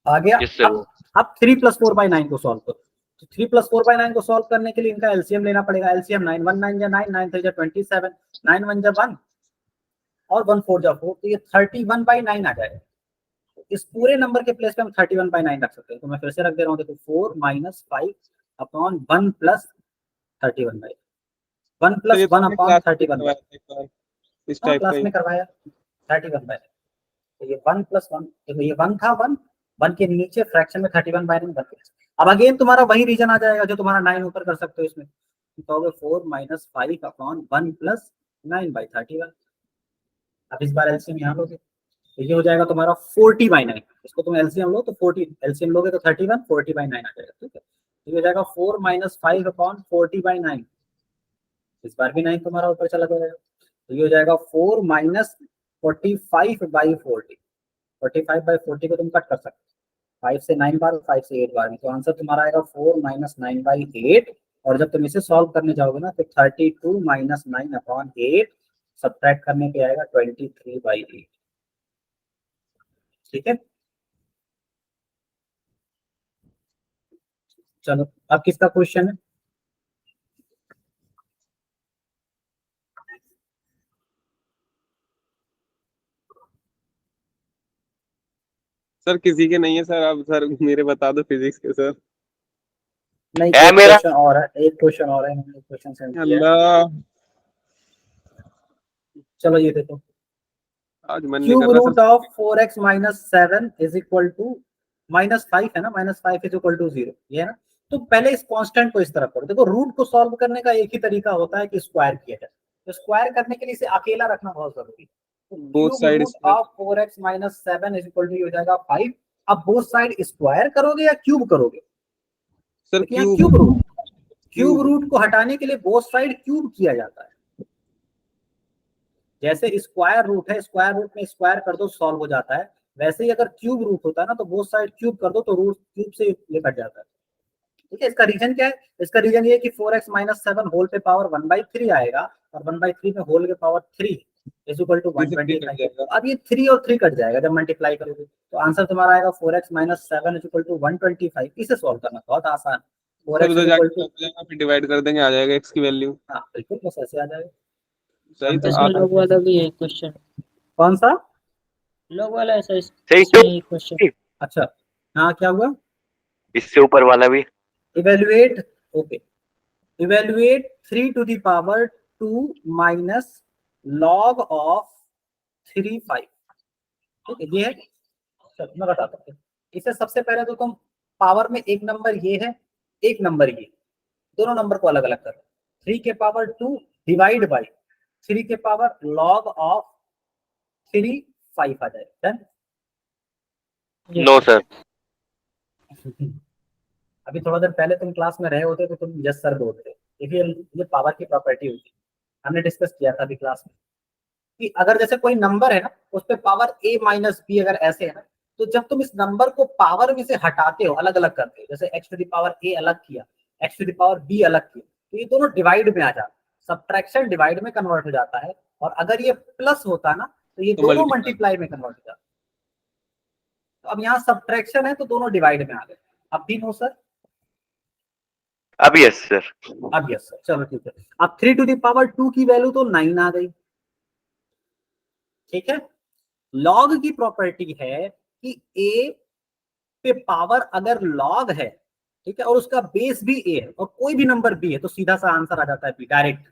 A: आ गया।
B: Yes, sir.
A: अब 3 + 4/9 को सॉल्व करो। तो 3 + 4/9 को सॉल्व करने के लिए इनका एलसीएम लेना पड़ेगा। एलसीएम 9 1 9 जा 9 9 3 जा 27, 9 1 जा 1 और 1 4 जा 4, तो ये 31/9 आ जाएगा। इस पूरे नंबर के प्लेस पे हम 31/9 रख सकते हैं। तो मैं फिर से रख दे रहा हूँ, देखो 4 - 5/1 + 31/9, 1
B: तो ये
A: + 1
B: तुमने क्लास में
A: 31/9।
B: करवाया था एक बार, इस
A: हाँ,
B: टाइप का
A: क्लास
B: ही।
A: में करवाया 31/9। तो ये 1 + 1, देखो ये 1 था, 1 के नीचे फ्रैक्शन में 31/9 बन गया। अब अगेन तुम्हारा वही रीजन आ जाएगा जो तुम्हारा 9 ऊपर कर सकते हो इसमें। कहोगे 4 - 5/1 + 9/31। अब इस बार एलसीएम यहाँ लोगे तो ये हो जाएगा तुम्हारा 40/9। इसको तुम एलसीएम लो तो 40, एलसीएम लोगे तो 31, 40/9 आ जाएगा। ठीक है, तो ये हो जाएगा 4 - 5/40/9। इस बार भी 9 तुम्हारा ऊपर चला जाएगा, तो ये हो जाएगा 4 - 45/40। 45/40 को तुम कट कर सकते हो 5 से 9 बार, 5 से 8 बार में। तो आंसर तुम्हारा आएगा 4 - 9/8। और जब तुम इसे सॉल्व करने जाओगे ना तो 32 - 9/8 सब्ट्रैक्ट करने पे आएगा 23/8। ठीक है, चलो अब किसका क्वेश्चन है?
B: सर किसी के नहीं है सर, आप सर मेरे बता दो फिजिक्स के सर।
A: नहीं,
B: है
A: एक
B: मेरा।
A: क्वेश्चन और है, एक क्वेश्चन और है, मैंने क्वेश्चन सेंड किया है।
B: अल्लाह,
A: चलो ये देखो,
B: आज मन नहीं
A: क्यूब
B: कर रहा
A: root
B: sir.
A: Of 4x - 7 is equal to -5 है ना, -5 इज इक्वल टू 0, ये है ना। तो पहले इस कांस्टेंट को इस तरफ करो। देखो रूट को सॉल्व करने का एक ही तरीका होता है कि स्क्वायर किया जाए। तो स्क्वायर करने के लिए इसे अकेला रखना बहुत जरूरी है। तो
B: both
A: cube
B: side
A: root of 4x - 7 is equal to हो जाएगा 5। अब बोथ साइड स्क्वायर करोगे या क्यूब करोगे?
B: सर
A: देखिए यहाँ
B: cube.
A: Cube root, cube
B: cube.
A: Root को हटाने के लिए बोथ साइड क्यूब किया जाता है। जैसे स्क्वायर रूट है, स्क्वायर रूट में स्क्वायर कर दो सॉल्व हो जाता है, वैसे ही अगर क्यूब रूट होता है ना तो बोथ साइड क्यूब कर दो तो रूट क्यूब से ये कट जाता है। ठीक है, इसका रीजन क्या है? इसका रीजन ये है कि 4x - 7 होल पे पावर 1/3 आएगा और 1/3 में होल के पावर 3 इज इक्वल टू 125। अब ये 3 और 3 कट जाएगा जब मल्टीप्लाई करोगे, तो आंसर तुम्हारा आएगा 4x - 7 इज इक्वल टू 125। इसे सॉल्व करना बहुत आसान।
B: सर
A: 4x
B: उधर
A: इज इक्वल टू,
B: जाके फिर डिवाइड कर देंगे, आ जाएगा x की वैल्यू।
A: हाँ बिल्कुल बस ऐसे आ जाएगा।
B: सही तो
C: इसमें
B: आप
C: लॉग वाला भी है क्वेश्चन,
A: कौन सा?
C: लॉग वाला ऐसा
B: सही
C: इसमें क्वेश्चन।
A: अच्छा, हाँ क्या हुआ?
B: इससे ऊपर वाला भी।
A: Evaluate, okay, evaluate 3 to the power 2 minus log of 3 5। ठीक है, ये है। चलो मैं बताता हूँ इसे। सबसे पहले तो तुम पावर में एक नंबर ये है, एक नंबर ये, दोनों नंबर को अलग अलग करो। 3 के पावर 2 डिवाइड बाई 3 के पावर log of 3 5 आ जाएगा। डन?
B: No sir.
A: अभी थोड़ा देर पहले तुम क्लास में रहे होते तो तुम यस सर बोलते। देखिए ये पावर की प्रॉपर्टी होती है, हमने डिस्कस किया था अभी क्लास में कि अगर जैसे कोई नंबर है ना उस पे पावर a - b अगर ऐसे है ना, तो जब तुम इस नंबर को पावर में से हटाते हो, अलग अलग करते हो, जैसे x to the power a अलग किया, x to the power b अलग किया, तो ये दोनों डिवाइड में आ जाता है। सब्ट्रैक्शन डिवाइड में कन्वर्ट हो जाता है, और अगर ये प्लस होता ना तो ये
B: तो
A: दोनों
B: multiply।
A: मल्टीप्लाई में कन्वर्ट हो जाता। तो अब यहाँ सब्ट्रैक्शन है तो दोनों डिवाइड में आ गए। अब भी नो सर?
B: अब यस सर।
A: अब यस सर, चलो ठीक है। अब 3 to the power 2 की वैल्यू तो 9 आ गई। ठीक है, लॉग की प्रॉपर्टी है कि a पे पावर अगर लॉग है ठीक है, और उसका बेस भी ए है और कोई भी नंबर बी है, तो सीधा सा आंसर आ जाता है बी डायरेक्ट,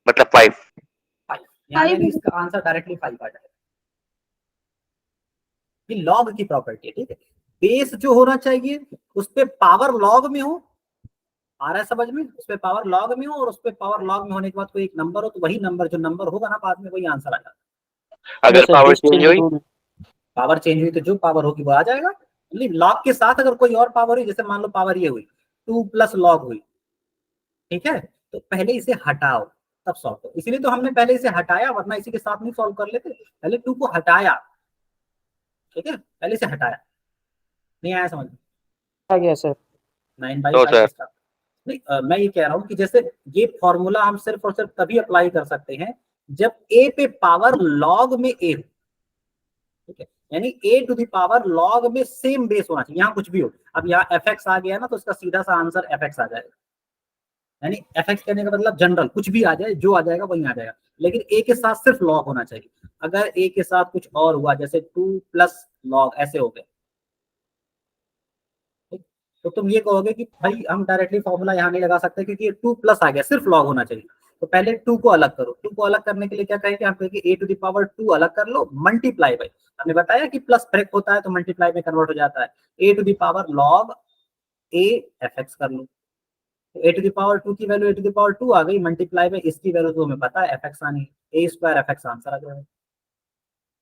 J: मतलब 5।
A: 5। यानी इसका आंसर डायरेक्टली 5 आ जाएगा। ये लॉग की प्रॉपर्टी है, ठीक है। बेस जो होना चाहिए उस पे पावर लॉग में हो, आ रहा है समझ में, उस पे पावर लॉग में हो, और उस पे पावर लॉग में होने के बाद कोई एक नंबर हो, तो वही नंबर जो नंबर होगा ना बाद में वही आंसर आ जाता है।
J: अगर पावर चेंज हुई,
A: पावर चेंज हुई तो जो पावर होगी वो आ जाएगा। लॉग के साथ अगर कोई और पावर हुई, जैसे मान लो पावर ये हुई 2 प्लस लॉग हुई, ठीक है, तो पहले इसे हटाओ तब सॉल्व करो। इसीलिए तो हमने पहले इसे हटाया, वरना इसी के साथ नहीं सॉल्व कर लेते। पहले 2 को हटाया, ठीक है, पहले इसे हटाया। नहीं आया समझ में?
C: आ गया सर।
A: 9/5 इसका नहीं, मैं ये कह रहा हूँ कि जैसे ये फॉर्मूला हम सिर्फ और सिर्फ तभी अप्लाई कर सकते हैं जब a पे पावर लॉग में a हो, ठीक है, यानी a to the power log में सेम बेस होना चाहिए। यहाँ कुछ भी हो, अब यहाँ fx आ गया ना, तो इसका सीधा सा आंसर fx आ जाएगा। यानी fx कहने का मतलब जनरल कुछ भी आ जाए, जो आ जाएगा वही आ जाएगा, लेकिन a के साथ सिर्फ लॉग होना चाहिए। अगर a के साथ कुछ और हुआ, जैसे 2 प्लस लॉग ऐसे हो गए, तो तुम ये कहोगे कि भाई हम डायरेक्टली फॉर्मूला यहाँ नहीं लगा सकते क्योंकि ये 2 प्लस आ गया, सिर्फ लॉग होना चाहिए। तो पहले 2 को अलग करो। 2 को अलग करने के लिए क्या कहेंगे, आप कहेंगे a टू द पावर 2 अलग कर लो, मल्टीप्लाई बाई, हमने बताया कि प्लस ब्रेक होता है तो मल्टीप्लाई में कन्वर्ट हो जाता है, a to the power log a fx कर लो। a टू द पावर 2 की value a to the power 2 आ गई, मल्टीप्लाई में इसकी वैल्यू तो हमें पता है fx आनी है, a स्क्वायर fx आंसर आ जाएगा।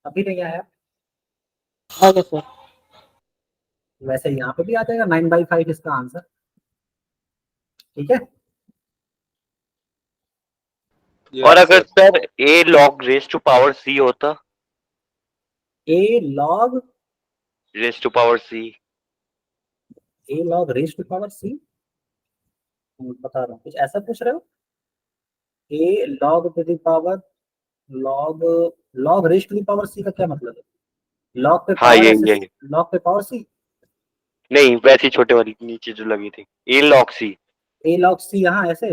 A: अभी नहीं आया?
C: आ गया सर।
A: वैसे यहाँ पे भी आ जाएगा 9/5 इसका आंसर, ठीक है।
J: और अगर sir a log raise to power c होता,
A: a log
J: raise to power c,
A: a log raise to power c, बता रहा हूँ कुछ ऐसा पूछ रहे हो। a log to the power log raise to the power c का क्या मतलब है? log पे
J: हाँ
A: पावर
J: यही
A: log पे पावर c,
J: नहीं वैसी छोटे वाली नीचे जो लगी थी a log c।
A: a log c यहाँ ऐसे,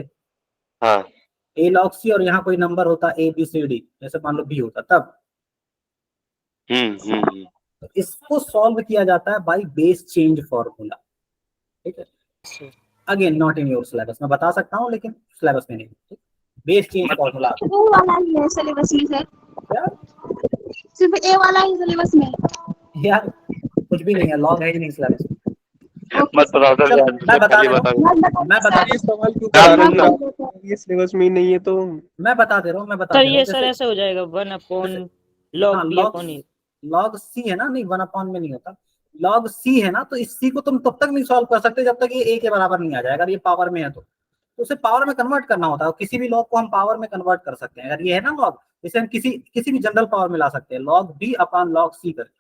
J: हाँ
A: a log c और यहाँ कोई नंबर होता a b c d, जैसे मान लो b होता तब। तो इसको सॉल्व किया जाता है बाय बेस चेंज फॉर्मूला, ठीक है। Again not in your syllabus, मैं बता सकता हूँ लेकिन सिलेबस में नहीं। बेस चेंज फॉर्मूला
H: वो वाला ही है सिलेबस में सर,
A: क्या
H: सिर्फ ए वाला ही सिलेबस में।
A: यार, कुछ भी नहीं है, लॉग है ही नहीं सिलेबस में।
J: मत बताओ सर
A: चल,
J: यार,
A: मैं बता
J: खाली
A: दे रहा
J: बताओ।
A: हूँ, मैं बता
B: ये सवाल क्यों करा रहे हो? ये सिलेबस में ही नहीं है तो
A: मैं बता दे रहा हूँ, मैं बता
C: सर
A: दे रहा
C: ये
A: हूँ।
C: सर
A: जैसे
C: ऐसा हो जाएगा 1 अपॉन
A: हाँ,
C: log b upon e।
A: Log C है ना, नहीं 1 अपॉन में नहीं होता, लॉग सी है ना, तो इस सी को तुम तब तक नहीं सॉल्व कर सकते जब तक ये ए के बराबर नहीं आ जाएगा। अगर ये पावर में है तो उसे पावर में कन्वर्ट करना होता है, किसी भी लॉग को हम पावर में कन्वर्ट कर सकते हैं। अगर ये है ना लॉग, इसे हम किसी भी जनरल पावर में ला सकते हैं, log B upon log c करके।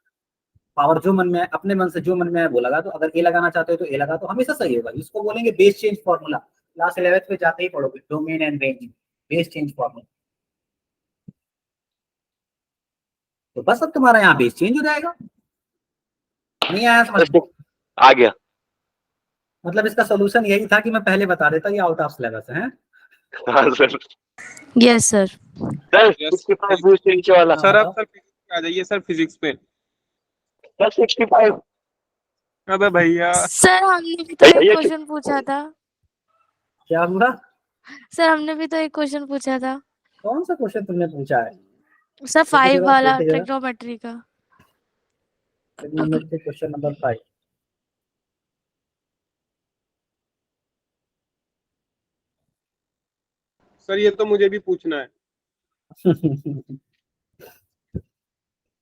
A: पावर जो मन में है, अपने मन से जो मन में है वो लगा दो, अगर ए लगाना चाहते हो तो ए लगा दो, हमेशा सही होगा। इसको बोलेंगे base change formula, class 11th में जाते ही पढ़ोगे, domain and range, base change formula. तो बस अब तुम्हारा यहाँ बेस चेंज हो जाएगा। नहीं आया समझ में?
J: आ गया।
A: मतलब इसका सोल्यूशन यही था कि मैं पहले बता देता, ये आउट ऑफ सिलेबस है।
J: हाँ sir.
E: Yes sir.
J: Sir 65 boost नीचे वाला।
B: सर आप सर फिजिक्स पे आ जाइए, सर फिजिक्स पे।
J: सर 65।
B: अबे भैया
E: सर हमने भी तो एक क्वेश्चन पूछा था।
A: क्या हुआ?
E: सर हमने भी तो एक क्वेश्चन पूछा था।
A: कौन सा क्वेश्चन तुमने पूछा है?
E: सर 5 वाला ट्रिग्नोमेट्री का।
A: Trigonometry question number 5।
B: सर ये तो मुझे भी पूछना है।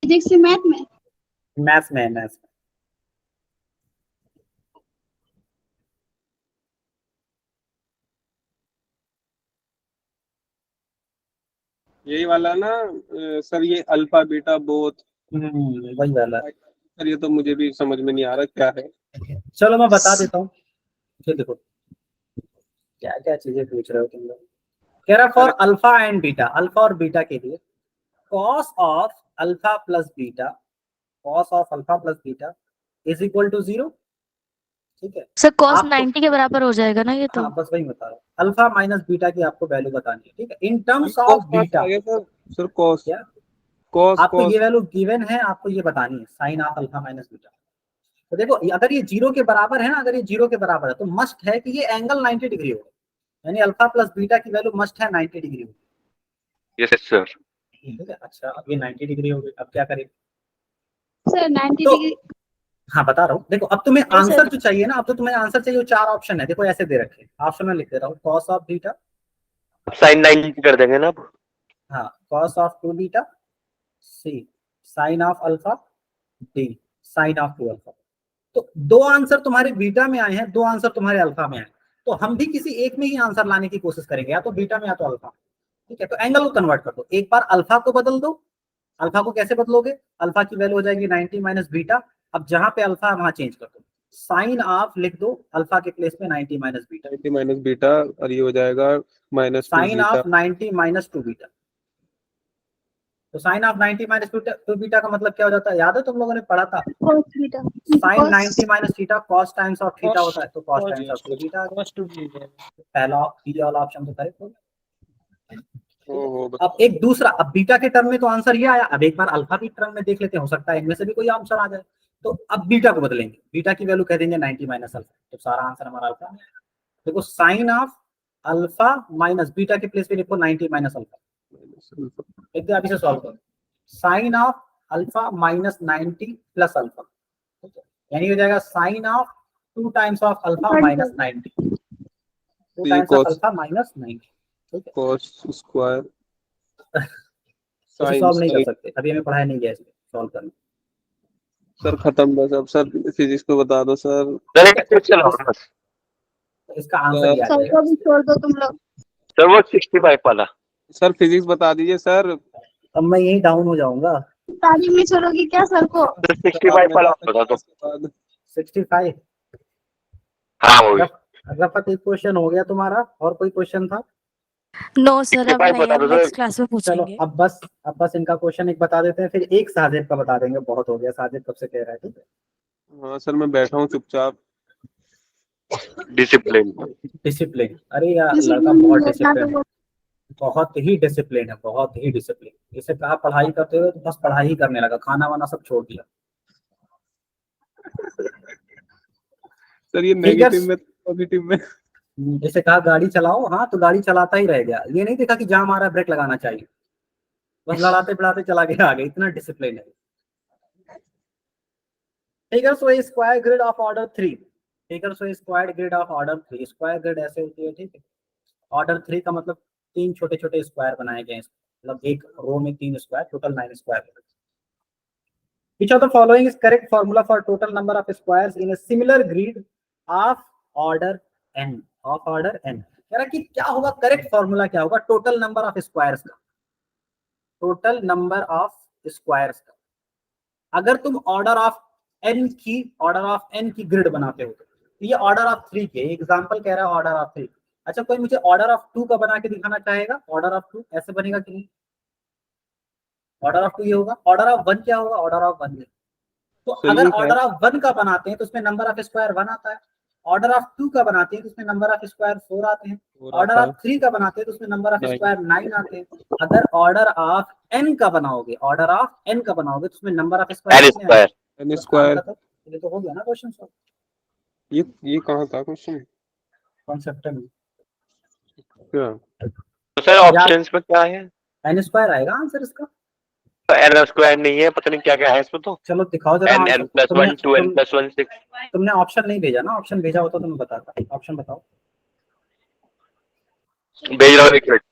H: फिजिक्स से मैथ में,
A: मैथ्स में
B: यही वाला ना सर, ये अल्फा बीटा बोथ।
A: वही वाला।
B: सर ये तो मुझे भी समझ में नहीं आ रहा क्या है।
A: चलो मैं बता देता हूँ। देखो क्या क्या चीजें पूछ रहे हो तुम लोग। कह रहा for alpha and beta, alpha और बीटा के लिए cos of alpha plus beta, cos of alpha plus beta is equal to 0। ठीक है
E: सर cos
A: आपको-
E: 90 के बराबर हो जाएगा ना ये तो।
A: हाँ बस वही बता रहा हूँ, अल्फा माइनस बीटा की आपको वैल्यू बतानी है। ठीक है, in terms of beta
B: sir cos,
A: क्या
B: कॉस
A: आपको
B: कॉस
A: ये वैल्यू गिवन है, आपको ये बतानी है sine of alpha minus beta. तो देखो अगर ये 0 के बराबर है ना, अगर ये 0 के बराबर है तो मस्ट है कि ये एंगल 90 डिग्री हो, यानी अल्फा प्लस बीटा की वैल्यू मस्ट है 90 डिग्री हो।
J: Yes sir.
A: ठीक है, अच्छा अब ये 90 डिग्री हो गई, अब क्या करें?
H: सर 90
A: तो
H: डिग्री।
A: हाँ बता रहा हूँ, देखो अब तुम्हें
H: Yes, sir.
A: आंसर जो चाहिए ना, अब तो तुम्हें आंसर चाहिए, वो 4 ऑप्शन है, देखो ऐसे दे रखे, ऑप्शन में लिख दे रहा हूँ, cos ऑफ बीटा,
J: साइन 90 कर देंगे ना अब।
A: हाँ cos ऑफ 2 बीटा, C sine of alpha, D sine of 2 alpha. तो 2 आंसर तुम्हारे बीटा में आए हैं, 2 आंसर तुम्हारे अल्फा में आए, तो हम भी किसी एक में ही आंसर लाने की कोशिश करेंगे, या तो बीटा में या तो अल्फा। ठीक है, तो एंगल को कन्वर्ट कर दो, एक बार अल्फा को बदल दो। अल्फा को कैसे बदलोगे? अल्फा की वैल्यू हो जाएगी 90 माइनस बीटा, अब जहां पे अल्फा है वहां चेंज कर दो, साइन ऑफ लिख दो अल्फा के प्लेस में 90 माइनस बीटा,
B: 90 माइनस बीटा, और ये हो जाएगा -2
A: sign
B: beta.
A: Of 90 minus 2 beta. तो साइन ऑफ 90 माइनस 2 बीटा का मतलब क्या हो जाता है, याद है तुम लोगों ने पढ़ा था?
F: cos theta.
A: Sine 90 minus theta cos times of theta होता है, तो कॉस टाइम्स ऑफ 2 बीटा।
C: cos 2 beta.
A: पहला बी वाला ऑप्शन तो करेक्ट होगा।
B: ओहो,
A: अब एक दूसरा, अब बीटा के टर्म में तो आंसर ये आया, अब एक बार अल्फा की टर्म में देख लेते हैं, हो सकता है इनमें से भी कोई आंसर आ जाए। तो अब बीटा को बदलेंगे, बीटा की वैल्यू कह देंगे 90 माइनस अल्फा, तो सारा आंसर हमारा अल्फा है। देखो sine of alpha minus beta के प्लेस पे लिखो 90 माइनस अल्फा, एक अभी से सॉल्व करो, sine of alpha minus 90 plus alpha, यानी हो जाएगा sine of 2 times of alpha minus 90, 2 times of alpha minus 90। ठीक है,
B: cos स्क्वायर
A: इसे सॉल्व नहीं कर सकते, अभी हमें पढ़ाया नहीं गया इसमें सॉल्व करना।
B: सर खत्म बस, अब सर फिजिक्स को बता दो सर।
J: चलो बस।
A: इसका आंसर ये आ
H: सर
A: जाएगा।
H: को भी छोड़ दो तुम लोग।
J: सर वो 65 वाला।
B: सर फिजिक्स बता दीजिए सर।
A: अब मैं यही डाउन हो जाऊंगा।
H: तारीफ में छोड़ोगी क्या सर को?
J: 65 वाला बता दो।
A: 65।
J: हाँ वो
A: रफत एक क्वेश्चन हो गया तुम्हारा, और कोई क्वेश्चन था?
E: नो सर, अब
J: 65
E: नहीं,
J: बता
E: हम
J: दो
E: नेक्स्ट
J: सर।
E: क्लास में
A: चलो
E: पूछेंगे।
A: अब बस इनका क्वेश्चन एक बता देते हैं, फिर एक साजिद का बता देंगे, बहुत हो गया, साजिद कब से कह रहा है। ठीक है,
B: हाँ सर मैं बैठा हूँ चुपचाप।
J: डिसिप्लिन।
A: डिसिप्लिन, अरे यार लड़का
H: डिसिप्लिन
A: बहुत
H: नहीं रहता
A: डिसिप्लिन
H: तो
A: है, बहुत ही डिसिप्लिन है, बहुत ही डिसिप्लिन। इसे कहा पढ़ाई करते हुए तो बस पढ़ाई ही करने लगा, खाना वाना सब छोड़ दिया।
B: सर ये नेगेटिव में पॉजिटिव में।
A: जैसे कहा गाड़ी चलाओ, हाँ तो गाड़ी चलाता ही रह गया, ये नहीं देखा कि जाम आ रहा है ब्रेक लगाना चाहिए, बस लड़ाते बढ़ाते चला गया आगे, इतना डिसिप्लिन है। फिगर्स वो square grid of order 3, figures वो square grid of order 3, square grid ऐसे होती है। ठीक है, ऑर्डर 3 का मतलब 3 छोटे छोटे स्क्वायर बनाए गए हैं, मतलब एक रो में 3 square, total 9 square. Which of the following is correct formula for total number of squares in a similar grid of order n? Of order n, कह रहा कि क्या होगा करेक्ट फॉर्मूला, क्या होगा टोटल नंबर ऑफ स्क्वायर्स का, टोटल नंबर ऑफ स्क्वायर्स का। अगर तुम ऑर्डर ऑफ n की ग्रिड बनाते हो, तो ये ऑर्डर ऑफ 3 के एग्जांपल कह रहा है, ऑर्डर ऑफ 3। अच्छा कोई मुझे ऑर्डर ऑफ 2 का बना के दिखाना चाहेगा, ऑर्डर ऑफ 2 ऐसे बनेगा कि नहीं? ऑर्डर ऑफ 2 ये होगा, ऑर्डर ऑफ 1 क्या होगा, ऑर्डर ऑफ 1 तो अगर ऑर्डर ऑफ 1 का बनाते हैं तो उसमें नंबर ऑफ स्क्वायर 1 आता है, ऑर्डर ऑफ 2 का बनाते हैं तो उसमें नंबर ऑफ स्क्वायर 4 आते हैं, ऑर्डर ऑफ 3 का बनाते हैं तो उसमें नंबर ऑफ स्क्वायर 9 आते हैं। अगर ऑर्डर ऑफ n का बनाओगे, ऑर्डर ऑफ n का बनाओगे तो उसमें नंबर ऑफ स्क्वायर कितने आते हैं?
B: n square.
A: ये तो हो गया ना क्वेश्चन सॉल्व।
B: ये कहाँ था क्वेश्चन?
A: कॉन्सेप्ट में
B: क्या
J: तो सर ऑप्शंस में क्या है?
A: n स्क्वायर आएगा आंसर इसका,
J: n स्क्वायर नहीं है, पता नहीं क्या क्या है इसमें। तो
A: चलो दिखाओ जरा।
J: n + 1 2n + 1 6।
A: तुमने ऑप्शन नहीं भेजा ना, ऑप्शन भेजा होता तो मैं बताता। ऑप्शन बताओ।
J: भेज रहा हूँ एक मिनट।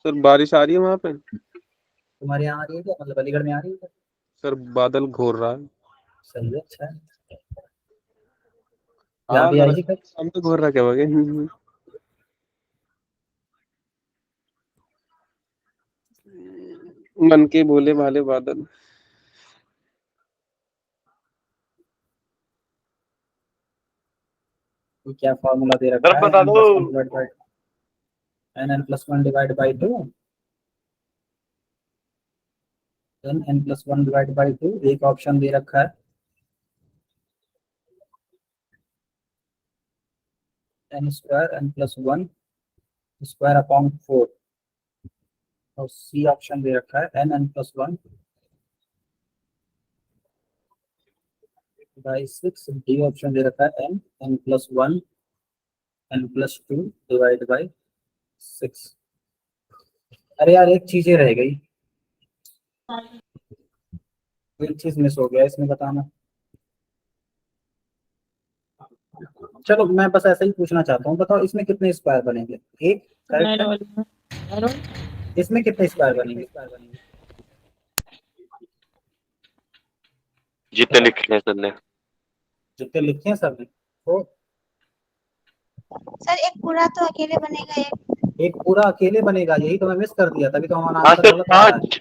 B: सर बारिश आ रही है वहाँ पे?
A: तुम्हारे यहाँ आ रही है क्या, मतलब अलीगढ़ में आ रही है क्या?
B: सर बादल घोर रहा है।
A: सही है, अच्छा है। यहाँ भी आएगी फिर?
B: हम तो घोर रहा क्या होगा? मन के भोले भाले बादल।
A: क्या फॉर्मूला दे रखा है?
J: बता दो।
A: n + 1 divide by 2, n + 1 divide by 2, एक ऑप्शन दे रखा है n square n + 1 square upon 4, और सी ऑप्शन दे रखा है n + 1 बाई 6, डी ऑप्शन दे रखा है n, n+1, n+2 divide by 6। अरे यार एक चीज रह गई, एक चीज मिस हो गया इसमें, बताना। चलो मैं बस ऐसा ही पूछना चाहता हूँ, बताओ इसमें कितने स्क्वायर बनेंगे? एक, करेक्ट है? इसमें कितने स्क्वायर बनेंगे?
J: जितने लिखे हैं सर ने।
A: जितने लिखे हैं सब ने। तो
H: सर एक पूरा तो अकेले बनेगा,
A: एक पूरा अकेले बनेगा, यही तो मैं मिस कर दिया, तभी तो हमारा
J: हाँ
A: आंसर
J: सर,
A: गलत आ रहा है।
J: 5।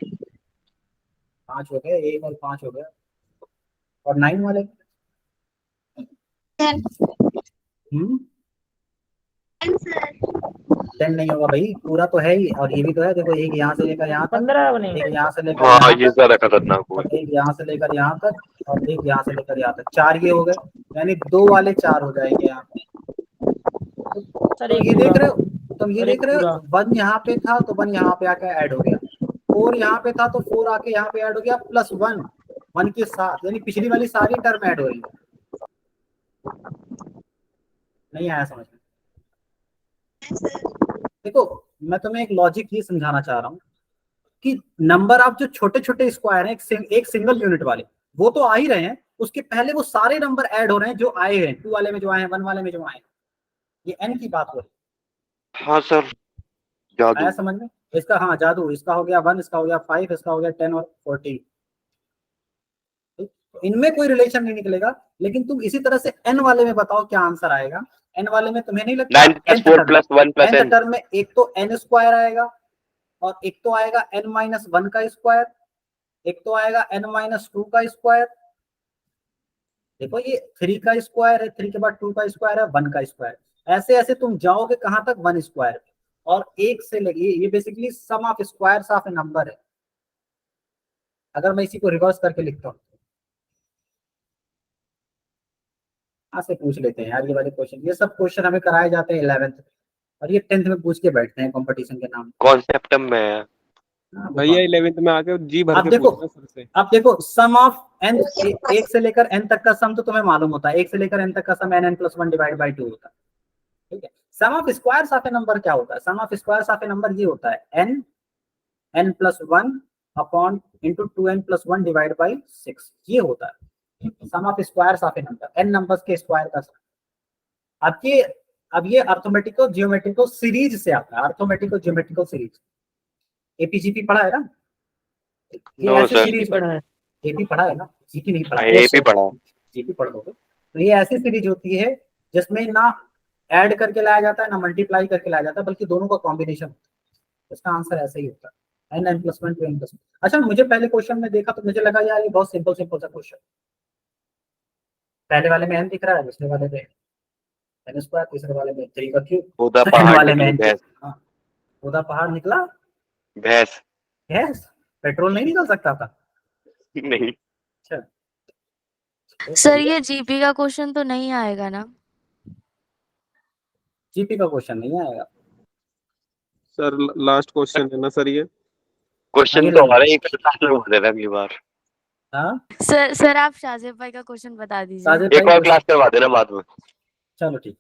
A: 5 हो गए, 1 और 5 हो गया, और 9 वाले?
H: 10 सर।
A: 10 नहीं होगा भाई, पूरा तो है ही, और ये भी तो है, देखो एक यहाँ से लेकर यहाँ तक,
C: 15 बने।
A: एक यहाँ से लेकर
J: हाँ
A: यहाँ
J: ये
A: तक,
J: ज्यादा खतरनाक हुआ।
A: और एक यहाँ से लेकर यहाँ तक, और एक यहाँ से लेकर यहाँ तक, 4 ये हो गए, यानी 2 वाले 4 हो जाएंगे यहाँ पे।
C: सर
A: तो
C: एक
A: ये
C: पूरा
A: देख रहे हो, तुम ये
C: और
A: देख
C: एक
A: रहे
C: पूरा।
A: हो, 1 यहाँ पे था तो 1 यहाँ पे आके ऐड हो गया, 4 यहाँ पे था तो 4 आके यहाँ पे ऐड हो गया, +1 1 के साथ, यानी पिछली वाली सारी टर्म ऐड हो रही है। नहीं आया समझ में? देखो मैं तुम्हें एक लॉजिक ये समझाना चाह रहा हूँ कि नंबर ऑफ जो छोटे छोटे स्क्वायर हैं, एक सिंगल यूनिट वाले, वो तो आ ही रहे हैं, उसके पहले वो सारे नंबर ऐड हो रहे हैं जो आए हैं, 2 वाले में जो आए हैं, 1 वाले में जो आए हैं, ये n की बात हो रही है।
J: हाँ सर, जादू।
A: आया समझ में? इसका हाँ जादू, इसका हो गया 1, इसका हो गया 5, इसका हो गया 10 और 14। तो इनमें कोई रिलेशन नहीं निकलेगा, लेकिन तुम इसी तरह से n वाले में बताओ क्या आंसर आएगा। n वाले में तुम्हें नहीं लगता
J: 9 + 4 + 1 + n।
A: टर्म में एक तो n स्क्वायर आएगा, और एक तो आएगा n-1 का स्क्वायर, एक तो आएगा n-2 का स्क्वायर। देखो ये 3 का स्क्वायर है, 3 के बाद 2 का स्क्वायर है, 1 का स्क्वायर, ऐसे ऐसे तुम जाओगे कहां तक? 1 स्क्वायर। और एक से लगे, ये basically sum of squares of a number है। अगर मैं इसी को रिवर्स करके लिखता हूँ, से पूछ लेते हैं यार ये वाले क्वेश्चन, ये सब क्वेश्चन हमें कराए जाते हैं 11th और ये 10th में पूछ के बैठते हैं कंपटीशन के नाम।
J: कॉन्सेप्ट में है
B: भैया 11th में आके जी भर
A: आप
B: के
A: देखो,
B: पूछना सर से।
A: आप देखो सम ऑफ n, एक से लेकर n तक का सम तो तुम्हें मालूम होता है, एक से लेकर n तक का सम n+1 डिवाइड बाई 2 होता है, ठीक है। Sum of squares of a number क्या होता है? Sum of squares of a number ये होता है n+1 upon into 2n+1 divide by 6, ये होता है sum of squares of a number, n numbers के स्क्वायर का सम। अब ये अर्थमेटिको जियोमेट्रिको सीरीज से आता है, अर्थमेटिको जियोमेट्रिको सीरीज। एपीजीपी पढ़ा है ना? ये
J: नो
A: ऐसे
J: सर।
A: सीरीज पढ़ा है, एपी पढ़ा है ना? जीपी नहीं पढ़ा,
J: एपी पढ़ा।
A: जीपी पढ़ लोगे तो ये ऐसी सीरीज होती है जिसमें ना ऐड करके लाया जाता है ना मल्टीप्लाई करके लाया जाता है, बल्कि दोनों का कॉम्बिनेशन। इसका आंसर ऐसा ही होता है, n+1 to n+1। अच्छा, मुझे पहले क्वेश्चन में देखा तो मुझे लगा यार ये बहुत सिंपल सा क्वेश्चन, पहले वाले में n दिख रहा है, दूसरे वाले में n स्क्वायर, तीसरे वाले में 3 का क्यूब,
J: उदा
A: n
J: पहाड़
A: वाले में
J: निकली भैंस।
A: हाँ, उदा पहाड़ निकला
J: भैंस
A: गैस, पेट्रोल नहीं निकल सकता था।
J: नहीं।
A: अच्छा
E: सर ये जीपी का क्वेश्चन तो नहीं आएगा ना?
A: जीपी का क्वेश्चन नहीं आएगा
B: सर लास्ट क्वेश्चन है ना सर ये?
J: क्वेश्चन तो हमारे एक क्लास में अगली बार।
A: हाँ
E: सर आप शाहजेब भाई का क्वेश्चन बता दीजिए।
A: साजिद
J: एक
A: भाई
J: और क्लास करवा देना बाद में।
A: चलो ठीक,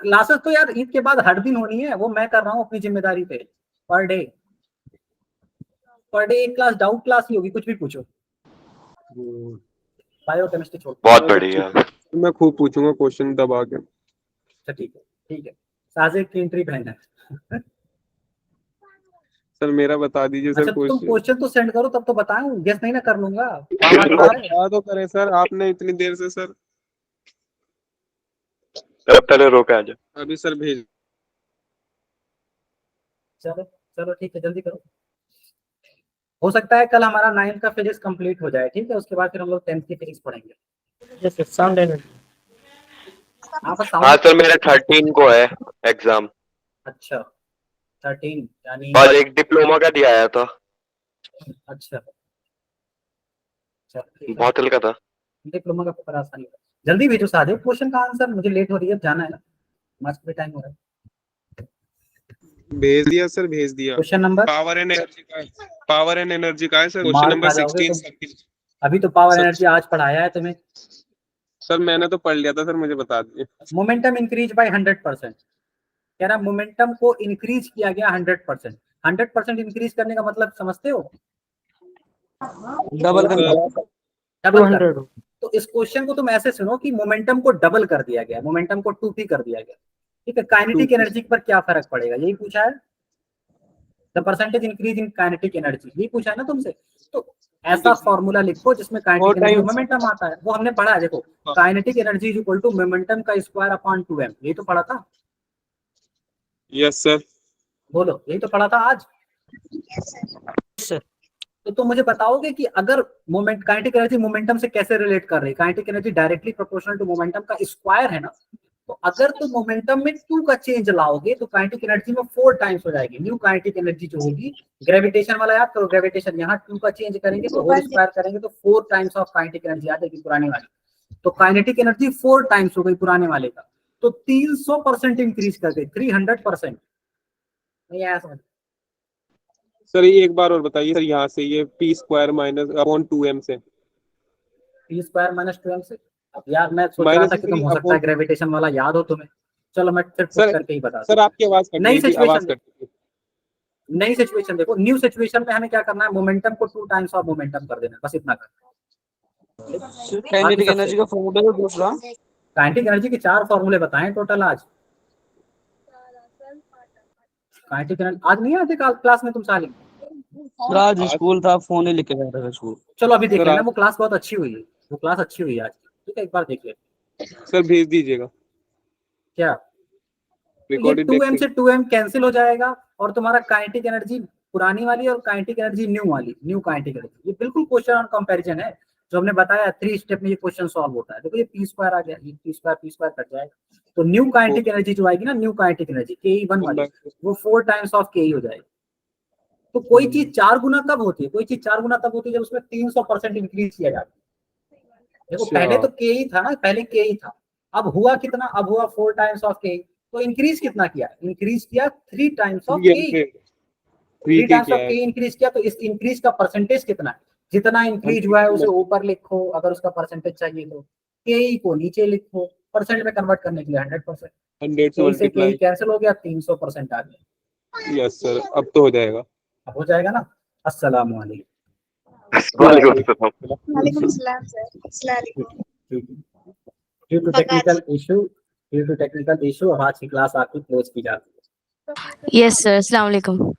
A: क्लासेस तो यार ईद के बाद हर दिन होनी है, वो मैं कर रहा हूँ अपनी जिम्मेदारी पे। पर डे एक क्लास डाउट क्लास ही होगी, कुछ भी पूछो, बायोकेमिस्ट्री छोड़।
J: बहुत बढ़िया।
B: मैं खूब पूछूंगा क्वेश्चन दबा के।
A: अच्छा ठीक है, साजिद की एंट्री पहन है।
B: सर मेरा बता दीजिए सर
A: अच्छा तुम
B: क्वेश्चन।
A: क्वेश्चन तो सेंड करो तब तो बताऊं, गेस नहीं ना कर लूंगा।
B: बता तो करें सर, आपने इतनी देर से सर।
J: पहले रोके आ जाओ।
B: अभी सर भेज।
A: चलो ठीक है, जल्दी करो। हो सकता है कल हमारा 9th का फिजिक्स कंप्लीट हो जाए, ठीक है, उसके बाद फिर हम लोग 10th की फिजिक्स पढ़ेंगे।
C: Yes sound energy.
J: हाँ सर, मेरा 13 को है एग्जाम।
A: अच्छा 13 यानी
J: और एक डिप्लोमा का दिया आया था।
A: अच्छा
J: बहुत हल्का था।
A: डिप्लोमा का पेपर आसानी है। जल्दी भेजो साजिद क्वेश्चन का आंसर, मुझे लेट हो रही है, जाना है ना, मास्क पे टाइम हो रहा है।
B: भेज दिया सर, भेज दिया।
A: Question number
B: power and energy का है सर। क्वेश्चन
A: मार
B: नंबर
A: खा जाओगे
B: 16।
A: अभी तो पावर एनर्जी आज पढ़ाया है तुम्हें।
B: सर मैंने तो पढ़ लिया था सर, मुझे बता दीजिए।
A: मोमेंटम इंक्रीज बाय 100%, कह रहा मोमेंटम को इंक्रीज किया गया 100%। 100% इंक्रीज करने का मतलब समझते हो?
G: डबल करना।
A: डबल कर। तो इस क्वेश्चन को तुम ऐसे सुनो कि मोमेंटम को डबल कर दिया गया, मोमेंटम को 2p कर दिया गया, ठीक है। काइनेटिक एनर्जी पर क्या फर्क पड़ेगा, यही पूछा है। The percentage increase in kinetic energy, यही पूछा है ना तुमसे। तो ऐसा फॉर्मूला लिखो जिसमें काइनेटिक एनर्जी मोमेंटम आता है, वो हमने पढ़ा है। देखो kinetic energy is equal to momentum का स्क्वायर अपॉन 2m, यही तो पढ़ा था।
B: Yes sir.
A: बोलो, यही तो पढ़ा था आज।
C: सर
A: तो तुम मुझे बताओगे कि अगर मोमेंट काइनेटिक एनर्जी मोमेंटम से कैसे रिलेट कर रही है। Kinetic energy directly proportional to momentum का स्क्वायर है ना। तो अगर तुम मोमेंटम में 2 का चेंज लाओगे तो काइनेटिक एनर्जी में 4 टाइम्स हो जाएगी। न्यू काइनेटिक एनर्जी जो होगी, ग्रेविटेशन वाला याद करो, ग्रेविटेशन यहाँ 2 का चेंज करेंगे तो होल स्क्वायर करेंगे तो 4 टाइम्स ऑफ काइनेटिक एनर्जी आ जाएगी पुराने वाली। तो काइनेटिक एनर्जी 4 टाइम्स हो गई पुराने वाले का, तो 300% इंक्रीज कर गई, 300%। नहीं आया समझ?
B: सर ये एक बार और बताइए सर, यहाँ से ये p square minus upon 2m से,
A: p स्क्वायर माइनस 2m से। अब यार मैं सोच रहा था कि तुम हो सकता है ग्रेविटेशन वाला याद हो तुम्हें। चलो मैं फिर पुट करके ही बता।
B: सर आपकी आवाज कट
A: नई
B: गई थी, आवाज
A: सिचुएशन,
B: कट गई।
A: नई सिचुएशन देखो। न्यू सिचुएशन में हमें क्या करना है, मोमेंटम को 2 टाइम्स ऑफ मोमेंटम कर देना है, बस इतना कर।
G: काइनेटिक एनर्जी का फॉर्मूला है दूसरा।
A: काइनेटिक एनर्जी के 4 फॉर्मूले बताएं टोटल आज। काइनेटिक एनर्जी आज नहीं आते क्लास में तुम साले?
G: आज स्कूल था, फोन ही लेके जा रहा था स्कूल।
A: चलो अभी देख
B: सर,
A: लेना, वो क्लास बहुत अच्छी हुई है, वो क्लास अच्छी हुई है आज, ठीक है। एक बार देख ले
B: सर भेज दीजिएगा
A: क्या। ये
B: रिकॉर्डेड
A: 2m से 2m कैंसिल हो जाएगा और तुम्हारा काइनेटिक एनर्जी पुरानी वाली और काइनेटिक एनर्जी न्यू वाली, न्यू काइनेटिक एनर्जी। ये बिल्कुल क्वेश्चन ऑन कंपैरिजन है जो हमने बताया, 3 स्टेप में ये क्वेश्चन सॉल्व होता है। देखो ये p स्क्वायर आ गया, ये p स्क्वायर कट जाएगा, तो न्यू काइनेटिक एनर्जी जो आएगी ना, न्यू काइनेटिक एनर्जी ke1 वाली, वो 4 टाइम्स ऑफ ke हो जाएगी। तो कोई चीज 4 गुना कब होती है, कोई चीज 4 गुना तब होती है जब उसमें 300% इंक्रीज किया जाता है। देखो पहले तो ke ही था ना, पहले ke ही था, अब हुआ कितना, अब हुआ 4 टाइम्स ऑफ ke। तो इंक्रीज कितना किया, इंक्रीज किया 3 times of ke, 3 times of ke increase किया। तो इस इंक्रीज का परसेंटेज कितना है, जितना इंक्रीज हुआ है उसे ऊपर लिखो, अगर उसका परसेंटेज चाहिए तो ke को नीचे लिखो, परसेंट में कन्वर्ट करने के लिए 100%।
B: 100 से
A: ke
B: मल्टीप्लाई।
A: कैंसिल हो गया, 300% आ गया।
B: यस सर, अब तो हो जाएगा।
A: अब हो जाएगा ना। अस्सलाम वालेकुम।
H: वालेकुम सलाम सर। अस्सलाम वालेकुम।
A: ड्यू टू टेक्निकल इशू अब आज की क्लास आपकी क्लोज की जाती है।
E: यस सर, अस्सलाम वालेकुम।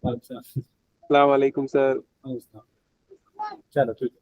A: अच्छा,
B: अस्सलाम वालेकुम सर।
A: चलो ठीक है।